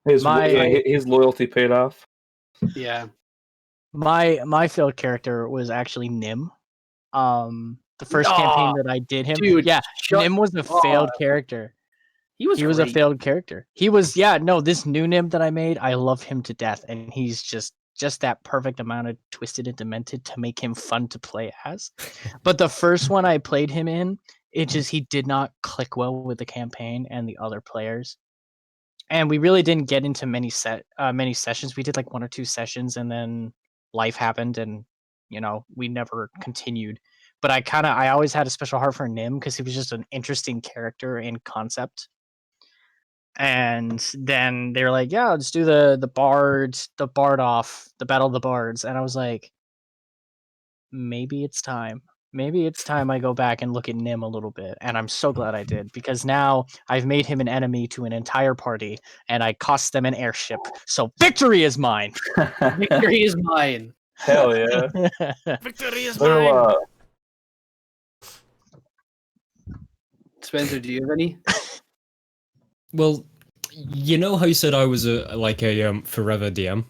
[SPEAKER 3] His loyalty paid off.
[SPEAKER 2] Yeah.
[SPEAKER 5] My failed character was actually Nim. The first campaign that I did him.
[SPEAKER 2] Dude,
[SPEAKER 5] Nim was a failed character. He was a failed character. He was, this new Nim that I made, I love him to death, and he's just that perfect amount of twisted and demented to make him fun to play as. But the first one I played him in, he did not click well with the campaign and the other players. And we really didn't get into many sessions. We did like 1 or 2 sessions, and then life happened, and we never continued. But I always had a special heart for Nim because he was just an interesting character and concept. And then they were like, yeah, let's do the Battle of the Bards. And I was like, maybe it's time. Maybe it's time I go back and look at Nim a little bit. And I'm so glad I did, because now I've made him an enemy to an entire party, and I cost them an airship. So victory is mine.
[SPEAKER 2] Victory is mine.
[SPEAKER 3] Hell yeah.
[SPEAKER 1] Victory is mine.
[SPEAKER 2] Spencer, do you have any?
[SPEAKER 4] Well, you know how you said I was a forever DM?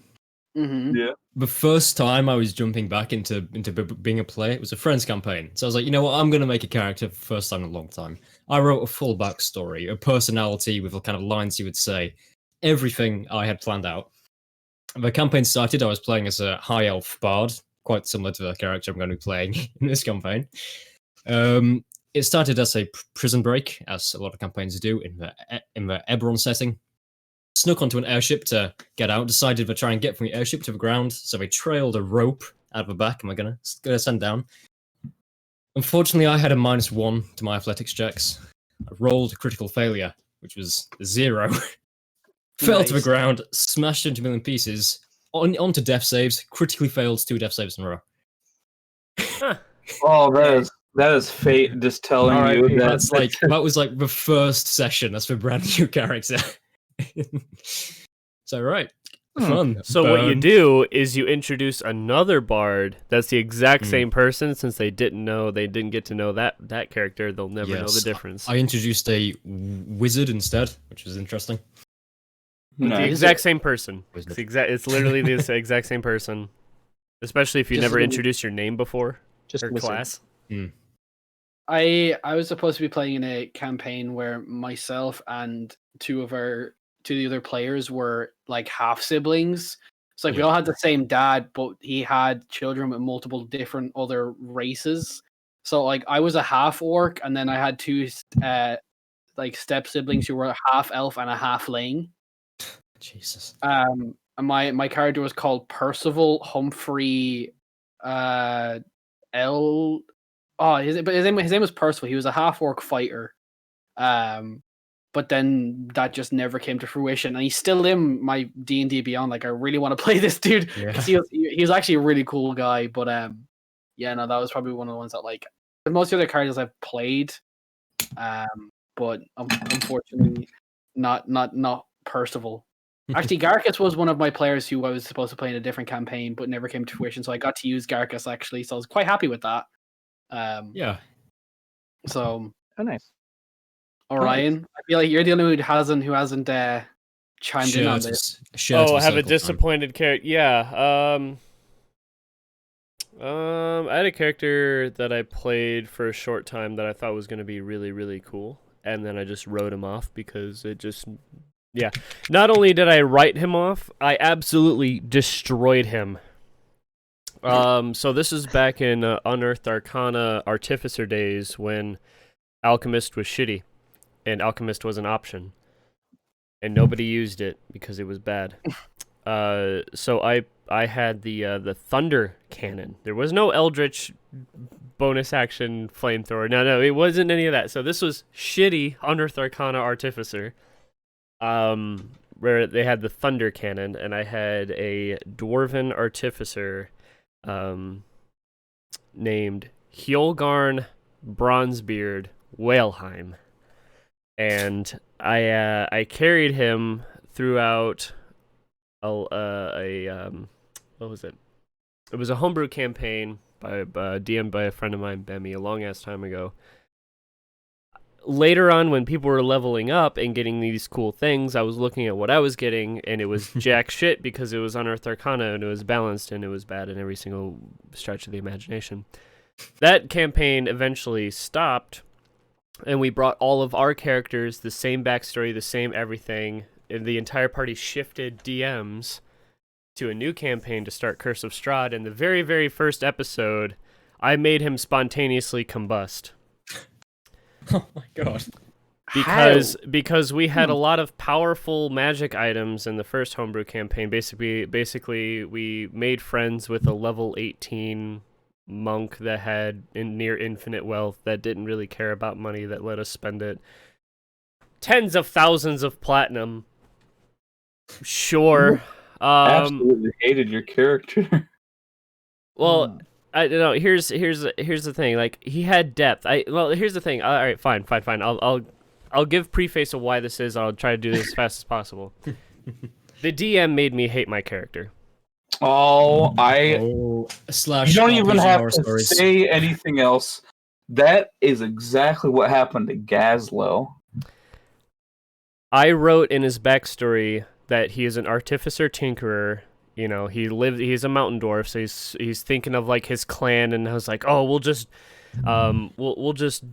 [SPEAKER 2] Mm-hmm.
[SPEAKER 3] Yeah.
[SPEAKER 4] The first time I was jumping back into being a player, it was a friend's campaign. So I was like, you know what, I'm going to make a character for the first time in a long time. I wrote a full backstory, a personality with the kind of lines you would say, everything I had planned out. The campaign started, I was playing as a high elf bard, quite similar to the character I'm going to be playing in this campaign. It started as a prison break, as a lot of campaigns do in the Eberron setting. Snuck onto an airship to get out, decided to try and get from the airship to the ground, so they trailed a rope out of the back, and we're gonna send down. Unfortunately, I had a -1 to my athletics checks. I rolled a critical failure, which was 0. Fell to the
[SPEAKER 2] Nice.
[SPEAKER 4] ground, smashed into a million pieces, onto death saves, critically failed 2 death saves in a row.
[SPEAKER 3] Oh, that is fate just telling you
[SPEAKER 2] R.I.P.
[SPEAKER 3] that
[SPEAKER 4] That was like the first session. That's for brand new character. So right, fun.
[SPEAKER 1] So what you
[SPEAKER 4] Burned.
[SPEAKER 1] do is you introduce another bard that's the exact
[SPEAKER 4] Mm.
[SPEAKER 1] same person. Since they didn't get to know that character, they'll never know the
[SPEAKER 4] Yes,
[SPEAKER 1] difference.
[SPEAKER 4] I introduced a wizard instead, which was interesting.
[SPEAKER 1] The
[SPEAKER 3] Nice.
[SPEAKER 1] exact same person.
[SPEAKER 4] Wizard.
[SPEAKER 1] It's literally the exact same person. Especially if you
[SPEAKER 5] Just
[SPEAKER 1] never
[SPEAKER 5] a-
[SPEAKER 2] Mm-hmm.
[SPEAKER 5] Mm.
[SPEAKER 1] introduced your name before
[SPEAKER 5] Just
[SPEAKER 1] or
[SPEAKER 5] wizard.
[SPEAKER 1] class.
[SPEAKER 2] I was supposed to be playing in a campaign where myself and two of the other players were like half siblings. It's like we
[SPEAKER 4] Yeah.
[SPEAKER 2] all had the same dad, but he had children with multiple different other races. So like I was a half orc, and then I had two like step siblings who were a half elf and a half ling.
[SPEAKER 4] Jesus.
[SPEAKER 2] And my character was called Percival Humphrey L. Oh, his name was Percival. He was a half orc fighter. But then that just never came to fruition, and he's still in my D&D Beyond. Like I really want to play this dude because he was actually a really cool guy. But yeah, no, that was probably one of the ones that like most of the other characters I've played, but unfortunately not Percival. Actually, Garcus was one of my players who I was supposed to play in a different campaign, but never came to fruition. So I got to use Garcus actually, so I was quite happy with that.
[SPEAKER 4] Yeah.
[SPEAKER 2] So
[SPEAKER 5] Oh, nice.
[SPEAKER 2] Orion, I feel like you're the only one who hasn't chimed in on this.
[SPEAKER 1] Oh, I have a disappointed character. Yeah. I had a character that I played for a short time that I thought was going to be really, really cool, and then I just wrote him off because it just, yeah. Not only did I write him off, I absolutely destroyed him. So this is back in Unearthed Arcana Artificer days when Alchemist was shitty, and Alchemist was an option, and nobody used it because it was bad. So I had the Thunder Cannon. There was no Eldritch bonus action flamethrower. No, it wasn't any of that. So this was shitty Unearthed Arcana Artificer, where they had the Thunder Cannon, and I had a Dwarven Artificer named Hjolgarn Bronzebeard Whaleheim. And I carried him throughout what was it? It was a homebrew campaign by DM'd by a friend of mine, Bemi, a long ass time ago. Later on, when people were leveling up and getting these cool things, I was looking at what I was getting, and it was jack shit because it was Unearthed Arcana, and it was balanced, and it was bad in every single stretch of the imagination. That campaign eventually stopped, and we brought all of our characters, the same backstory, the same everything, and the entire party shifted DMs to a new campaign to start Curse of Strahd, and the very, very first episode, I made him spontaneously combust.
[SPEAKER 4] Oh my god.
[SPEAKER 1] Because we had a lot of powerful magic items in the first homebrew campaign. Basically, we made friends with a level 18 monk that had near infinite wealth that didn't really care about money, that let us spend it. Tens of thousands of platinum. Sure.
[SPEAKER 3] Absolutely hated your character.
[SPEAKER 1] Well, I don't know. Here's the thing. Like, he had depth. Here's the thing. All right, fine. I'll give preface of why this is. I'll try to do this as fast as possible. The DM made me hate my character.
[SPEAKER 3] Oh,
[SPEAKER 4] Slash.
[SPEAKER 3] you don't even
[SPEAKER 4] RPG
[SPEAKER 3] have
[SPEAKER 4] horror
[SPEAKER 3] to
[SPEAKER 4] stories.
[SPEAKER 3] say anything else. That is exactly what happened to Gazlo.
[SPEAKER 1] I wrote in his backstory that he is an artificer tinkerer. You know, he's a mountain dwarf, so he's thinking of like his clan, and I was like, oh, we'll just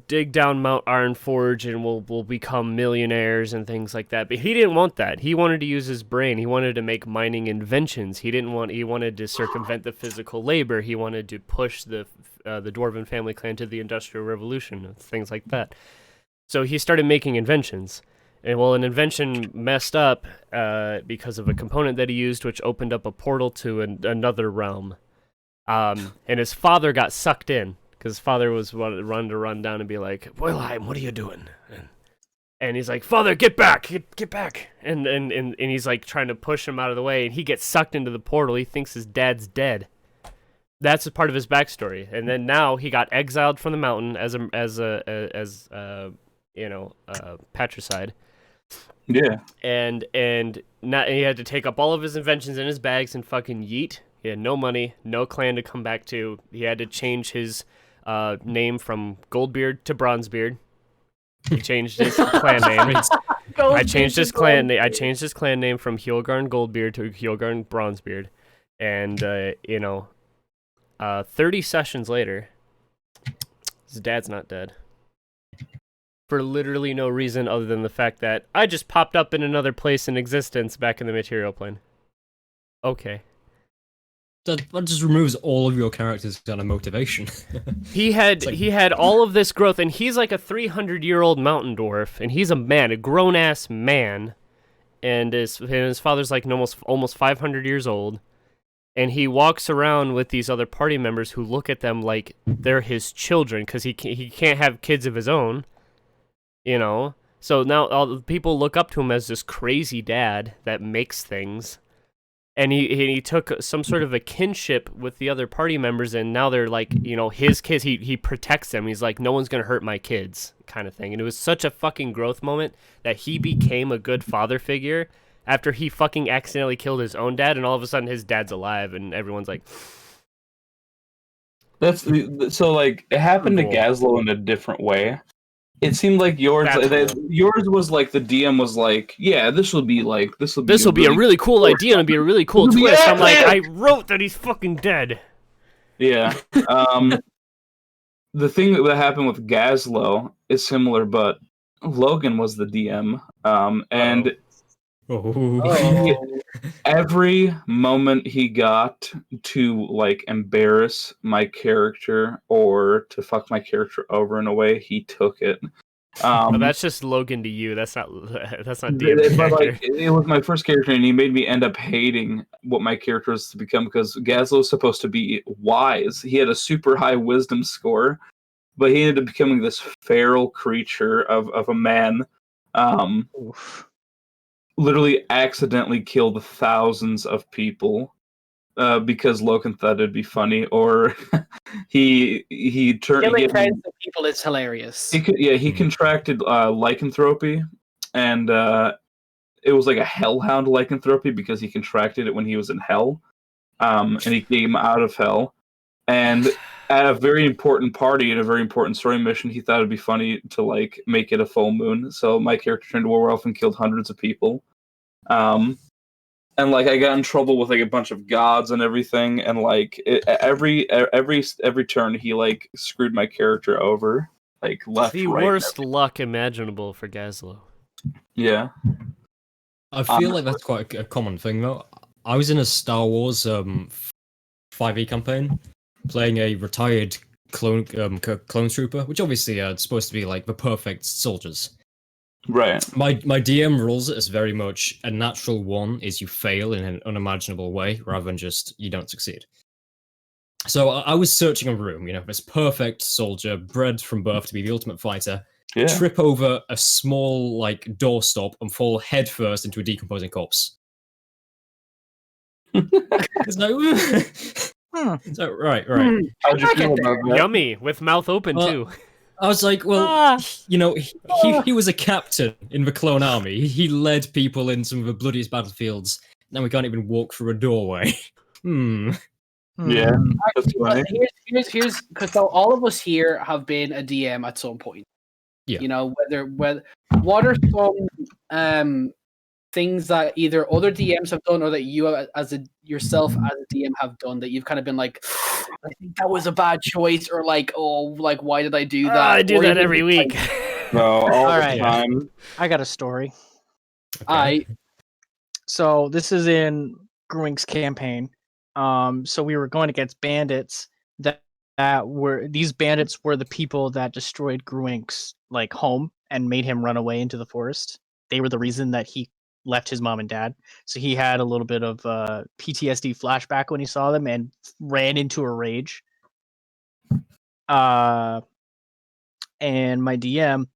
[SPEAKER 1] dig down Mount Ironforge and we'll become millionaires and things like that. But he didn't want that. He wanted to use his brain. He wanted to make mining inventions. He wanted to circumvent the physical labor. He wanted to push the Dwarven family clan to the Industrial Revolution, things like that. So he started making inventions. And well, an invention messed up because of a component that he used, which opened up a portal to another realm. And his father got sucked in, because his father was run down and be like, Wilhelm, what are you doing? And And he's like, "Father, get back, get back!" And he's like trying to push him out of the way, and he gets sucked into the portal. He thinks his dad's dead. That's a part of his backstory. And then now he got exiled from the mountain as patricide.
[SPEAKER 3] Yeah.
[SPEAKER 1] And now he had to take up all of his inventions in his bags and fucking yeet. He had no money, no clan to come back to. He had to change his name from Goldbeard to Bronzebeard. He changed his clan name. I changed his clan name from Hyogarn Goldbeard to Hyogarn Bronzebeard. And 30 sessions later, his dad's not dead. For literally no reason other than the fact that I just popped up in another place in existence back in the material plane. Okay.
[SPEAKER 4] That just removes all of your character's kind of motivation.
[SPEAKER 1] He had all of this growth, and he's like a 300-year-old mountain dwarf, and he's a man, a grown-ass man, and his father's like almost 500 years old, and he walks around with these other party members who look at them like they're his children, because he can't have kids of his own, So now all the people look up to him as this crazy dad that makes things. And he took some sort of a kinship with the other party members, and now they're like, his kids. He protects them. He's like, no one's gonna hurt my kids, kind of thing. And it was such a fucking growth moment that he became a good father figure after he fucking accidentally killed his own dad, and all of a sudden his dad's alive, and everyone's like,
[SPEAKER 3] So like it happened to
[SPEAKER 1] Cool.
[SPEAKER 3] Gazlo in a different way. It seemed like yours was like the DM was like, yeah, this will be a
[SPEAKER 1] really cool idea and it'll be a really cool twist. I'm like, I wrote that he's fucking dead.
[SPEAKER 3] Yeah. The thing that happened with Gazlo is similar, but Logan was the DM. And every moment he got to like embarrass my character or to fuck my character over in a way, he took it.
[SPEAKER 1] That's just Logan to you. That's not DM
[SPEAKER 3] but
[SPEAKER 1] character.
[SPEAKER 3] like it was my first character, and he made me end up hating what my character was to become, because Gazlo was supposed to be wise. He had a super high wisdom score, but he ended up becoming this feral creature of a man. Literally accidentally killed thousands of people because Logan thought it'd be funny, or he turned
[SPEAKER 2] Killing tens of people is hilarious.
[SPEAKER 3] He contracted lycanthropy, and it was like a hellhound lycanthropy because he contracted it when he was in hell, and he came out of hell, and at a very important party in a very important story mission, he thought it'd be funny to like make it a full moon. So my character turned werewolf and killed hundreds of people. And like I got in trouble with like a bunch of gods and everything, and like every turn he like screwed my character over, like left.
[SPEAKER 1] The
[SPEAKER 3] right,
[SPEAKER 1] worst luck imaginable for Gazlo.
[SPEAKER 3] Yeah.
[SPEAKER 4] I feel like that's quite a common thing though. I was in a Star Wars 5e campaign, playing a retired clone trooper, which obviously are supposed to be like the perfect soldiers.
[SPEAKER 3] Right.
[SPEAKER 4] My DM rules it as very much a natural one is you fail in an unimaginable way rather than just you don't succeed. So I was searching a room, this perfect soldier, bred from birth to be the ultimate fighter, trip over a small like doorstop and fall headfirst into a decomposing corpse. It's like, so, right.
[SPEAKER 3] How'd you feel about that?
[SPEAKER 1] Yummy, with mouth open too.
[SPEAKER 4] I was like, well, he was a captain in the clone army. He led people in some of the bloodiest battlefields. Now we can't even walk through a doorway.
[SPEAKER 3] Yeah, that's funny.
[SPEAKER 2] Here's because all of us here have been a DM at some point.
[SPEAKER 4] Yeah.
[SPEAKER 2] Whether what are some things that either other DMs have done or that you yourself as a DM have done that you've kind of been like, I think that was a bad choice, or like, why did I do that?
[SPEAKER 1] I do that every week.
[SPEAKER 3] No, all the
[SPEAKER 5] right.
[SPEAKER 3] time.
[SPEAKER 5] I got a story.
[SPEAKER 4] Okay.
[SPEAKER 5] So this is in Grooming's campaign. So we were going against bandits that these bandits were the people that destroyed Grooming's like home and made him run away into the forest. They were the reason that he left his mom and dad. So he had a little bit of PTSD flashback when he saw them and ran into a rage. And my DM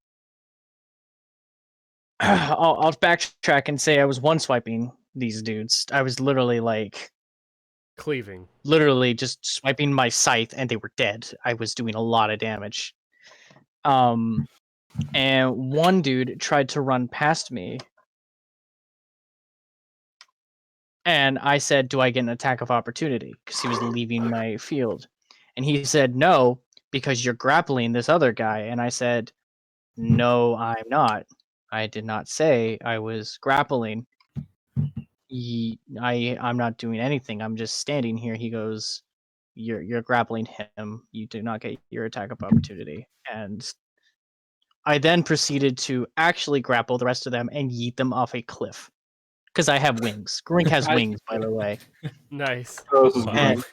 [SPEAKER 5] I'll backtrack and say I was one swiping these dudes. I was literally
[SPEAKER 1] Cleaving.
[SPEAKER 5] literally just swiping my scythe and they were dead. I was doing a lot of damage. And one dude tried to run past me. And I said, "Do I get an attack of opportunity?" Because he was leaving my field. And he said, "No, because you're grappling this other guy." And I said, "No, I'm not. I did not say I was grappling. I'm not doing anything. I'm just standing here." He goes, "You're grappling him. You do not get your attack of opportunity." And I then proceeded to actually grapple the rest of them and yeet them off a cliff. Because I have wings. Grink has wings, by the way.
[SPEAKER 1] Nice.
[SPEAKER 3] This is
[SPEAKER 5] And
[SPEAKER 3] great.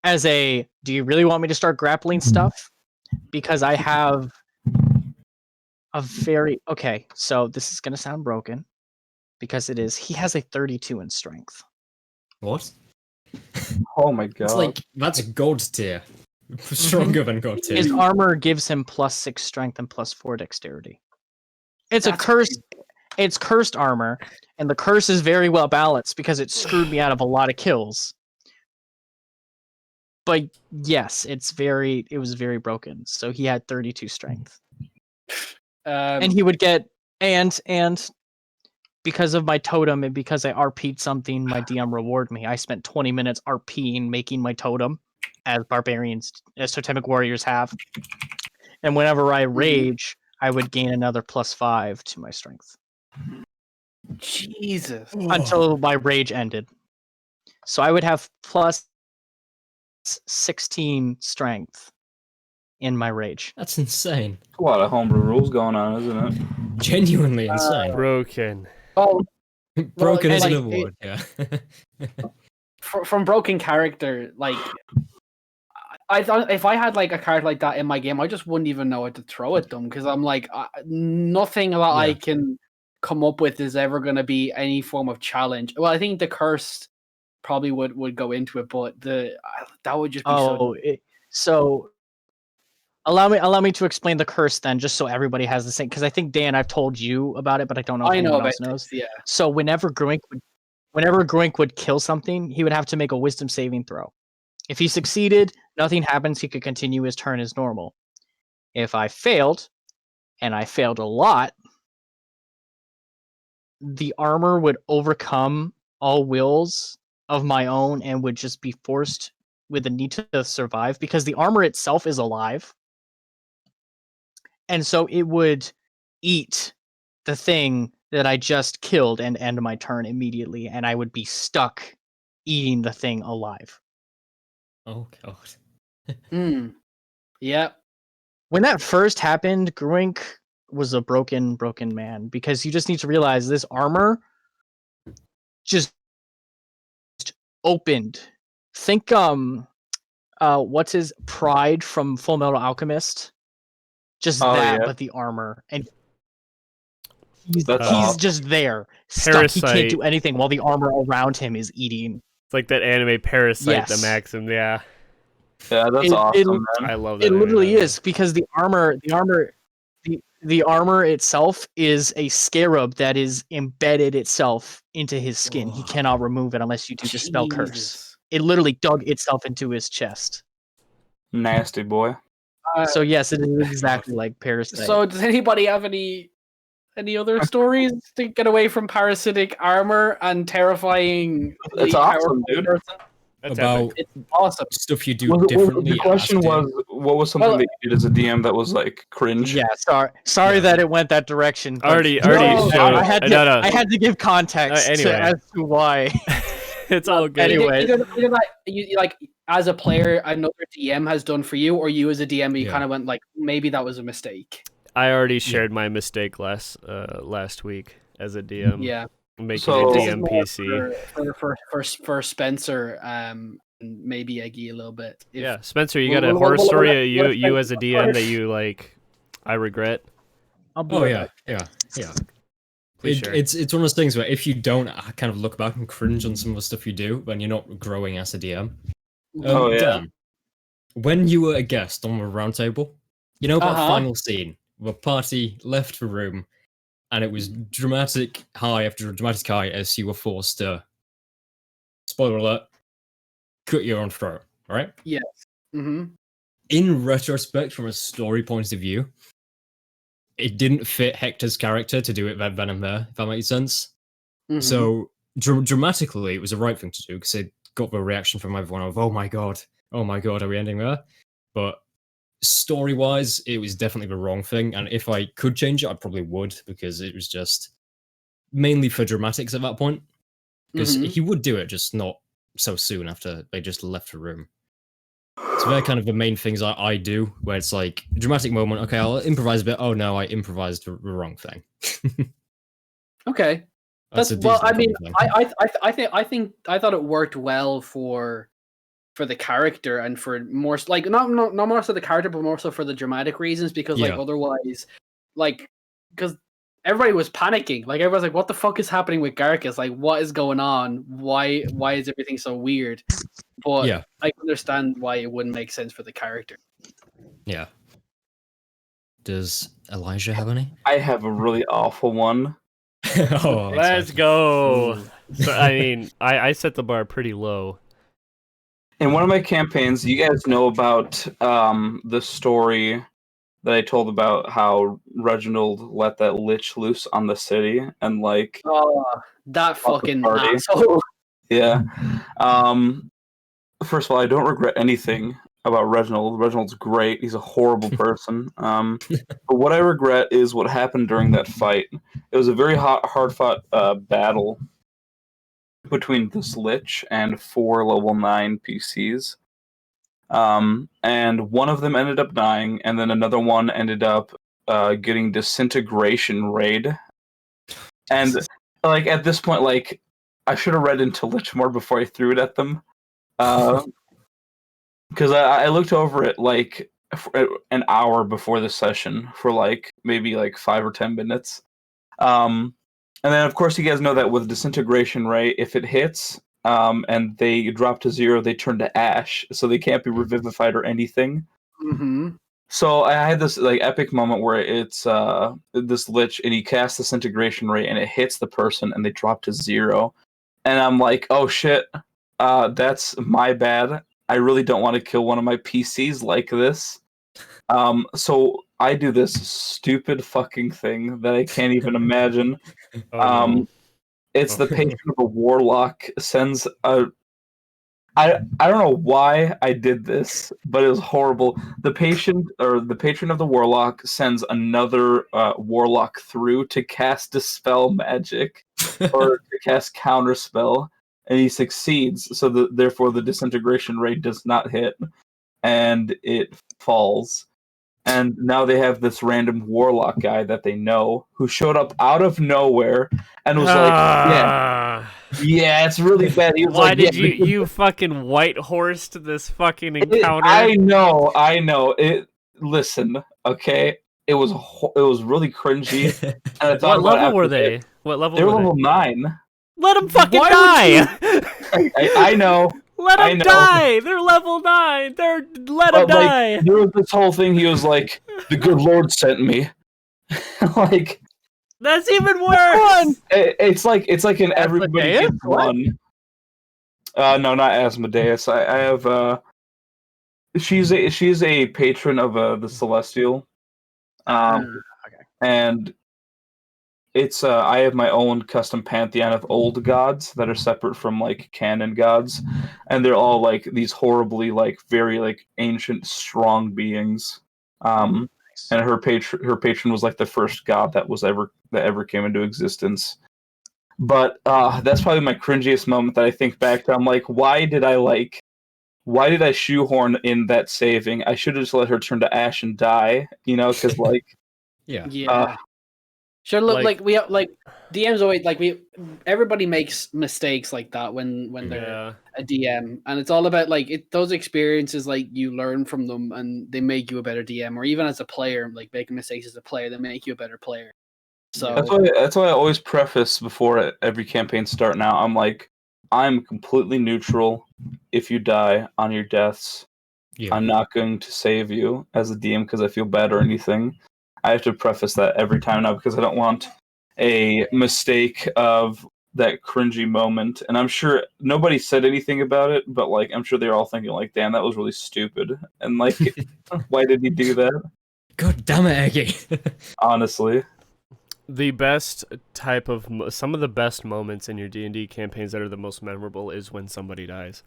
[SPEAKER 5] as a, do you really want me to start grappling stuff? Because I have a very okay. So this is gonna sound broken, because it is. He has a 32 in strength.
[SPEAKER 4] What?
[SPEAKER 3] Oh my god.
[SPEAKER 4] It's like that's god tier. Stronger than god tier.
[SPEAKER 5] His armor gives him +6 strength and +4 dexterity. It's
[SPEAKER 2] That's
[SPEAKER 5] a cursed. It's cursed armor, and the curse is very well balanced because it screwed me out of a lot of kills. But yes, it was very broken. So he had 32 strength. And he would get and because of my totem and because I RP'd something, my DM reward me. I spent 20 minutes RPing making my totem, as barbarians, as totemic warriors have. And whenever I rage, I would gain another +5 to my strength.
[SPEAKER 2] Jesus.
[SPEAKER 5] Until my rage ended. So I would have +16 strength in my rage.
[SPEAKER 4] That's insane.
[SPEAKER 3] a lot of homebrew rules going on, isn't it?
[SPEAKER 4] Genuinely insane.
[SPEAKER 1] Broken.
[SPEAKER 2] Oh,
[SPEAKER 4] Broken
[SPEAKER 2] and
[SPEAKER 4] is an
[SPEAKER 2] like,
[SPEAKER 4] award, yeah.
[SPEAKER 2] from broken character, like I thought if I had like a card like that in my game, I just wouldn't even know what to throw at them because I'm like nothing that I
[SPEAKER 4] Yeah.
[SPEAKER 2] can come up with is ever going to be any form of challenge. Well, I think the cursed probably would go into it, but that would just be
[SPEAKER 5] so allow me to explain the curse then, just so everybody has the same. Because I think Dan, I've told you about it, but I don't know if anyone else knows.
[SPEAKER 2] Yeah.
[SPEAKER 5] So whenever Groink would kill something, he would have to make a wisdom saving throw. If he succeeded, nothing happens. He could continue his turn as normal. If I failed, and I failed a lot, the armor would overcome all wills of my own and would just be forced with the need to survive because the armor itself is alive. And so it would eat the thing that I just killed and end my turn immediately, and I would be stuck eating the thing alive.
[SPEAKER 4] Oh god.
[SPEAKER 2] Yep.
[SPEAKER 5] When that first happened, Groink was a broken man because you just need to realize this armor just opened. Think what's his Pride from Full Metal Alchemist? Just but the armor, and he's just there, stuck.
[SPEAKER 1] Parasite.
[SPEAKER 5] He can't do anything while the armor around him is eating.
[SPEAKER 1] It's like that anime Parasite, the
[SPEAKER 5] Yes.
[SPEAKER 1] Maxim. Yeah,
[SPEAKER 3] Yeah, that's awesome, man.
[SPEAKER 1] I love that.
[SPEAKER 5] It literally
[SPEAKER 1] anime.
[SPEAKER 5] is because the armor itself is a scarab that is embedded itself into his skin. He cannot remove it unless you do the spell curse.
[SPEAKER 2] Jesus.
[SPEAKER 5] It literally dug itself into his chest.
[SPEAKER 3] Nasty boy.
[SPEAKER 5] So yes, it is exactly like Parasite.
[SPEAKER 2] So does anybody have any other stories to get away from parasitic armor and terrifying?
[SPEAKER 3] It's awesome, dude.
[SPEAKER 1] That's
[SPEAKER 4] About
[SPEAKER 1] epic.
[SPEAKER 2] It's awesome.
[SPEAKER 4] stuff you do differently.
[SPEAKER 3] The question
[SPEAKER 4] as
[SPEAKER 3] was, what was something that you did as a DM that was like cringe?
[SPEAKER 5] Yeah, sorry that it went that direction. but-
[SPEAKER 1] Already
[SPEAKER 2] No,
[SPEAKER 1] showed.
[SPEAKER 5] I had to,
[SPEAKER 1] No.
[SPEAKER 5] I had to give context
[SPEAKER 1] Anyway.
[SPEAKER 5] as to why.
[SPEAKER 1] It's all good.
[SPEAKER 5] Anyway.
[SPEAKER 2] Either that you like as a player, another DM has done for you, or you as a DM, you
[SPEAKER 4] Yeah.
[SPEAKER 2] kind of went like, maybe that was a mistake.
[SPEAKER 1] I already shared my mistake last week as a DM.
[SPEAKER 2] Yeah.
[SPEAKER 1] Making
[SPEAKER 3] So-
[SPEAKER 1] a
[SPEAKER 2] This is
[SPEAKER 1] DM
[SPEAKER 2] more
[SPEAKER 1] PC.
[SPEAKER 2] for Spencer, and maybe Eggy a little bit. If-
[SPEAKER 1] Yeah, Spencer, you got a
[SPEAKER 2] Well,
[SPEAKER 1] horror
[SPEAKER 2] well,
[SPEAKER 1] story
[SPEAKER 2] well,
[SPEAKER 1] of
[SPEAKER 2] well,
[SPEAKER 1] you as a DM that
[SPEAKER 2] Spencer.
[SPEAKER 1] you like? I regret.
[SPEAKER 4] Oh yeah.
[SPEAKER 1] Please share.
[SPEAKER 4] It's one of those things where if you don't kind of look back and cringe on some of the stuff you do, then you're not growing as a DM.
[SPEAKER 3] Oh, yeah.
[SPEAKER 4] Dan, when you were a guest on the round table, you know that
[SPEAKER 2] Uh-huh.
[SPEAKER 4] final scene where party left the room and it was dramatic high after dramatic high as you were forced to, spoiler alert, cut your own throat. All right.
[SPEAKER 2] Yes. Mm-hmm.
[SPEAKER 4] In retrospect, from a story point of view, it didn't fit Hector's character to do it with Venom there, if that makes sense.
[SPEAKER 2] Mm-hmm.
[SPEAKER 4] So dramatically, it was the right thing to do because it got the reaction from everyone of, oh my god, are we ending there? But story-wise, it was definitely the wrong thing. And if I could change it, I probably would, because it was just mainly for dramatics at that point. Because he would do it, just not so soon after they just left the room. So they're kind of the main things I do, where it's like dramatic moment. Okay, I'll improvise a bit. Oh no, I improvised the wrong thing.
[SPEAKER 2] Okay.
[SPEAKER 4] That's
[SPEAKER 2] well. I mean,
[SPEAKER 4] thing.
[SPEAKER 2] I thought it worked well for the character and for more like not more so the character, but more so for the dramatic reasons. Because like otherwise, like because everybody was panicking. Like everyone's like, "What the fuck is happening with Garrus? Like, what is going on? Why is everything so weird?" But I understand why it wouldn't make sense for the character.
[SPEAKER 4] Yeah. Does Elijah have any?
[SPEAKER 3] I have a really awful one.
[SPEAKER 1] Let's go. So, I mean, I set the bar pretty low.
[SPEAKER 3] In one of my campaigns, you guys know about the story that I told about how Reginald let that lich loose on the city and like
[SPEAKER 2] that fucking asshole.
[SPEAKER 3] Yeah. First of all, I don't regret anything about Reginald. Reginald's great. He's a horrible person. But what I regret is what happened during that fight. It was a very hard-fought battle between this lich and 4 level 9 PCs. And one of them ended up dying, and then another one ended up getting disintegration raid. And like at this point, like I should have read into lich more before I threw it at them. Because I looked over it like an hour before the session for like maybe like 5 or 10 minutes. And then of course you guys know that with disintegration ray, if it hits and they drop to 0, they turn to ash, so they can't be revivified or anything.
[SPEAKER 2] Mm-hmm.
[SPEAKER 3] So I had this like epic moment where it's this lich and he casts disintegration ray and it hits the person and they drop to 0. And I'm like, oh shit, that's my bad. I really don't want to kill one of my PCs like this. So I do this stupid fucking thing that I can't even imagine. It's the patron of a warlock sends a... I don't know why I did this, but it was horrible. The patron of the warlock sends another warlock through to cast Dispel Magic or to cast Counterspell. And he succeeds, so therefore the disintegration rate does not hit, and it falls. And now they have this random warlock guy that they know who showed up out of nowhere and was like, yeah, it's really bad. He was
[SPEAKER 1] Why
[SPEAKER 3] like,
[SPEAKER 1] did you fucking white horsed this fucking encounter?
[SPEAKER 3] I know. Listen, okay. It was really cringy. And I thought
[SPEAKER 1] what level were they? What level?
[SPEAKER 3] They were
[SPEAKER 1] were
[SPEAKER 3] level 9.
[SPEAKER 1] Let them fucking die!
[SPEAKER 3] I know.
[SPEAKER 1] Let them die! They're level 9! Let them die!
[SPEAKER 3] There was this whole thing, he was like, the good Lord sent me. Like...
[SPEAKER 1] That's even worse!
[SPEAKER 3] It's like in Everybody Gets One. No, not Asmodeus. I have... She's a patron of the Celestial. Okay. And... It's I have my own custom pantheon of old gods that are separate from like canon gods, and they're all like these horribly like very like ancient strong beings. And her patron was like the first god that ever came into existence. But that's probably my cringiest moment that I think back to. I'm like, why did I shoehorn in that saving? I should have just let her turn to ash and die, because like
[SPEAKER 2] yeah. Sure. Look, like we like DMs always like everybody makes mistakes like that when they're a DM, and it's all about like those experiences. Like you learn from them, and they make you a better DM, or even as a player, like making mistakes as a player, they make you a better player. So
[SPEAKER 3] that's why I always preface before every campaign start. Now I'm like, I'm completely neutral. If you die on your deaths, I'm not going to save you as a DM because I feel bad or anything. I have to preface that every time now because I don't want a mistake of that cringy moment, and I'm sure nobody said anything about it, but like I'm sure they're all thinking like, "Damn, that was really stupid," and like, why did he do that?
[SPEAKER 4] God damn it, Eggy.
[SPEAKER 3] Honestly,
[SPEAKER 1] The best type of some of the best moments in your D&D campaigns that are the most memorable is when somebody dies.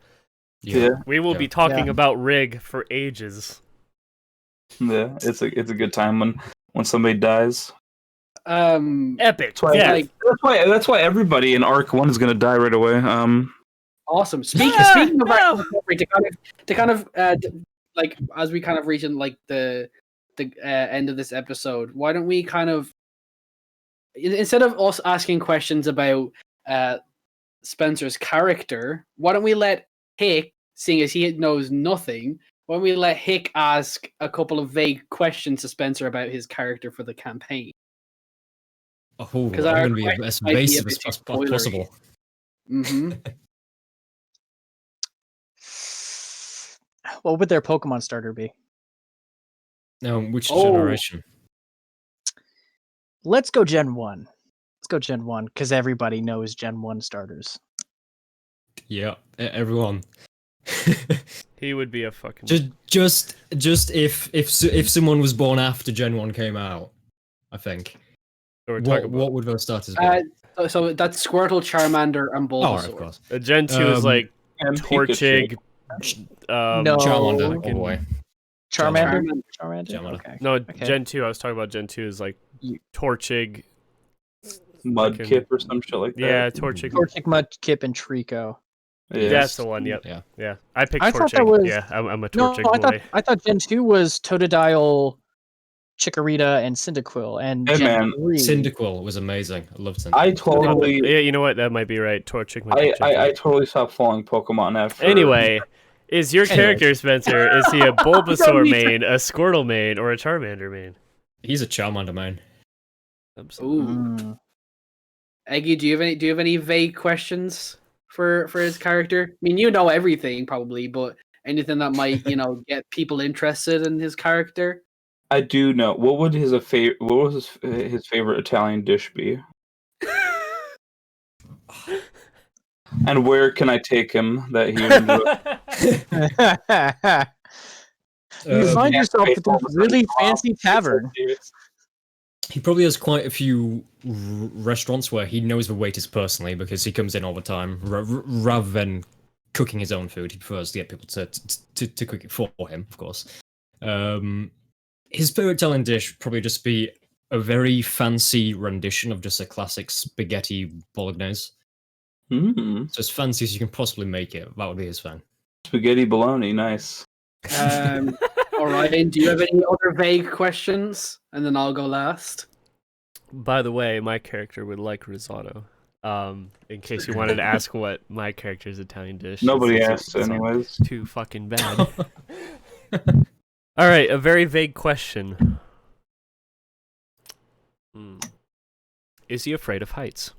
[SPEAKER 3] yeah.
[SPEAKER 1] We will be talking about Rig for ages.
[SPEAKER 3] Yeah, it's a good time when somebody dies.
[SPEAKER 1] Epic.
[SPEAKER 3] That's why,
[SPEAKER 1] Yeah.
[SPEAKER 3] that's why everybody in Arc 1 is gonna die right away.
[SPEAKER 2] Awesome. Speaking of recovery, to kind of like as we kind of reach in like the end of this episode, why don't we kind of, instead of us asking questions about Spencer's character, why don't we let Hick, seeing as he knows nothing, why don't we let Hick ask a couple of vague questions to Spencer about his character for the campaign?
[SPEAKER 4] Oh, I'm
[SPEAKER 2] Because
[SPEAKER 4] going to be as evasive as possible.
[SPEAKER 2] Mm-hmm.
[SPEAKER 5] What would their Pokemon starter be?
[SPEAKER 4] Which generation?
[SPEAKER 5] Let's go Gen 1. Let's go Gen 1, because everybody knows Gen 1 starters.
[SPEAKER 4] Yeah, everyone.
[SPEAKER 1] He would be a fucking...
[SPEAKER 4] Just if someone was born after Gen 1 came out, I think. What would those starters be?
[SPEAKER 2] So that's Squirtle, Charmander, and Bulbasaur.
[SPEAKER 4] Oh, right, of course.
[SPEAKER 1] Gen 2 is like Torchig,
[SPEAKER 5] no.
[SPEAKER 4] Charmander, all the way.
[SPEAKER 5] Charmander?
[SPEAKER 4] Okay.
[SPEAKER 1] No, okay. Gen 2, I was talking about Gen 2 is like Torchig,
[SPEAKER 3] Mudkip or some shit like that.
[SPEAKER 1] Yeah, Torchig,
[SPEAKER 5] Mudkip, and Trico.
[SPEAKER 1] Yes. That's the one. Yep. Yeah. I picked Torchig. I'm a Torchig boy.
[SPEAKER 5] I thought Gen 2 was Totodile, Chikorita, and Cyndaquil. And Gen 3...
[SPEAKER 4] Cyndaquil was amazing. I loved Cyndaquil.
[SPEAKER 3] I totally...
[SPEAKER 1] Yeah, you know what? That might be right. Torchig.
[SPEAKER 3] I totally stopped following Pokemon after...
[SPEAKER 1] Anyway, is your character, Spencer, is he a Bulbasaur main, a Squirtle main, or a Charmander main?
[SPEAKER 4] He's a Charmander main.
[SPEAKER 2] Ooh. Eggy, do you have any vague questions for his character? I mean, you know everything probably, but anything that might, get people interested in his character?
[SPEAKER 3] I do know. What would his favorite Italian dish be? And where can I take him that he would enjoy?
[SPEAKER 5] You find yourself at this really fancy tavern.
[SPEAKER 4] He probably has quite a few restaurants where he knows the waiters personally because he comes in all the time. Rather than cooking his own food, he prefers to get people to cook it for him, of course. His favorite Italian dish would probably just be a very fancy rendition of just a classic spaghetti bolognese.
[SPEAKER 3] Mm.
[SPEAKER 4] So as fancy as you can possibly make it. That would be his fan.
[SPEAKER 3] Spaghetti bologna, nice.
[SPEAKER 2] All right. Do you have any other vague questions? And then I'll go last.
[SPEAKER 1] By the way, my character would like risotto. In case you wanted to ask what my character's Italian dish.
[SPEAKER 3] Nobody asked, anyways.
[SPEAKER 1] Too fucking bad. All right, a very vague question. Is he afraid of heights?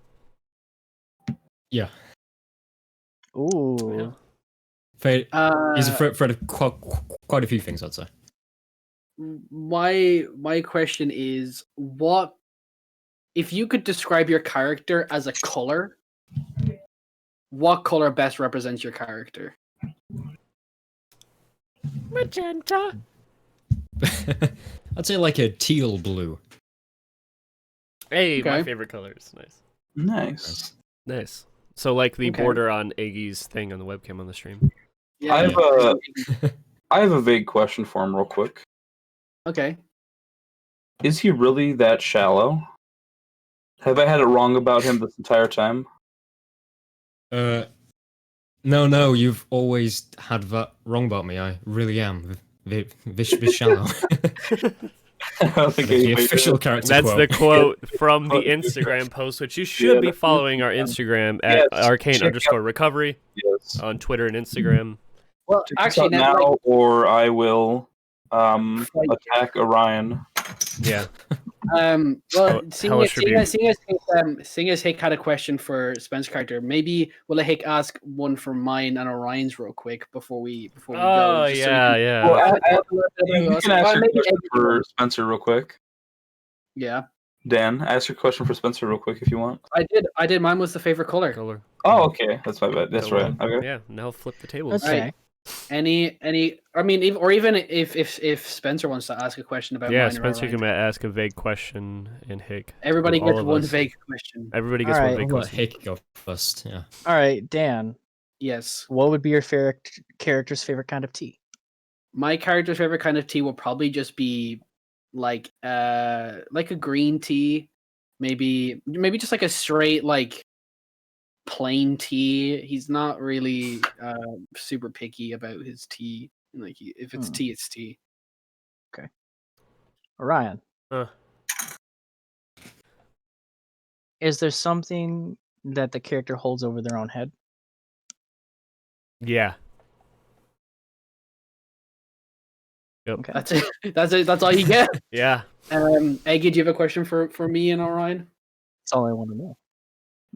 [SPEAKER 4] Yeah.
[SPEAKER 5] Ooh.
[SPEAKER 4] Yeah. He's afraid of quite a few things, I'd say.
[SPEAKER 2] My question is, what if you could describe your character as a color? What color best represents your character?
[SPEAKER 1] Magenta.
[SPEAKER 4] I'd say like a teal blue.
[SPEAKER 1] Hey, my favorite color is
[SPEAKER 3] Nice.
[SPEAKER 1] Nice. So like the border on Eggy's thing on the webcam on the stream.
[SPEAKER 2] Yeah.
[SPEAKER 3] I have a vague question for him real quick.
[SPEAKER 2] Okay.
[SPEAKER 3] Is he really that shallow? Have I had it wrong about him this entire time?
[SPEAKER 4] No, you've always had that wrong about me. I really am this shallow. The official character
[SPEAKER 1] That's
[SPEAKER 4] quote.
[SPEAKER 1] the quote from the Instagram post, which you should be following our Instagram at Arcane_recovery on Twitter and Instagram.
[SPEAKER 2] Well, actually,
[SPEAKER 3] now or I will attack Orion.
[SPEAKER 1] Yeah.
[SPEAKER 2] Well, seeing as Hick had a question for Spence's character, maybe we'll let Hick ask one for mine and Orion's real quick before we go.
[SPEAKER 1] Oh yeah.
[SPEAKER 3] Well, you can ask a question for Spencer real quick.
[SPEAKER 2] Yeah.
[SPEAKER 3] Dan, ask your question for Spencer real quick if you want.
[SPEAKER 2] I did. Mine was the favorite color.
[SPEAKER 1] Color.
[SPEAKER 3] Oh, okay. That's my bad. That's
[SPEAKER 1] Go
[SPEAKER 3] right.
[SPEAKER 1] on.
[SPEAKER 3] Okay.
[SPEAKER 1] Yeah. Now flip the tables.
[SPEAKER 5] Okay.
[SPEAKER 2] Right. Any? I mean, even if Spencer wants to ask a question about
[SPEAKER 1] Yeah,
[SPEAKER 2] mine,
[SPEAKER 1] Spencer
[SPEAKER 2] or
[SPEAKER 1] can ask a vague question, and Hick.
[SPEAKER 2] everybody
[SPEAKER 1] all
[SPEAKER 2] gets
[SPEAKER 1] of
[SPEAKER 2] one
[SPEAKER 1] us.
[SPEAKER 2] vague question.
[SPEAKER 1] Everybody gets
[SPEAKER 5] Alright.
[SPEAKER 1] one
[SPEAKER 4] I'll
[SPEAKER 1] vague
[SPEAKER 4] let
[SPEAKER 1] question.
[SPEAKER 4] Hick go first. Yeah.
[SPEAKER 5] All right, Dan.
[SPEAKER 2] Yes,
[SPEAKER 5] What would be your character's favorite kind of tea?
[SPEAKER 2] my character's favorite kind of tea will probably just be like a green tea, maybe just like a straight like plain tea. He's not really super picky about his tea. Like if it's tea, it's tea.
[SPEAKER 5] Orion.
[SPEAKER 1] Uh,
[SPEAKER 5] Is there something that the character holds over their own head?
[SPEAKER 1] yeah. Yep.
[SPEAKER 5] Okay.
[SPEAKER 2] That's it. That's it. That's all you get.
[SPEAKER 1] Yeah.
[SPEAKER 2] Eggy, do you have a question for me and Orion?
[SPEAKER 5] That's all I want to know.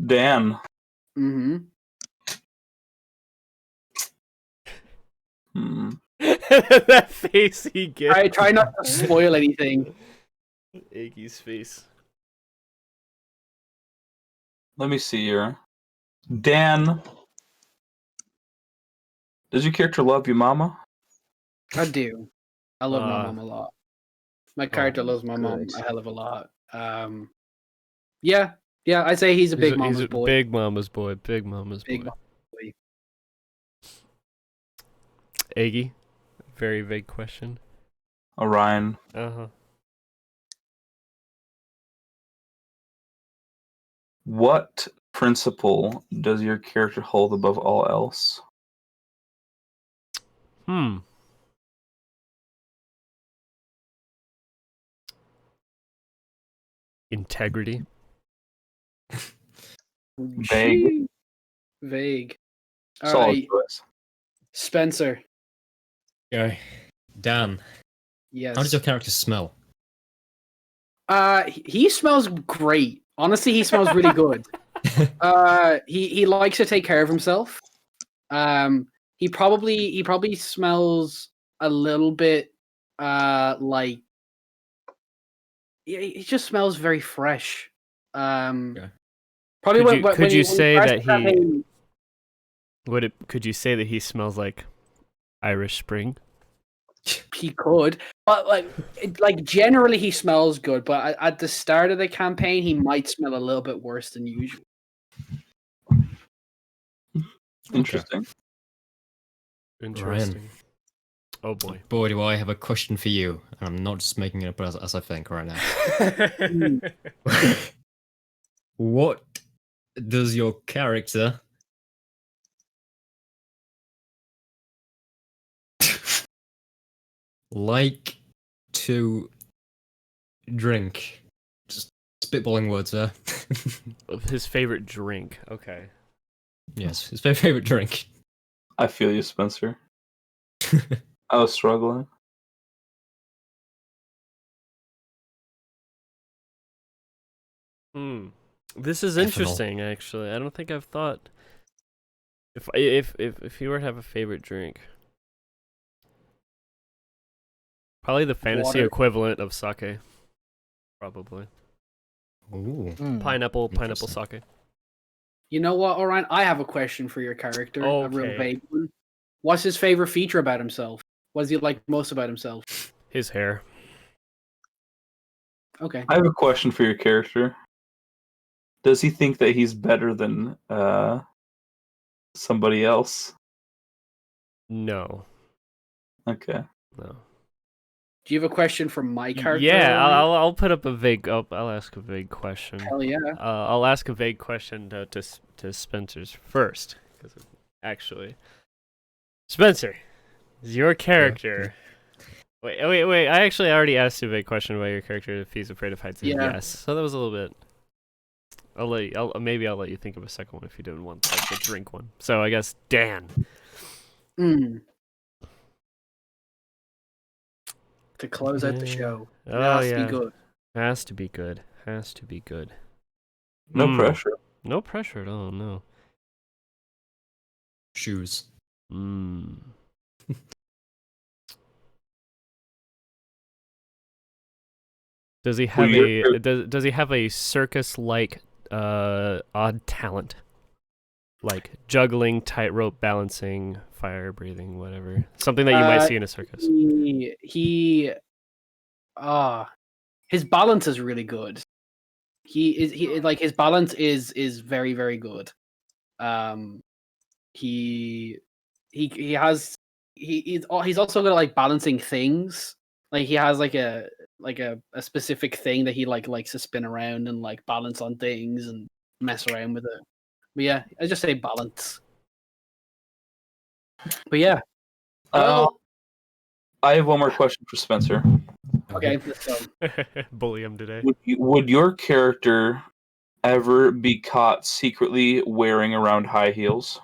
[SPEAKER 3] Dan.
[SPEAKER 2] Mm-hmm.
[SPEAKER 3] Hmm.
[SPEAKER 1] That face he gets.
[SPEAKER 2] I try not to spoil anything.
[SPEAKER 1] Iggy's face.
[SPEAKER 3] Let me see here. Dan. Does your character love you, Mama?
[SPEAKER 2] I do. I love my mom a lot. My character loves my mom
[SPEAKER 5] good.
[SPEAKER 2] a hell of a lot. Yeah, I'd say he's a big mama's boy.
[SPEAKER 1] Big mama's boy. Big mama's
[SPEAKER 2] Big
[SPEAKER 1] boy.
[SPEAKER 2] mama's boy.
[SPEAKER 1] Iggy. Very vague question.
[SPEAKER 3] Orion.
[SPEAKER 1] Uh-huh.
[SPEAKER 3] What principle does your character hold above all else?
[SPEAKER 1] Integrity.
[SPEAKER 3] Vague.
[SPEAKER 2] Vague. All
[SPEAKER 3] Solid
[SPEAKER 2] right,
[SPEAKER 3] choice.
[SPEAKER 2] Spencer.
[SPEAKER 4] Okay. Dan.
[SPEAKER 2] Yes.
[SPEAKER 4] How does your character smell?
[SPEAKER 2] He smells great. Honestly, he smells really good. He likes to take care of himself. He probably smells a little bit like he just smells very fresh.
[SPEAKER 4] Okay.
[SPEAKER 2] Probably
[SPEAKER 1] Could you say that he
[SPEAKER 2] he
[SPEAKER 1] could you say that he smells like Irish Spring?
[SPEAKER 2] he could, but like generally he smells good. But at the start of the campaign, he might smell a little bit worse than usual.
[SPEAKER 3] Interesting.
[SPEAKER 1] Interesting. Oh boy.
[SPEAKER 4] Boy, do I have a question for you. And I'm not just making it up as I think right now. What does your character like to drink? Just spitballing words there.
[SPEAKER 1] Of his favorite drink. Okay.
[SPEAKER 4] Yes, his favorite drink.
[SPEAKER 3] I feel you, Spencer. I was struggling.
[SPEAKER 1] This is
[SPEAKER 4] Ethanol.
[SPEAKER 1] interesting, actually. I don't think I've thought if you were to have a favorite drink. Probably the fantasy
[SPEAKER 2] Water.
[SPEAKER 1] equivalent of sake. Probably.
[SPEAKER 4] Ooh.
[SPEAKER 1] Pineapple
[SPEAKER 4] Interesting.
[SPEAKER 1] sake.
[SPEAKER 2] You know what, Orion? I have a question for your character. A real
[SPEAKER 1] Okay.
[SPEAKER 2] vague one. What's his favorite feature about himself? What does he like most about himself?
[SPEAKER 1] His hair.
[SPEAKER 2] Okay.
[SPEAKER 3] I have a question for your character. Does he think that he's better than somebody else?
[SPEAKER 1] No.
[SPEAKER 3] Okay.
[SPEAKER 1] No.
[SPEAKER 2] Do you have a question for my character?
[SPEAKER 1] Yeah,
[SPEAKER 2] Orion?
[SPEAKER 1] I'll put up a vague. I'll ask a vague question.
[SPEAKER 2] Hell yeah.
[SPEAKER 1] I'll ask a vague question to Spencer's first, because actually, Spencer, is your character? Wait. I actually already asked you a vague question about your character if he's afraid of heights.
[SPEAKER 2] Yeah.
[SPEAKER 1] Yes. So that was a little bit. Maybe I'll let you think of a second one if you didn't want like the drink one. So I guess Dan.
[SPEAKER 2] To close out the
[SPEAKER 1] Yeah.
[SPEAKER 2] show. It
[SPEAKER 1] Oh
[SPEAKER 2] has to
[SPEAKER 1] yeah.
[SPEAKER 2] be good.
[SPEAKER 1] Has to be good. Has to be good.
[SPEAKER 3] No pressure.
[SPEAKER 1] No pressure at all. No.
[SPEAKER 4] Shoes.
[SPEAKER 1] Does he have does he have a circus-like odd talent? Like juggling, tightrope balancing, fire breathing, whatever. Something that you might see in a circus.
[SPEAKER 2] His balance is really good. His balance is very, very good. He's also good at like balancing things. Like he has like a specific thing that he likes to spin around and like balance on things and mess around with it. But yeah, I just say balance. But yeah. Well,
[SPEAKER 3] I have one more question for Spencer.
[SPEAKER 2] okay, let's go.
[SPEAKER 1] Bully him today.
[SPEAKER 3] Would your character ever be caught secretly wearing around high heels?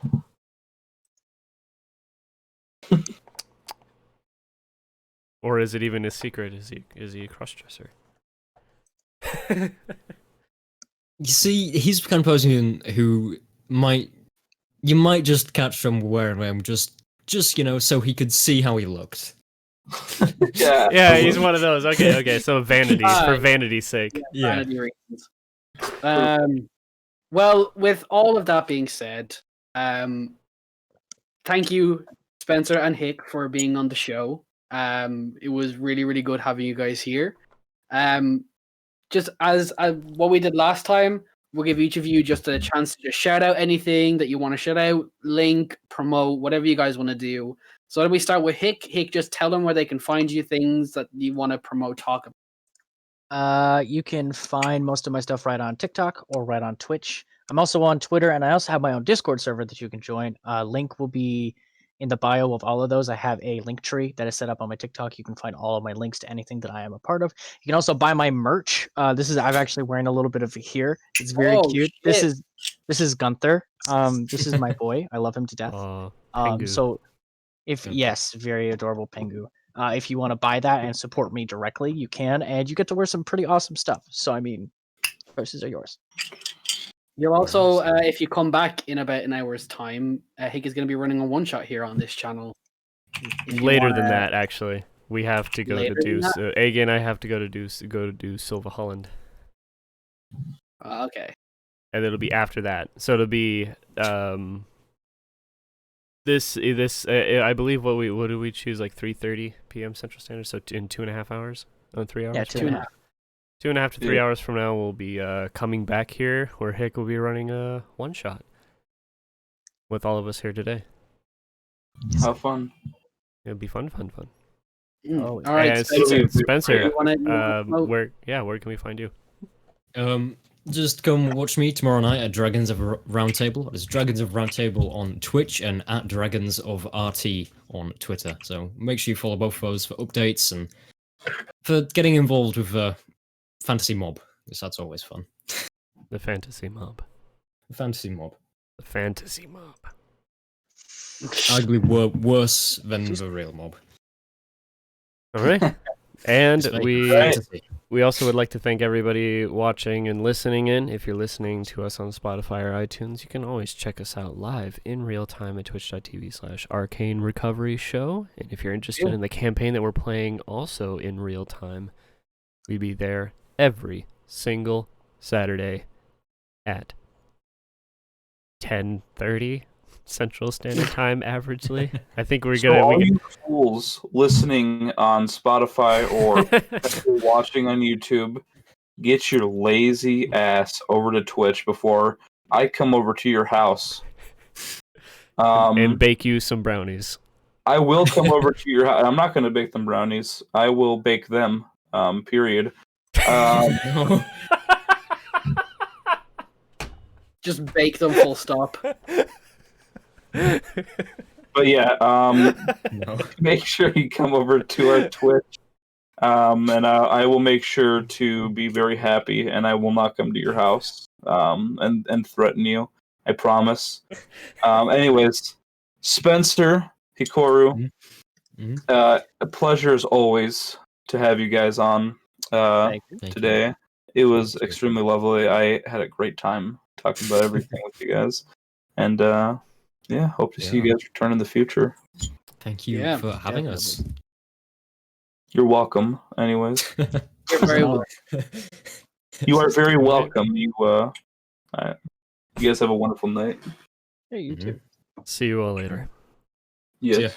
[SPEAKER 1] Or is it even a secret? Is he a crossdresser?
[SPEAKER 4] You see, he's the kind of person who you might just catch him wearing them just so he could see how he looked.
[SPEAKER 1] Yeah, he's one of those. Okay. So for vanity's sake.
[SPEAKER 2] Yeah. Vanity reasons. Well, with all of that being said, thank you, Spencer and Hick, for being on the show. It was really, really good having you guys here. Just as what we did last time, we'll give each of you just a chance to just shout out anything that you want to shout out, link, promote, whatever you guys want to do. So when we start with Hick, just tell them where they can find you, things that you want to promote, talk about.
[SPEAKER 5] You can find most of my stuff right on TikTok or right on Twitch. I'm also on Twitter, and I also have my own Discord server that you can join. Link will be in the bio of all of those. I have a link tree that is set up on my TikTok. You can find all of my links to anything that I am a part of. You can also buy my merch. I'm actually wearing a little bit of it here. It's very cute.
[SPEAKER 2] Shit.
[SPEAKER 5] This is Gunther. This is my boy. I love him to death.
[SPEAKER 1] Pengu.
[SPEAKER 5] So yes, very adorable Pengu. If you want to buy that and support me directly, you can, and you get to wear some pretty awesome stuff. So I mean, choices are yours.
[SPEAKER 2] You'll also, if you come back in about an hour's time, Hick is going to be running a one-shot here on this channel.
[SPEAKER 1] Later than that, actually. We have to go to do... Agi and I have to go to do Silva Holland.
[SPEAKER 2] Okay.
[SPEAKER 1] And it'll be after that. So it'll be... This I believe what do we choose, like 3:30 p.m. Central Standard, so in 2.5 hours? 3 hours?
[SPEAKER 5] Yeah, 2.5.
[SPEAKER 1] 2.5 to 3 hours from now, we'll be coming back here, where Hick will be running a one-shot with all of us here today.
[SPEAKER 3] Have fun.
[SPEAKER 1] It'll be fun.
[SPEAKER 2] All right,
[SPEAKER 1] Spencer, where can we find you?
[SPEAKER 4] Just come watch me tomorrow night at Dragons of Roundtable. It's Dragons of Roundtable on Twitch and at Dragons of RT on Twitter. So make sure you follow both of those for updates and for getting involved with Fantasy Mob, because that's always fun.
[SPEAKER 1] The Fantasy Mob.
[SPEAKER 4] The Fantasy Mob.
[SPEAKER 1] The Fantasy Mob.
[SPEAKER 4] Arguably worse than the real mob.
[SPEAKER 1] All right. And
[SPEAKER 4] fantasy.
[SPEAKER 1] we also would like to thank everybody watching and listening in. If you're listening to us on Spotify or iTunes, you can always check us out live in real time at twitch.tv/Arcane Recovery Show. And if you're interested in the campaign that we're playing also in real time, we'd be there every single Saturday at 10:30 Central Standard Time, averagely. I think we're
[SPEAKER 3] So all you fools listening on Spotify or watching on YouTube, get your lazy ass over to Twitch before I come over to your house.
[SPEAKER 1] And bake you some brownies.
[SPEAKER 3] I will come over to your house. I'm not going to bake them brownies. I will bake them, period.
[SPEAKER 2] Just bake them full stop.
[SPEAKER 3] But yeah, make sure you come over to our Twitch, and I will make sure to be very happy, and I will not come to your house and threaten you. I promise. Anyways, Spencer, Hikoru, a pleasure as always to have you guys on today. It was extremely lovely. I had a great time talking about everything with you guys, and hope to see you guys return in the future.
[SPEAKER 4] Thank you for having us.
[SPEAKER 3] You're welcome. Anyways.
[SPEAKER 2] You're very welcome.
[SPEAKER 3] You are very welcome. You guys have a wonderful night.
[SPEAKER 5] Hey, you too.
[SPEAKER 1] See you all later.
[SPEAKER 3] Yes.
[SPEAKER 4] See ya.